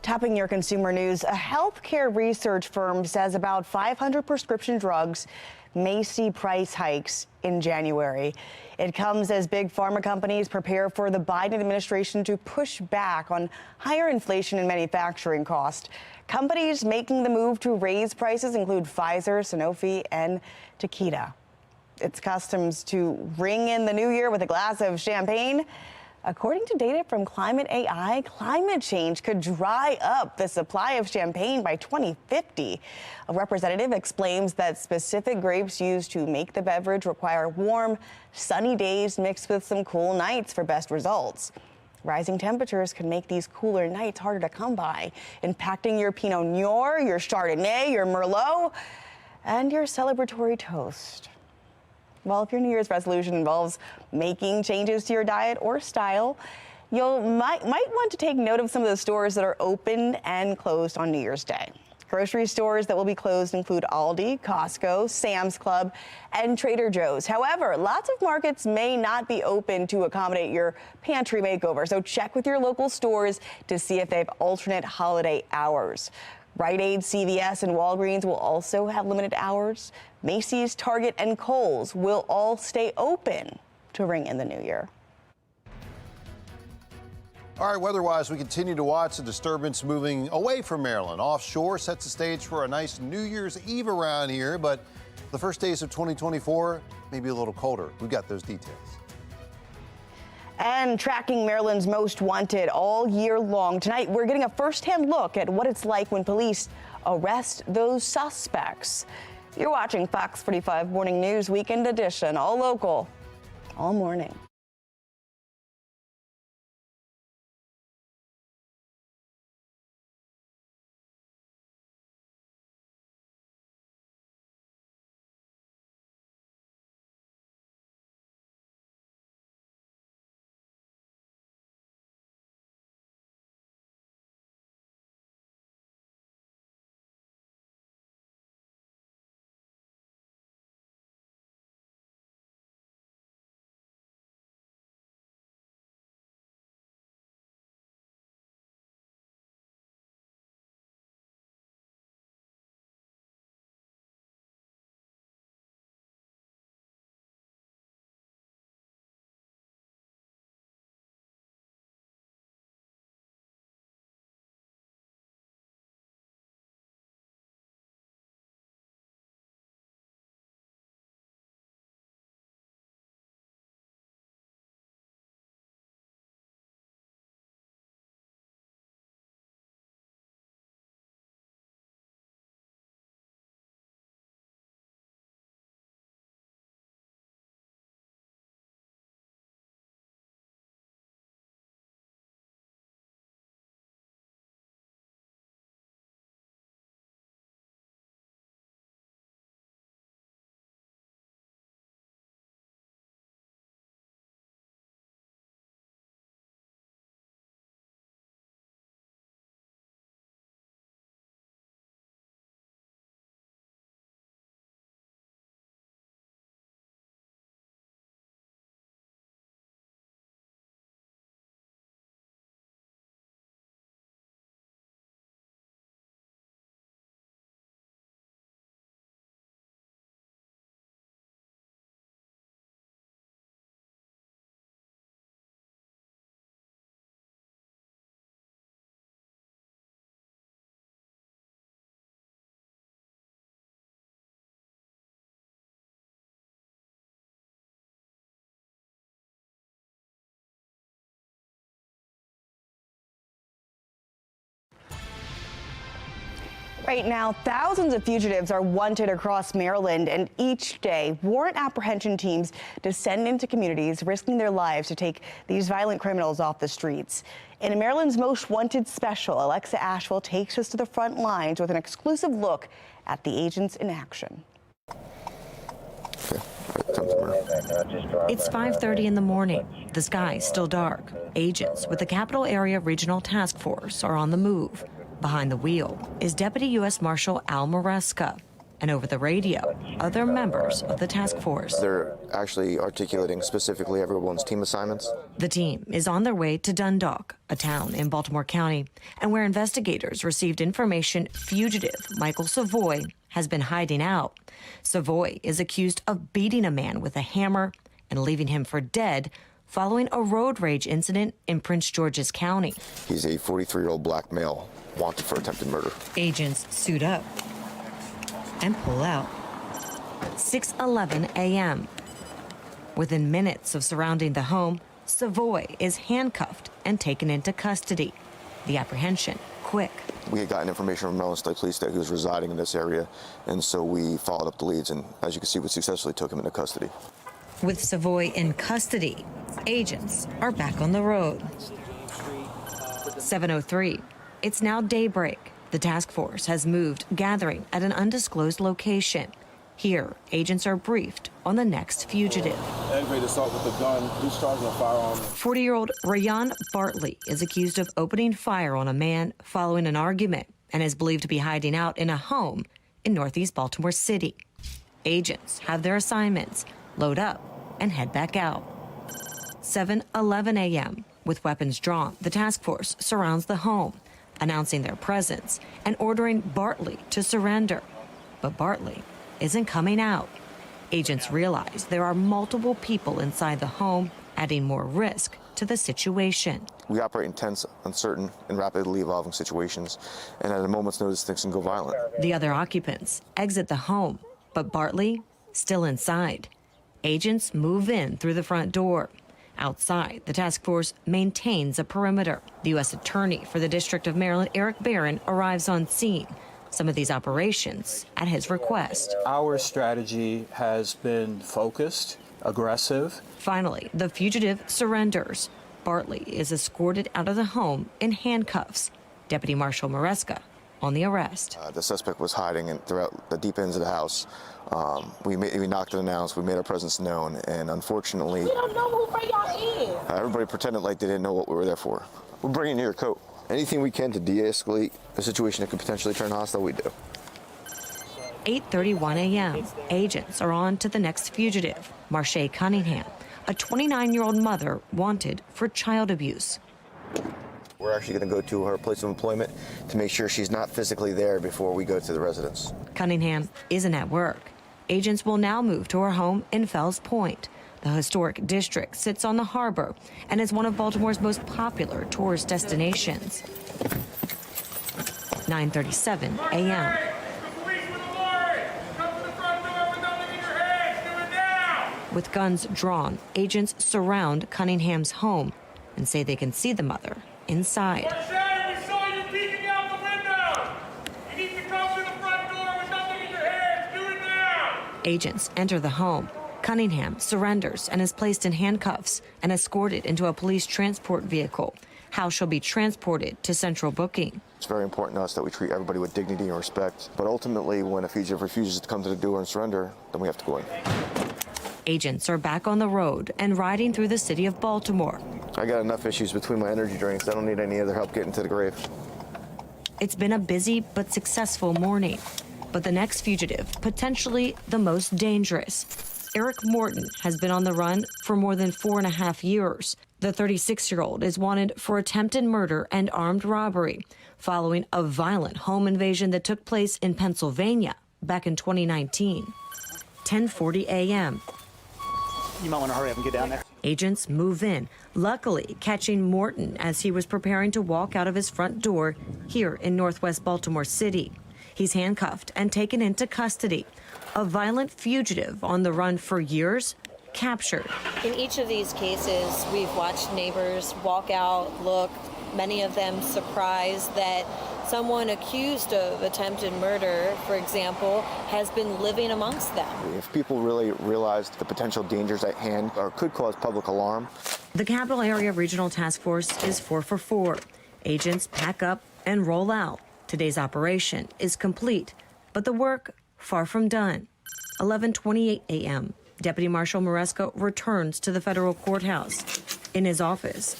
Topping your consumer news, a healthcare research firm says about 500 prescription drugs may see price hikes in January. It comes as big pharma companies prepare for the Biden administration to push back on higher inflation and manufacturing costs. Companies making the move to raise prices include Pfizer, Sanofi, and Takeda. It's customs to ring in the new year with a glass of champagne. According to data from Climate AI, climate change could dry up the supply of champagne by 2050. A representative explains that specific grapes used to make the beverage require warm, sunny days mixed with some cool nights for best results. Rising temperatures can make these cooler nights harder to come by, impacting your Pinot Noir, your Chardonnay, your Merlot, and your celebratory toast. Well, if your New Year's resolution involves making changes to your diet or style, you might want to take note of some of the stores that are open and closed on New Year's Day. Grocery stores that will be closed include Aldi, Costco, Sam's Club, and Trader Joe's. However, lots of markets may not be open to accommodate your pantry makeover, so check with your local stores to see if they have alternate holiday hours. Rite Aid, CVS, and Walgreens will also have limited hours. Macy's, Target, and Kohl's will all stay open to ring in the new year.
All right, weather-wise, we continue to watch the disturbance moving away from Maryland. Offshore sets the stage for a nice New Year's Eve around here, but the first days of 2024 may be a little colder. We've got those details.
And tracking Maryland's most wanted all year long. Tonight, we're getting a first-hand look at what it's like when police arrest those suspects. You're watching Fox 45 Morning News Weekend Edition, all local, all morning. Right now, thousands of fugitives are wanted across Maryland, and each day, warrant apprehension teams descend into communities, risking their lives to take these violent criminals off the streets. In Maryland's Most Wanted special, Alexa Asheville takes us to the front lines with an exclusive look at the agents in action.
It's 5:30 in the morning. The sky is still dark. Agents with the Capital Area Regional Task Force are on the move. Behind the wheel is Deputy U.S. Marshal Al Maresca. And over the radio, other members of the task force.
They're actually articulating specifically everyone's team assignments.
The team is on their way to Dundalk, a town in Baltimore County, and where investigators received information fugitive Michael Savoy has been hiding out. Savoy is accused of beating a man with a hammer and leaving him for dead following a road rage incident in Prince George's County.
He's a 43-year-old black male wanted for attempted murder.
Agents suit up and pull out. 6:11 a.m. Within minutes of surrounding the home, Savoy is handcuffed and taken into custody. The apprehension quick.
We had gotten information from Maryland State Police that he was residing in this area, and so we followed up the leads, and as you can see, we successfully took him into custody.
With Savoy in custody, agents are back on the road. 7:03. It's now daybreak. The task force has moved, gathering at an undisclosed location. Here, agents are briefed on the next fugitive.
Aggravated assault with a gun, police charging a firearm.
40-year-old Rayan Bartley is accused of opening fire on a man following an argument and is believed to be hiding out in a home in Northeast Baltimore City. Agents have their assignments, load up, and head back out. 7:11 a.m. With weapons drawn, the task force surrounds the home, announcing their presence and ordering Bartley to surrender. But Bartley isn't coming out. Agents realize there are multiple people inside the home, adding more risk to the situation.
We operate in tense, uncertain, and rapidly evolving situations, and at a moment's notice, things can go violent.
The other occupants exit the home, but Bartley still inside. Agents move in through the front door. Outside, the task force maintains a perimeter. The U.S. Attorney for the District of Maryland, Eric Barron, arrives on scene. Some of these operations at his request.
Our strategy has been focused, aggressive.
Finally, the fugitive surrenders. Bartley is escorted out of the home in handcuffs. Deputy Marshal Maresca on the arrest.
The suspect was hiding throughout the deep ends of the house. We knocked and announced, we made our presence known, and unfortunately,
we don't know who bring y'all in.
Everybody pretended like they didn't know what we were there for. We're bringing you your coat. Anything we can to de-escalate a situation that could potentially turn hostile, we do.
8:31 a.m. Agents are on to the next fugitive, Marche Cunningham, a 29-year-old mother wanted for child abuse.
We're actually going to go to her place of employment to make sure she's not physically there before we go to the residence.
Cunningham isn't at work. Agents will now move to her home in Fells Point. The historic district sits on the harbor and is one of Baltimore's most popular tourist destinations. 9:37 a.m. With guns drawn, agents surround Cunningham's home and say they can see the mother inside.
We saw you peeking out the window. You need to come to the front door with nothing in your hands. Do it now.
Agents enter the home. Cunningham surrenders and is placed in handcuffs and escorted into a police transport vehicle. How she'll be transported to central booking.
It's very important to us that we treat everybody with dignity and respect. But ultimately, when a fugitive refuses to come to the door and surrender, then we have to go in.
Agents are back on the road and riding through the city of Baltimore.
I got enough issues between my energy drinks. I don't need any other help getting to the grave.
It's been a busy but successful morning. But the next fugitive, potentially the most dangerous. Eric Morton has been on the run for more than 4.5 years. The 36-year-old is wanted for attempted murder and armed robbery following a violent home invasion that took place in Pennsylvania back in 2019. 10:40 a.m.
You might want to hurry up and get down there.
Agents move in, luckily catching Morton as he was preparing to walk out of his front door here in Northwest Baltimore City. He's handcuffed and taken into custody. A violent fugitive on the run for years, captured.
In each of these cases, we've watched neighbors walk out, look, many of them surprised that someone accused of attempted murder, for example, has been living amongst them.
If people really realize the potential dangers at hand or could cause public alarm.
The Capital Area Regional Task Force is 4 for 4. Agents pack up and roll out. Today's operation is complete, but the work far from done. 11:28 a.m. Deputy Marshal Maresca returns to the federal courthouse. In his office,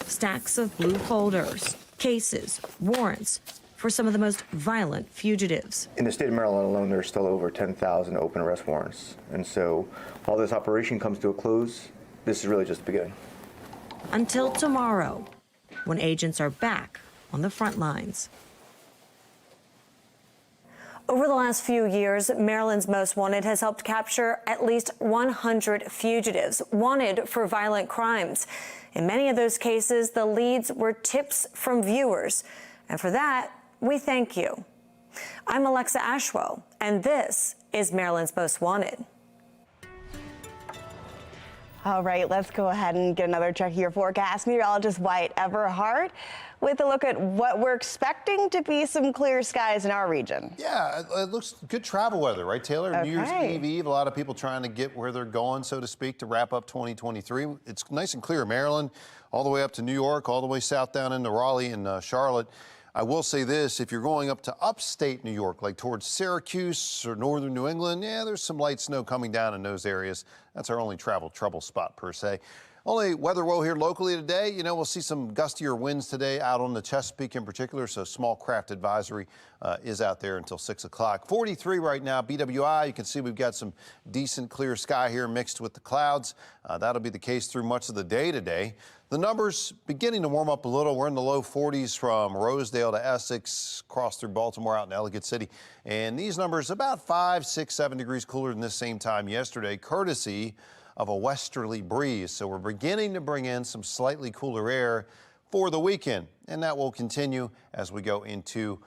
stacks of blue folders, cases, warrants, for some of the most violent fugitives.
In the state of Maryland alone, there's still over 10,000 open arrest warrants. And so while this operation comes to a close, this is really just the beginning.
Until tomorrow, when agents are back on the front lines.
Over the last few years, Maryland's Most Wanted has helped capture at least 100 fugitives wanted for violent crimes. In many of those cases, the leads were tips from viewers. And for that, we thank you. I'm Alexa Ashwell, and this is Maryland's Most Wanted.
All right, let's go ahead and get another check of your forecast. Meteorologist Wyatt Everhart with a look at what we're expecting to be some clear skies in our region.
Yeah, it looks good travel weather, right, Taylor?
Okay.
New Year's Eve, a lot of people trying to get where they're going, so to speak, to wrap up 2023. It's nice and clear in Maryland, all the way up to New York, all the way south down into Raleigh and Charlotte. I will say this, if you're going up to upstate New York, like towards Syracuse or northern New England, yeah, there's some light snow coming down in those areas. That's our only travel trouble spot per se. Only weather woe here locally today. You know, we'll see some gustier winds today out on the Chesapeake in particular, so small craft advisory is out there until 6 o'clock. 43 right now, BWI. You can see we've got some decent clear sky here mixed with the clouds. That'll be the case through much of the day today. The numbers beginning to warm up a little. We're in the low 40s from Rosedale to Essex, across through Baltimore out in Ellicott City. And these numbers about 5, 6, 7 degrees cooler than this same time yesterday, courtesy of a westerly breeze. So we're beginning to bring in some slightly cooler air for the weekend, and that will continue as we go into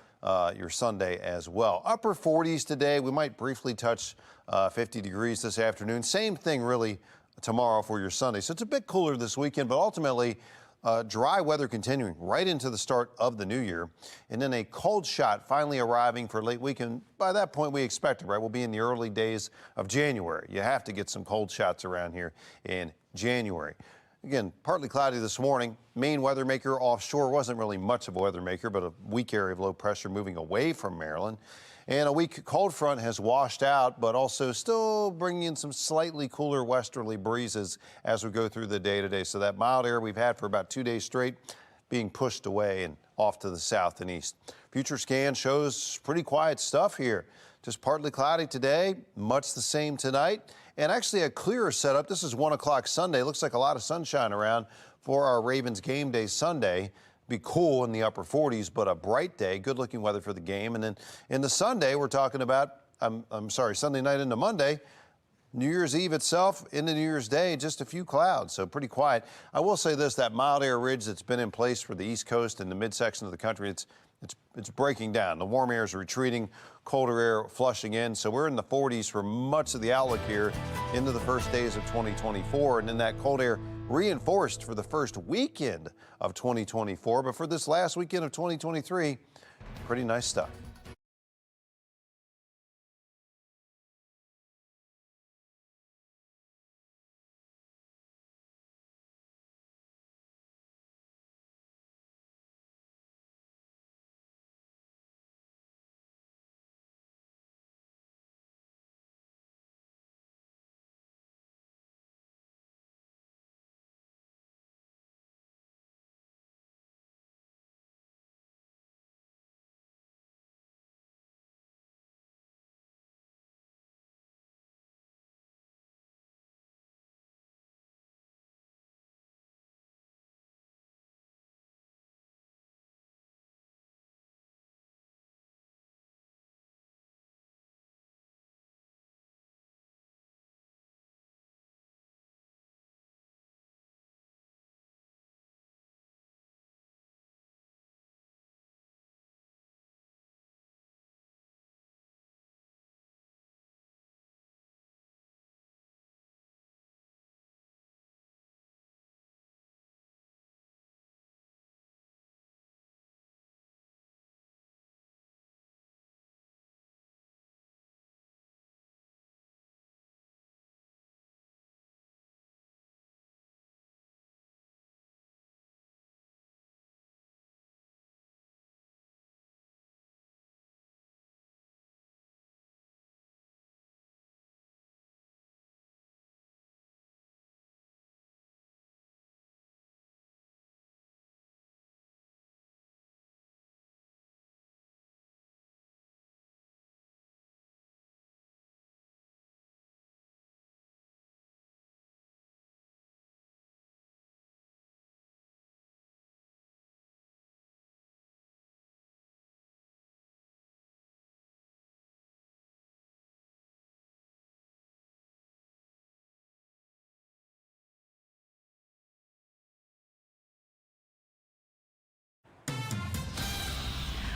your Sunday as well. Upper 40s today. We might briefly touch 50 degrees this afternoon. Same thing really tomorrow for your Sunday. So it's a bit cooler this weekend, but ultimately dry weather continuing right into the start of the new year. And then a cold shot finally arriving for late weekend. By that point, we expect it, right? We'll be in the early days of January. You have to get some cold shots around here in January. Again, partly cloudy this morning. Main weather maker offshore wasn't really much of a weather maker, but a weak area of low pressure moving away from Maryland. And a weak cold front has washed out, but also still bringing in some slightly cooler westerly breezes as we go through the day today. So that mild air we've had for about 2 days straight being pushed away and off to the south and east. Future scan shows pretty quiet stuff here. Just partly cloudy today, much the same tonight, and actually a clearer setup. This is 1 o'clock Sunday. Looks like a lot of sunshine around for our Ravens game day Sunday. Be cool in the upper 40s, but a bright day, good looking weather for the game. And then in the Sunday, we're talking about, Sunday night into Monday, New Year's Eve itself into New Year's Day, just a few clouds, so pretty quiet. I will say this, that mild air ridge that's been in place for the East Coast and the midsection of the country, it's breaking down. The warm air is retreating, colder air flushing in. So we're in the 40s for much of the outlook here into the first days of 2024. And then that cold air reinforced for the first weekend of 2024. But for this last weekend of 2023, pretty nice stuff.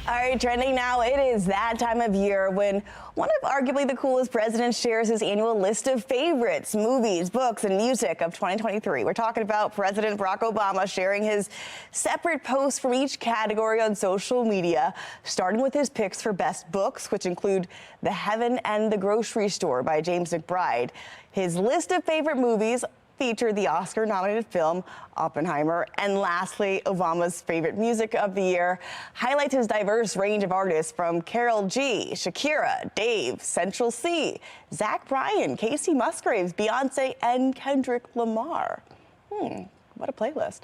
All right, trending now, it is that time of year when one of arguably the coolest presidents shares his annual list of favorites, movies, books, and music of 2023. We're talking about President Barack Obama sharing his separate posts from each category on social media, starting with his picks for best books, which include The Heaven and the Grocery Store by James McBride. His list of favorite movies featured the Oscar-nominated film Oppenheimer. And lastly, Obama's favorite music of the year highlights his diverse range of artists from Karol G, Shakira, Dave, Central C, Zach Bryan, Casey Musgraves, Beyonce, and Kendrick Lamar. What a playlist.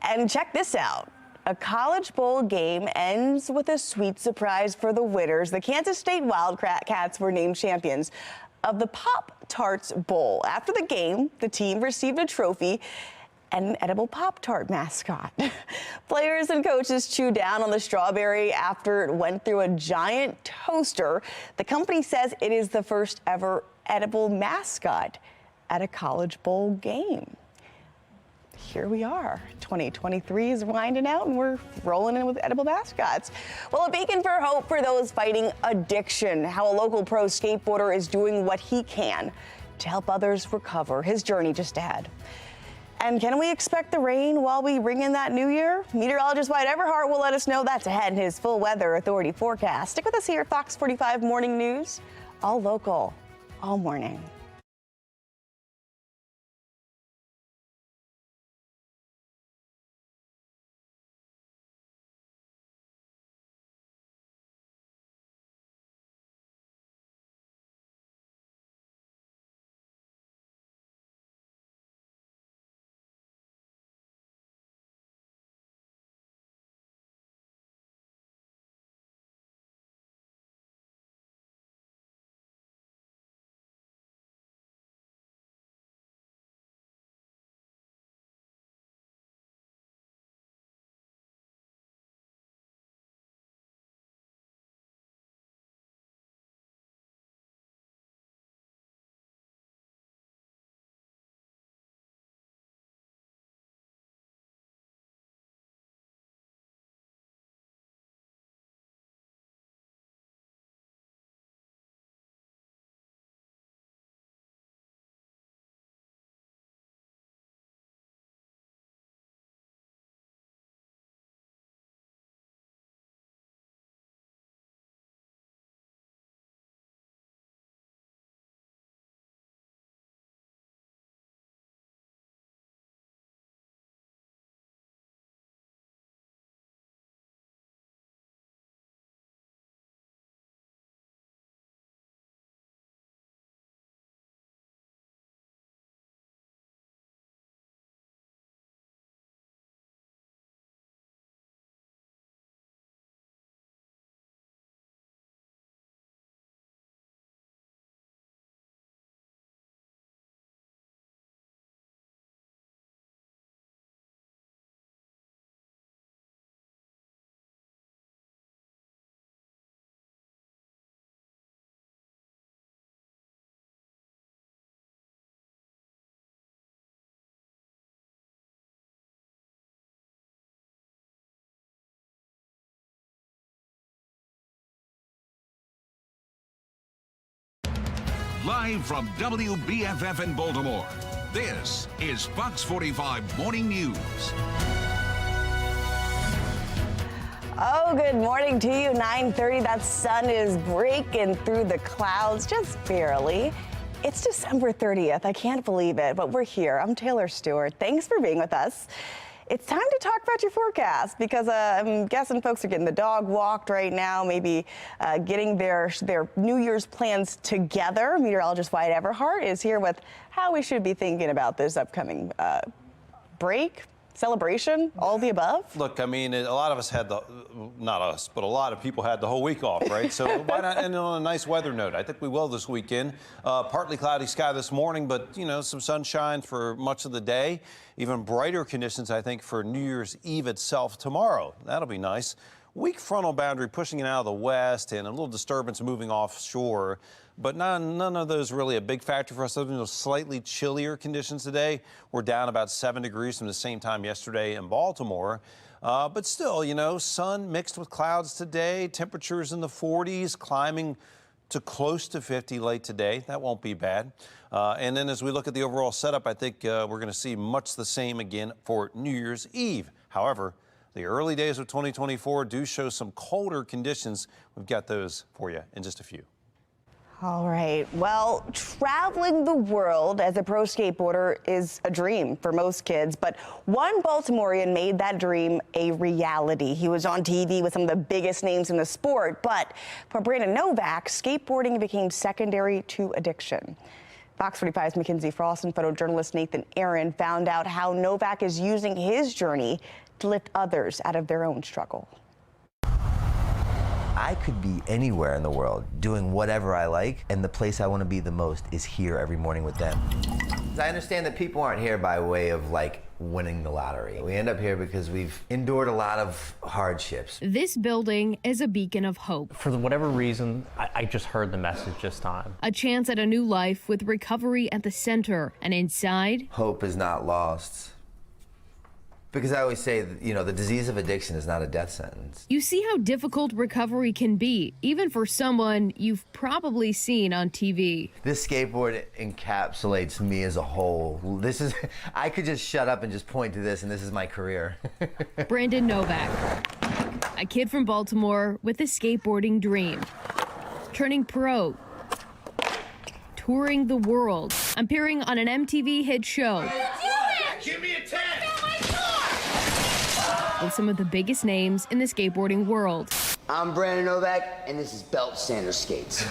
And check this out. A college bowl game ends with a sweet surprise for the winners. The Kansas State Wildcats were named champions of the Pop-Tarts Bowl. After the game, the team received a trophy and an edible Pop-Tart mascot. Players and coaches chewed down on the strawberry after it went through a giant toaster. The company says it is the first ever edible mascot at a college bowl game. Here we are. 2023 is winding out and we're rolling in with edible mascots. Well, a beacon for hope for those fighting addiction. How a local pro skateboarder is doing what he can to help others recover. His journey just ahead. And can we expect the rain while we ring in that new year? Meteorologist Wyatt Everhart will let us know that's ahead in his full weather authority forecast. Stick with us here at Fox 45 Morning News. All local, all morning.
Live from WBFF in Baltimore, this is Fox 45 Morning News.
Oh, good morning to you. 9:30, that sun is breaking through the clouds, just barely. It's December 30th. I can't believe it, but we're here. I'm Taylor Stewart. Thanks for being with us. It's time to talk about your forecast because I'm guessing folks are getting the dog walked right now, maybe getting their New Year's plans together. Meteorologist Wyatt Everhart is here with how we should be thinking about this upcoming break, celebration, all the above.
Look, I mean, a lot of us had not us, but a lot of people had the whole week off, right? So why not end on a nice weather note? I think we will this weekend. Partly cloudy sky this morning, but, you know, some sunshine for much of the day. Even brighter conditions, I think, for New Year's Eve itself tomorrow. That'll be nice. weak frontal boundary pushing it out of the west and a little disturbance moving offshore. But none of those really a big factor for us. Other than those slightly chillier conditions today. We're down about 7 degrees from the same time yesterday in Baltimore. But still, you know, sun mixed with clouds today. Temperatures in the 40s, climbing to close to 50 late today. That won't be bad. And then as we look at the overall setup, I think we're going to see much the same again for New Year's Eve. However, the early days of 2024 do show some colder conditions. We've got those for you in just a few.
All right. Well, traveling the world as a pro skateboarder is a dream for most kids, but one Baltimorean made that dream a reality. He was on TV with some of the biggest names in the sport, but for Brandon Novak, skateboarding became secondary to addiction. Fox 45's Mackenzie Frost and photojournalist Nathan Aaron found out how Novak is using his journey to lift others out of their own struggle.
I could be anywhere in the world doing whatever I like, and the place I want to be the most is here every morning with them. I understand that people aren't here by way of like winning the lottery. We end up here because we've endured a lot of hardships.
This building is a beacon of hope.
For whatever reason, I just heard the message this time.
A chance at a new life with recovery at the center, and inside,
hope is not lost. Because I always say that, you know, the disease of addiction is not a death sentence.
You see how difficult recovery can be, even for someone you've probably seen on TV.
This skateboard encapsulates me as a whole. This is, I could just shut up and just point to this, and this is my career.
Brandon Novak, a kid from Baltimore with a skateboarding dream. Turning pro, touring the world, appearing on an MTV hit show.
Give me a 10!
With some of the biggest names in the skateboarding world.
I'm Brandon Novak, and this is Belt Sanders Skates.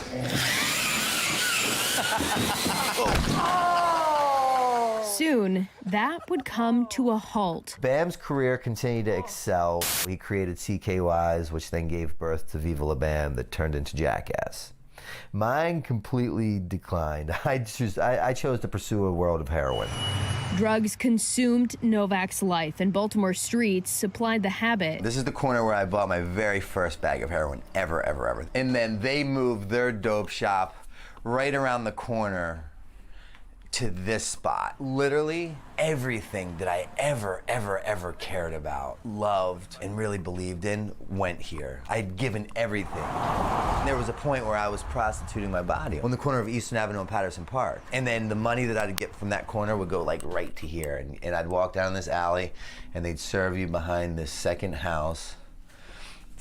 Soon, that would come to a halt.
Bam's career continued to excel. He created CKYs, which then gave birth to Viva La Bam, that turned into Jackass. Mine completely declined. I chose to pursue a world of heroin.
Drugs consumed Novak's life, and Baltimore streets supplied the habit.
This is the corner where I bought my very first bag of heroin ever. And then they moved their dope shop right around the corner to this spot. Literally everything that I ever cared about, loved, and really believed in went here. I'd given everything. There was a point where I was prostituting my body on the corner of Eastern Avenue and Patterson Park. And then the money that I'd get from that corner would go like right to here. And I'd walk down this alley and they'd serve you behind this second house.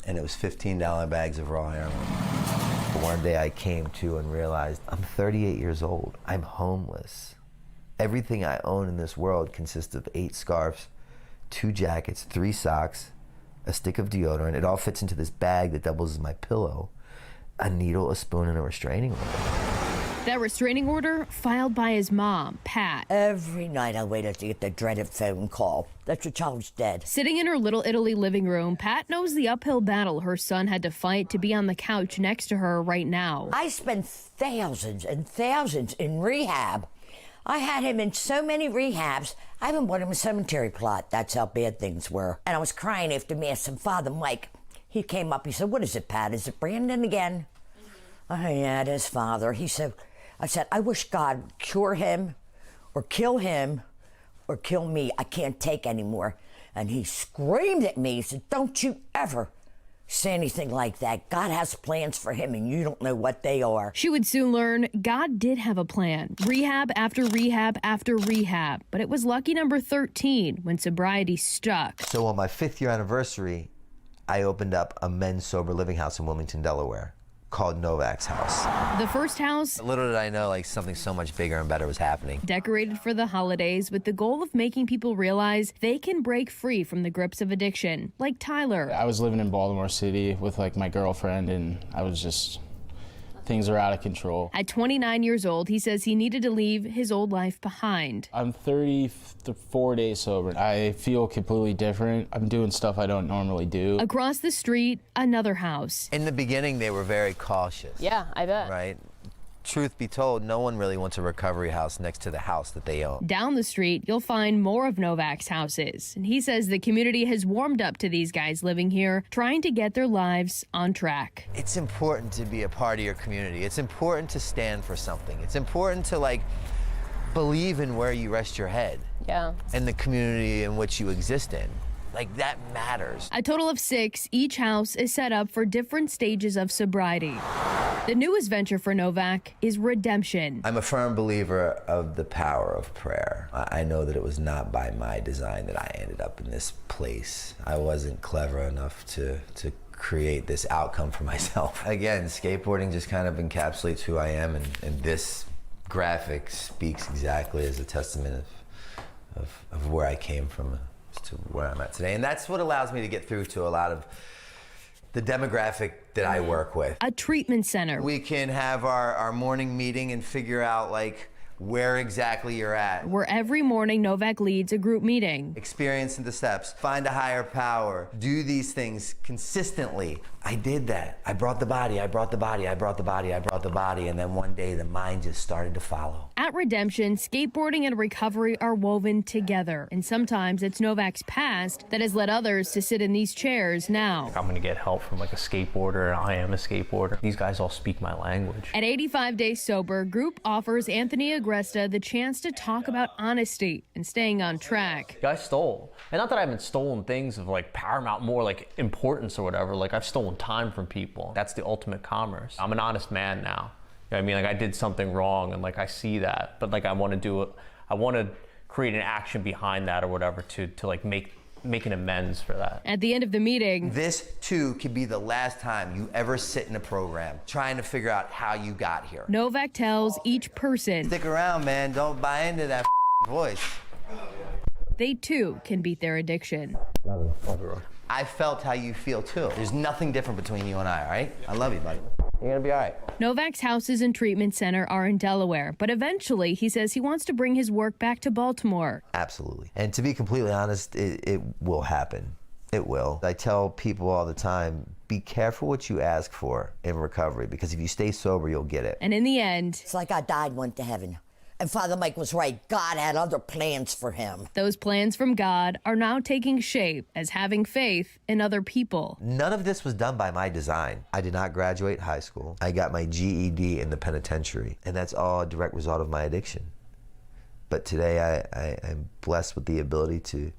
And it was $15 bags of raw heroin. One day I came to and realized I'm 38 years old. I'm homeless. Everything I own in this world consists of 8 scarves, 2 jackets, 3 socks, a stick of deodorant. It all fits into this bag that doubles as my pillow, a needle, a spoon, and a restraining order.
That restraining order filed by his mom, Pat.
Every night I waited to get the dreaded phone call that your child's dead.
Sitting in her Little Italy living room, Pat knows the uphill battle her son had to fight to be on the couch next to her right now.
I spent thousands and thousands in rehab. I had him in so many rehabs, I even bought him a cemetery plot. That's how bad things were. And I was crying after Mass, and Father Mike, he came up, he said, "What is it, Pat? Is it Brandon again?" Oh, yeah, it is, Father. He said, I said, "I wish God would cure him or kill me. I can't take anymore." And he screamed at me. He said, "Don't you ever say anything like that. God has plans for him and you don't know what they are."
She would soon learn God did have a plan. Rehab after rehab after rehab. But it was lucky number 13 when sobriety stuck.
So on my 5th year anniversary, I opened up a men's sober living house in Wilmington, Delaware, called Novak's House.
The first house,
little did I know, like, something so much bigger and better was happening.
Decorated for the holidays with the goal of making people realize they can break free from the grips of addiction, like Tyler.
I was living in Baltimore City with like my girlfriend, and I was just, things are out of control.
At 29 years old, he says he needed to leave his old life behind.
I'm 34 days sober. I feel completely different. I'm doing stuff I don't normally do.
Across the street, another house.
In the beginning, they were very cautious.
Yeah, I bet.
Right? truth be told, no one really wants a recovery house next to the house that they own.
Down the street, you'll find more of Novak's houses. And he says the community has warmed up to these guys living here, trying to get their lives on track.
It's important to be a part of your community. It's important to stand for something. It's important to, like, believe in where you rest your head.
Yeah.
And the community in which you exist in. Like, that matters.
A total of 6, each house is set up for different stages of sobriety. The newest venture for Novak is redemption.
I'm a firm believer of the power of prayer. I know that it was not by my design that I ended up in this place. I wasn't clever enough to create this outcome for myself. Again, skateboarding just kind of encapsulates who I am, and this graphic speaks exactly as a testament of where I came from to where I'm at today. And that's what allows me to get through to a lot of the demographic that I work with.
A treatment center.
We can have our morning meeting and figure out, like, where exactly you're at.
Where every morning Novak leads a group meeting.
Experience the steps, find a higher power, do these things consistently. I did that. I brought the body, I brought the body, I brought the body, I brought the body, and then one day the mind just started to follow.
At Redemption, skateboarding and recovery are woven together, and sometimes it's Novak's past that has led others to sit in these chairs now.
I'm gonna get help from like a skateboarder, and I am a skateboarder. These guys all speak my language.
At 85 Days Sober, group offers Anthony Agresta the chance to talk about honesty and staying on track.
I stole. And not that I haven't stolen things of like paramount more like importance or whatever. Like, I've stolen time from people. That's the ultimate commerce. I'm an honest man now. You know what I mean? Like, I did something wrong and like I see that, but like I want to do it. I want to create an action behind that or whatever to like make an amends for that.
At the end of the meeting,
this too could be the last time you ever sit in a program trying to figure out how you got here.
Novak tells each person,
stick around, man. Don't buy into that voice.
They too can beat their addiction.
Love you. I felt how you feel too. There's nothing different between you and I, all right? I love you, buddy. You're gonna be all right.
Novak's houses and treatment center are in Delaware, but eventually he says he wants to bring his work back to Baltimore.
Absolutely. And to be completely honest, it will happen. It will. I tell people all the time, be careful what you ask for in recovery, because if you stay sober, you'll get it.
And in the end,
it's like I died, went to heaven. And Father Mike was right. God had other plans for him.
Those plans from God are now taking shape as having faith in other people.
None of this was done by my design. I did not graduate high school. I got my GED in the penitentiary, and that's all a direct result of my addiction. But today I'm blessed with the ability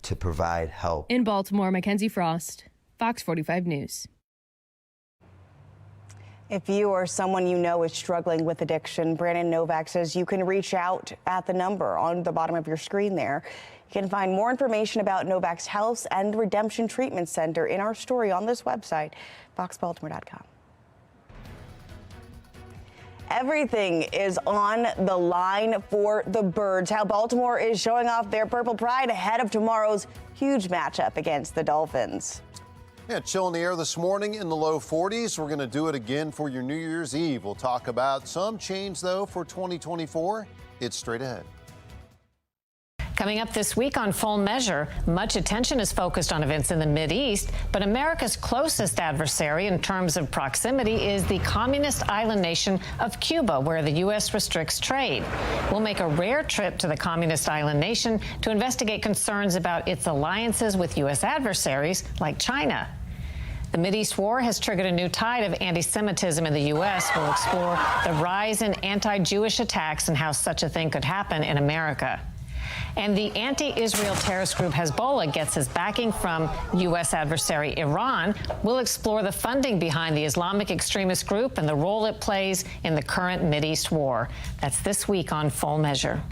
to provide help.
In Baltimore, Mackenzie Frost, Fox 45 News.
If you or someone you know is struggling with addiction, Brandon Novak says you can reach out at the number on the bottom of your screen there. You can find more information about Novak's Health and Redemption Treatment Center in our story on this website, foxbaltimore.com. Everything is on the line for the Birds. How Baltimore is showing off their purple pride ahead of tomorrow's huge matchup against the Dolphins.
Yeah, chill in the air this morning in the low 40s. We're going to do it again for your New Year's Eve. We'll talk about some change, though, for 2024. It's straight ahead.
Coming up this week on Full Measure, much attention is focused on events in the Mideast, but America's closest adversary in terms of proximity is the communist island nation of Cuba, where the U.S. restricts trade. We'll make a rare trip to the communist island nation to investigate concerns about its alliances with U.S. adversaries like China. The Mideast war has triggered a new tide of anti-Semitism in the U.S. We'll explore the rise in anti-Jewish attacks and how such a thing could happen in America. And the anti-Israel terrorist group Hezbollah gets its backing from U.S. adversary Iran. We'll explore the funding behind the Islamic extremist group and the role it plays in the current Mideast war. That's this week on Full Measure.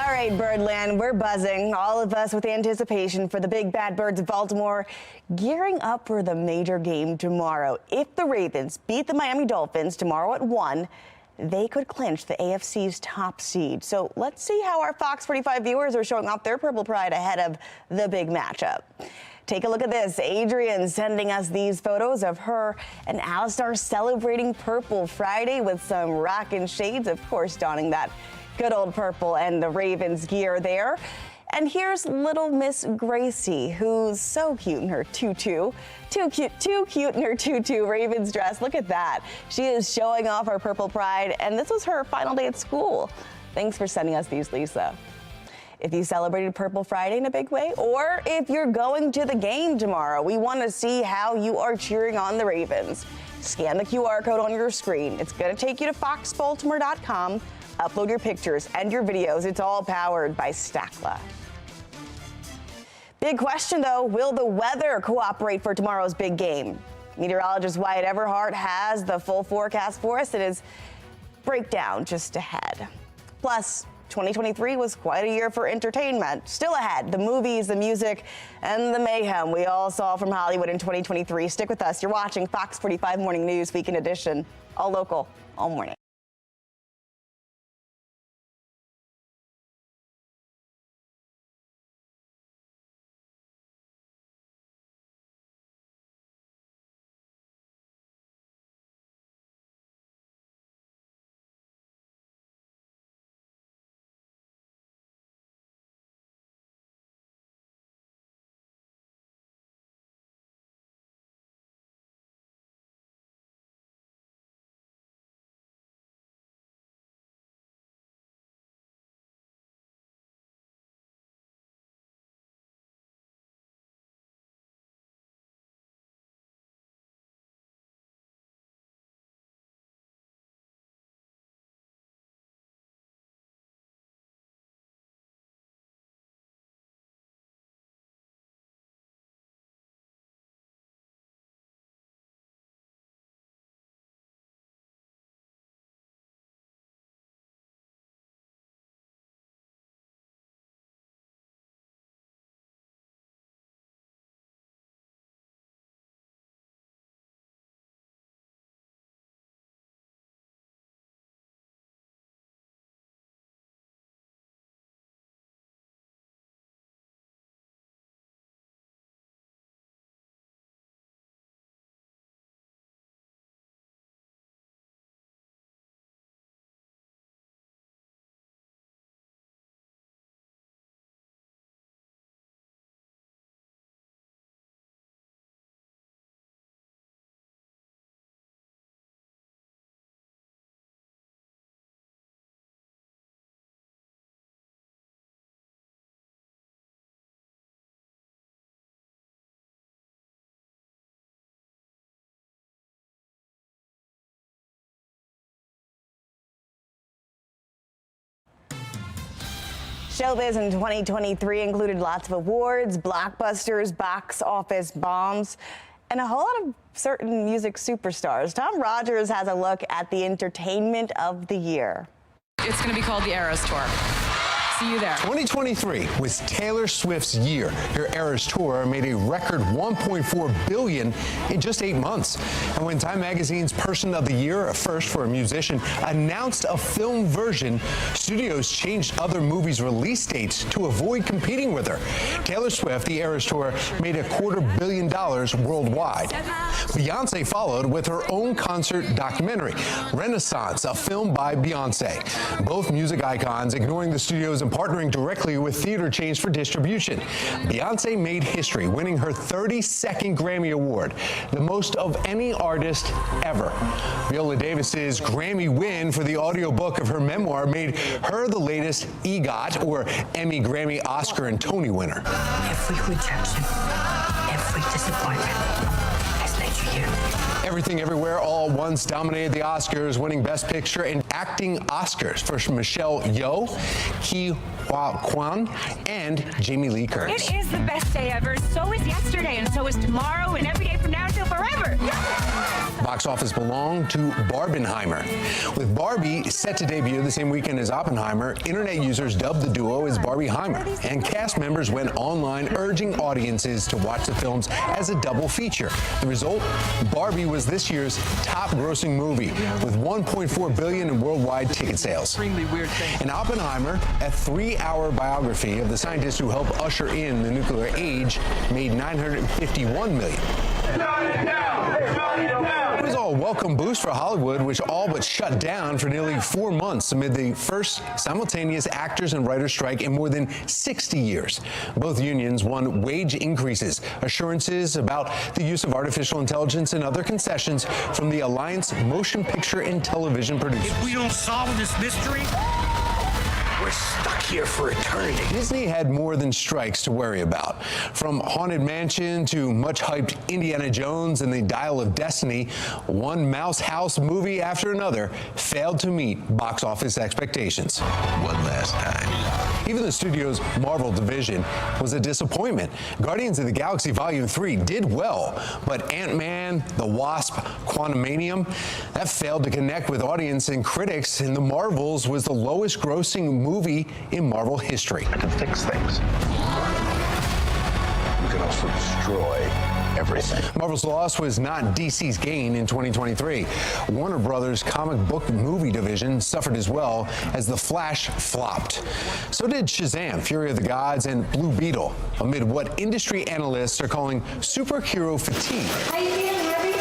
All right, Birdland, we're buzzing, all of us with anticipation for the big bad birds of Baltimore, gearing up for the major game tomorrow. If the Ravens beat the Miami Dolphins tomorrow at 1, they could clinch the AFC's top seed. So let's see how our Fox 45 viewers are showing off their purple pride ahead of the big matchup. Take a look at this. Adrian sending us these photos of her and Alistar celebrating Purple Friday with some rockin' shades, of course, donning that good old purple and the Ravens gear there. And here's little Miss Gracie, who's so cute in her tutu. Too cute in her tutu Ravens dress. Look at that. She is showing off her purple pride, and this was her final day at school. Thanks for sending us these, Lisa. If you celebrated Purple Friday in a big way, or if you're going to the game tomorrow, we want to see how you are cheering on the Ravens. Scan the QR code on your screen. It's going to take you to foxbaltimore.com. Upload your pictures and your videos. It's all powered by Stackla. Big question, though, will the weather cooperate for tomorrow's big game? Meteorologist Wyatt Everhart has the full forecast for us. It is breakdown just ahead. Plus, 2023 was quite a year for entertainment. Still ahead, the movies, the music, and the mayhem we all saw from Hollywood in 2023. Stick with us. You're watching Fox 45 Morning News Weekend Edition. All local, all morning. Showbiz in 2023 included lots of awards, blockbusters, box office bombs, and a whole lot of certain music superstars. Tom Rogers has a look at the entertainment of the year.
It's going to be called the Eras Tour. See you there.
2023 was Taylor Swift's year. Her Eras Tour made a record $1.4 billion in just 8 months. And when Time Magazine's Person of the Year, a first for a musician, announced a film version, studios changed other movies' release dates to avoid competing with her. Taylor Swift, the Eras Tour, made $250 million worldwide. Beyonce followed with her own concert documentary, Renaissance, a film by Beyonce. Both music icons ignoring the studios and partnering directly with theater chains for distribution. Beyonce made history, winning her 32nd Grammy Award, the most of any artist ever. Viola Davis's Grammy win for the audiobook of her memoir made her the latest EGOT, or Emmy, Grammy, Oscar, and Tony winner.
Every rejection, every disappointment has led you here.
Everything Everywhere All at Once dominated the Oscars, winning Best Picture and Acting Oscars for Michelle Yeoh, Ki Hwa Kwan, and Jamie Lee Curtis.
It is the best day ever. So is yesterday, and so is tomorrow, and every day from now until forever.
Box office belonged to Barbenheimer. With Barbie set to debut the same weekend as Oppenheimer, internet users dubbed the duo as Barbieheimer, and cast members went online urging audiences to watch the films as a double feature. The result? Barbie was this year's top-grossing movie, with $1.4 billion in worldwide ticket sales. And Oppenheimer, a 3-hour biography of the scientist who helped usher in the nuclear age, made $951 million. It was all a welcome boost for Hollywood, which all but shut down for nearly 4 months amid the first simultaneous actors and writers strike in more than 60 years. Both unions won wage increases, assurances about the use of artificial intelligence, and other concessions from the Alliance Motion Picture and Television Producers.
If we don't solve this mystery, we're stuck here for eternity.
Disney had more than strikes to worry about. From Haunted Mansion to much-hyped Indiana Jones and the Dial of Destiny, one Mouse House movie after another failed to meet box office expectations.
One last time.
Even the studio's Marvel division was a disappointment. Guardians of the Galaxy Volume 3 did well, but Ant-Man, The Wasp, Quantumanium, that failed to connect with audience and critics, and The Marvels was the lowest-grossing movie in Marvel history.
I can fix things. You can also destroy everything.
Marvel's loss was not DC's gain in 2023. Warner Brothers' comic book movie division suffered as well as The Flash flopped. So did Shazam, Fury of the Gods, and Blue Beetle, amid what industry analysts are calling superhero fatigue.
How you feeling, Harvey?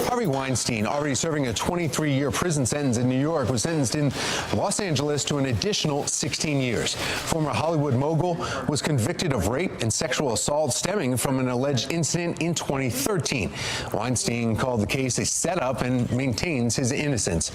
Harvey Weinstein, already serving a 23-year prison sentence in New York, was sentenced in Los Angeles to an additional 16 years. Former Hollywood mogul was convicted of rape and sexual assault stemming from an alleged incident in 2013. Weinstein called the case a setup and maintains his innocence.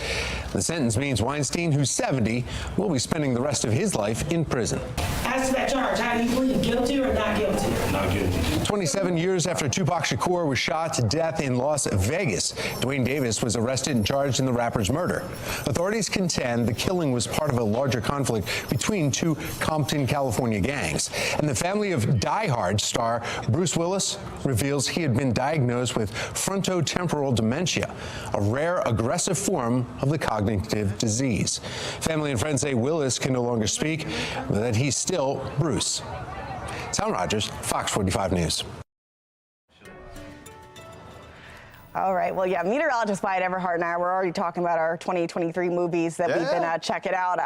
The sentence means Weinstein, who's 70, will be spending the rest of his life in prison.
As to that charge, how do you plead, guilty or not guilty?
Not guilty.
27 years after Tupac Shakur was shot to death in Las Vegas, Dwayne Davis was arrested and charged in the rapper's murder. Authorities contend the killing was part of a larger conflict between two Compton, California gangs. And the family of Die Hard star Bruce Willis reveals he had been diagnosed with frontotemporal dementia, a rare aggressive form of the cognitive disease. Family and friends say Willis can no longer speak, but that he's still Bruce. Tom Rogers, Fox 45 News.
All right. Well, yeah, meteorologist Wyatt Everhart and I were already talking about our 2023 movies that we've been checking out.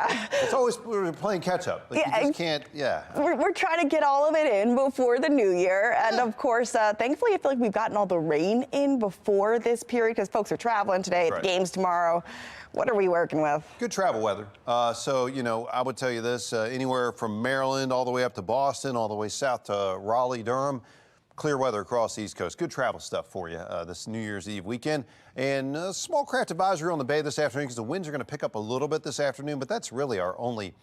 It's always we're playing catch up. Like, you just can't.
We're trying to get all of it in before the new year, and of course, thankfully, I feel like we've gotten all the rain in before this period because folks are traveling today.
Right.
The game's tomorrow. What are we working with?
Good travel weather. So, you know, I would tell you this, anywhere from Maryland all the way up to Boston, all the way south to Raleigh, Durham, clear weather across the East Coast. Good travel stuff for you this New Year's Eve weekend. And a small craft advisory on the bay this afternoon because the winds are going to pick up a little bit this afternoon, but that's really our only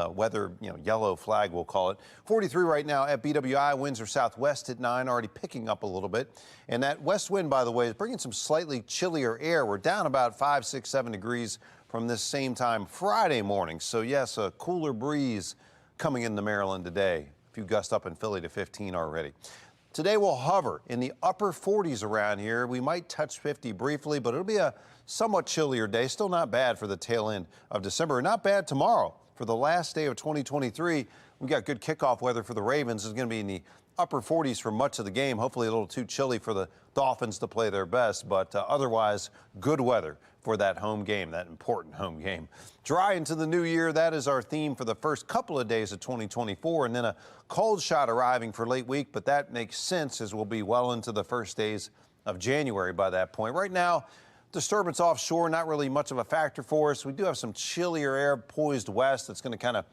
weather, yellow flag, we'll call it. 43 right now at BWI. Winds are southwest at 9, already picking up a little bit. And that west wind, by the way, is bringing some slightly chillier air. We're down about 5, 6, 7 degrees from this same time Friday morning. So, yes, a cooler breeze coming into Maryland today. A few gusts up in Philly to 15 already. Today we'll hover in the upper 40s around here. We might touch 50 briefly, but it'll be a somewhat chillier day. Still not bad for the tail end of December. Not bad tomorrow for the last day of 2023. We got good kickoff weather for the Ravens. It's going to be in the upper 40s for much of the game. Hopefully a little too chilly for the Dolphins to play their best, but otherwise good weather for that home game, that important home game. Dry into the new year, that is our theme for the first couple of days of 2024, and then a cold shot arriving for late week, but that makes sense as we'll be well into the first days of January by that point. Right now, disturbance offshore, not really much of a factor for us. We do have some chillier air poised west that's going to kind of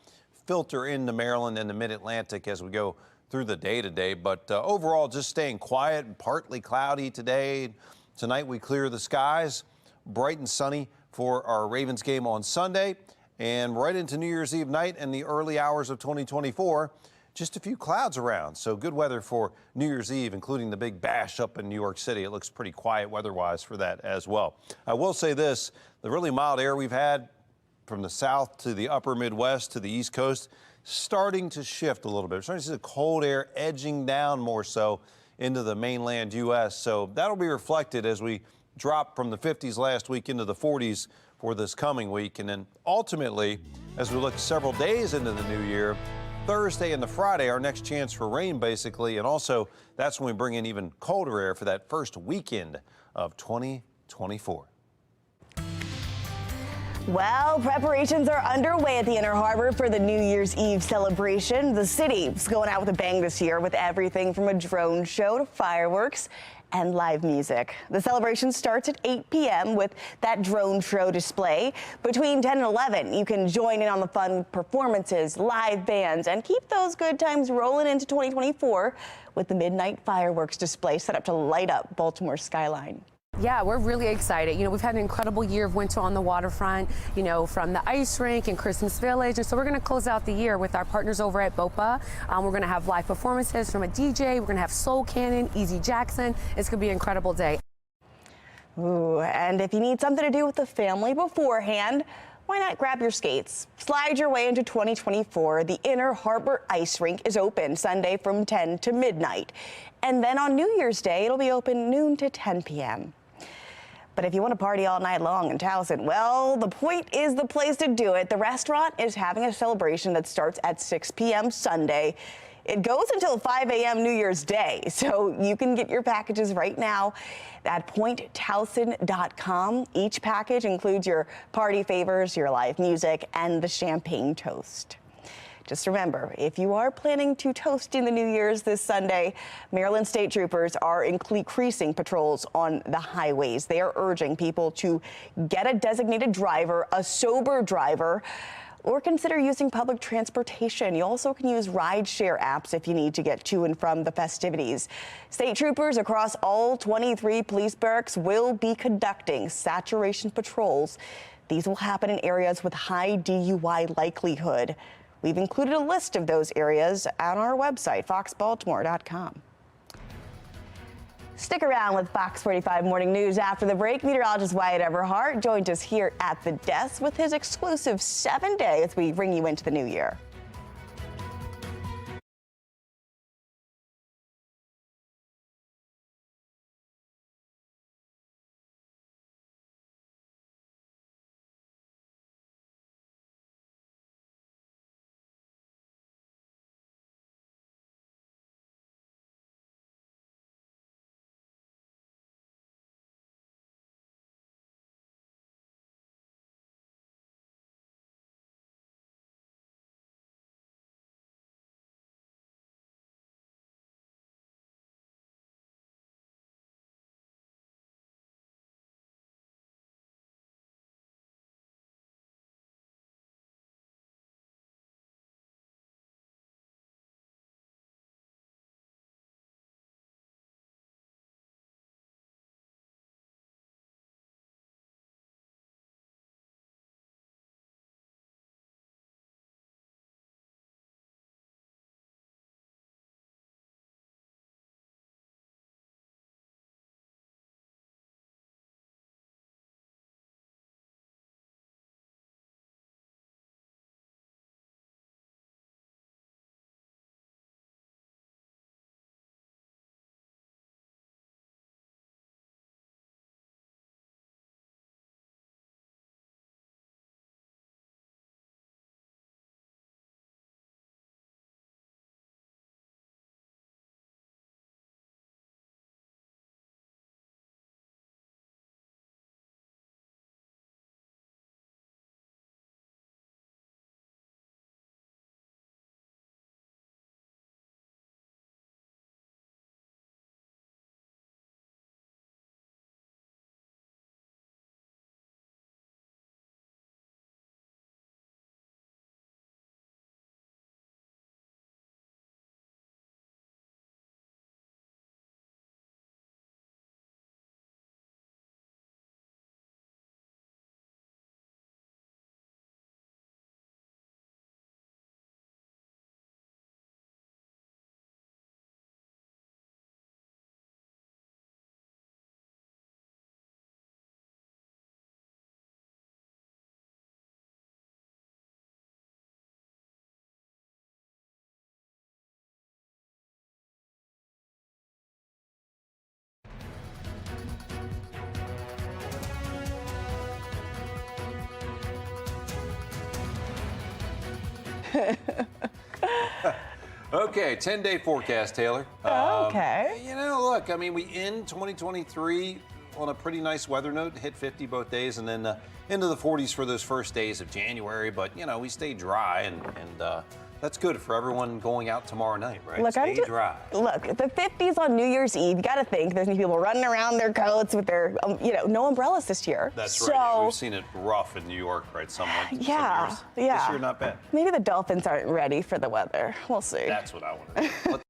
filter into Maryland and the mid-Atlantic as we go through the day today, but overall just staying quiet and partly cloudy today. Tonight we clear the skies. Bright and sunny for our Ravens game on Sunday, and right into New Year's Eve night and the early hours of 2024, just a few clouds around. So good weather for New Year's Eve, including the big bash up in New York City. It looks pretty quiet weather-wise for that as well. I will say this, the really mild air we've had from the south to the upper Midwest to the East Coast, starting to shift a little bit. We're starting to see the cold air edging down more so into the mainland U.S. So that'll be reflected as we drop from the 50s last week into the 40s for this coming week. And then ultimately, as we look several days into the new year, Thursday and the Friday, our next chance for rain, basically. And also, that's when we bring in even colder air for that first weekend of 2024.
Well, preparations are underway at the Inner Harbor for the New Year's Eve celebration. The city's going out with a bang this year with everything from a drone show to fireworks and live music. The celebration starts at 8 p.m. with that drone show display. Between 10 and 11, you can join in on the fun performances, live bands, and keep those good times rolling into 2024 with the midnight fireworks display set up to light up Baltimore's skyline.
Yeah, we're really excited. You know, we've had an incredible year of winter on the waterfront, you know, from the ice rink and Christmas Village. And so we're going to close out the year with our partners over at BOPA. We're going to have live performances from a DJ. We're going to have Soul Cannon, Easy Jackson. It's going to be an incredible day.
Ooh, and if you need something to do with the family beforehand, why not grab your skates? Slide your way into 2024. The Inner Harbor Ice Rink is open Sunday from 10 to midnight. And then on New Year's Day, it'll be open noon to 10 p.m. But if you want to party all night long in Towson, well, the Point is the place to do it. The restaurant is having a celebration that starts at 6 p.m. Sunday. It goes until 5 a.m. New Year's Day, so you can get your packages right now at pointtowson.com. Each package includes your party favors, your live music, and the champagne toast. Just remember, if you are planning to toast in the New Year's this Sunday, Maryland State Troopers are increasing patrols on the highways. They are urging people to get a designated driver, a sober driver, or consider using public transportation. You also can use ride-share apps if you need to get to and from the festivities. State troopers across all 23 police barracks will be conducting saturation patrols. These will happen in areas with high DUI likelihood. We've included a list of those areas on our website, foxbaltimore.com. Stick around with Fox 45 Morning News after the break. Meteorologist Wyatt Everhart joined us here at the desk with his exclusive 7-day as we bring you into the new year.
Okay, 10-day forecast, Taylor.
Okay.
You know, look, I mean, we end 2023 on a pretty nice weather note, hit 50 both days, and then into the 40s for those first days of January. But, you know, we stay dry, and that's good for everyone going out tomorrow night, right?
Look,
stay dry.
Look, the 50s on New Year's Eve, you got to think there's people running around their coats with their, no umbrellas this year.
That's right. Yeah, we've seen it rough in New York, right? Some years.
Yeah.
This year, not bad.
Maybe the Dolphins aren't ready for the weather. We'll see.
That's what I want to do.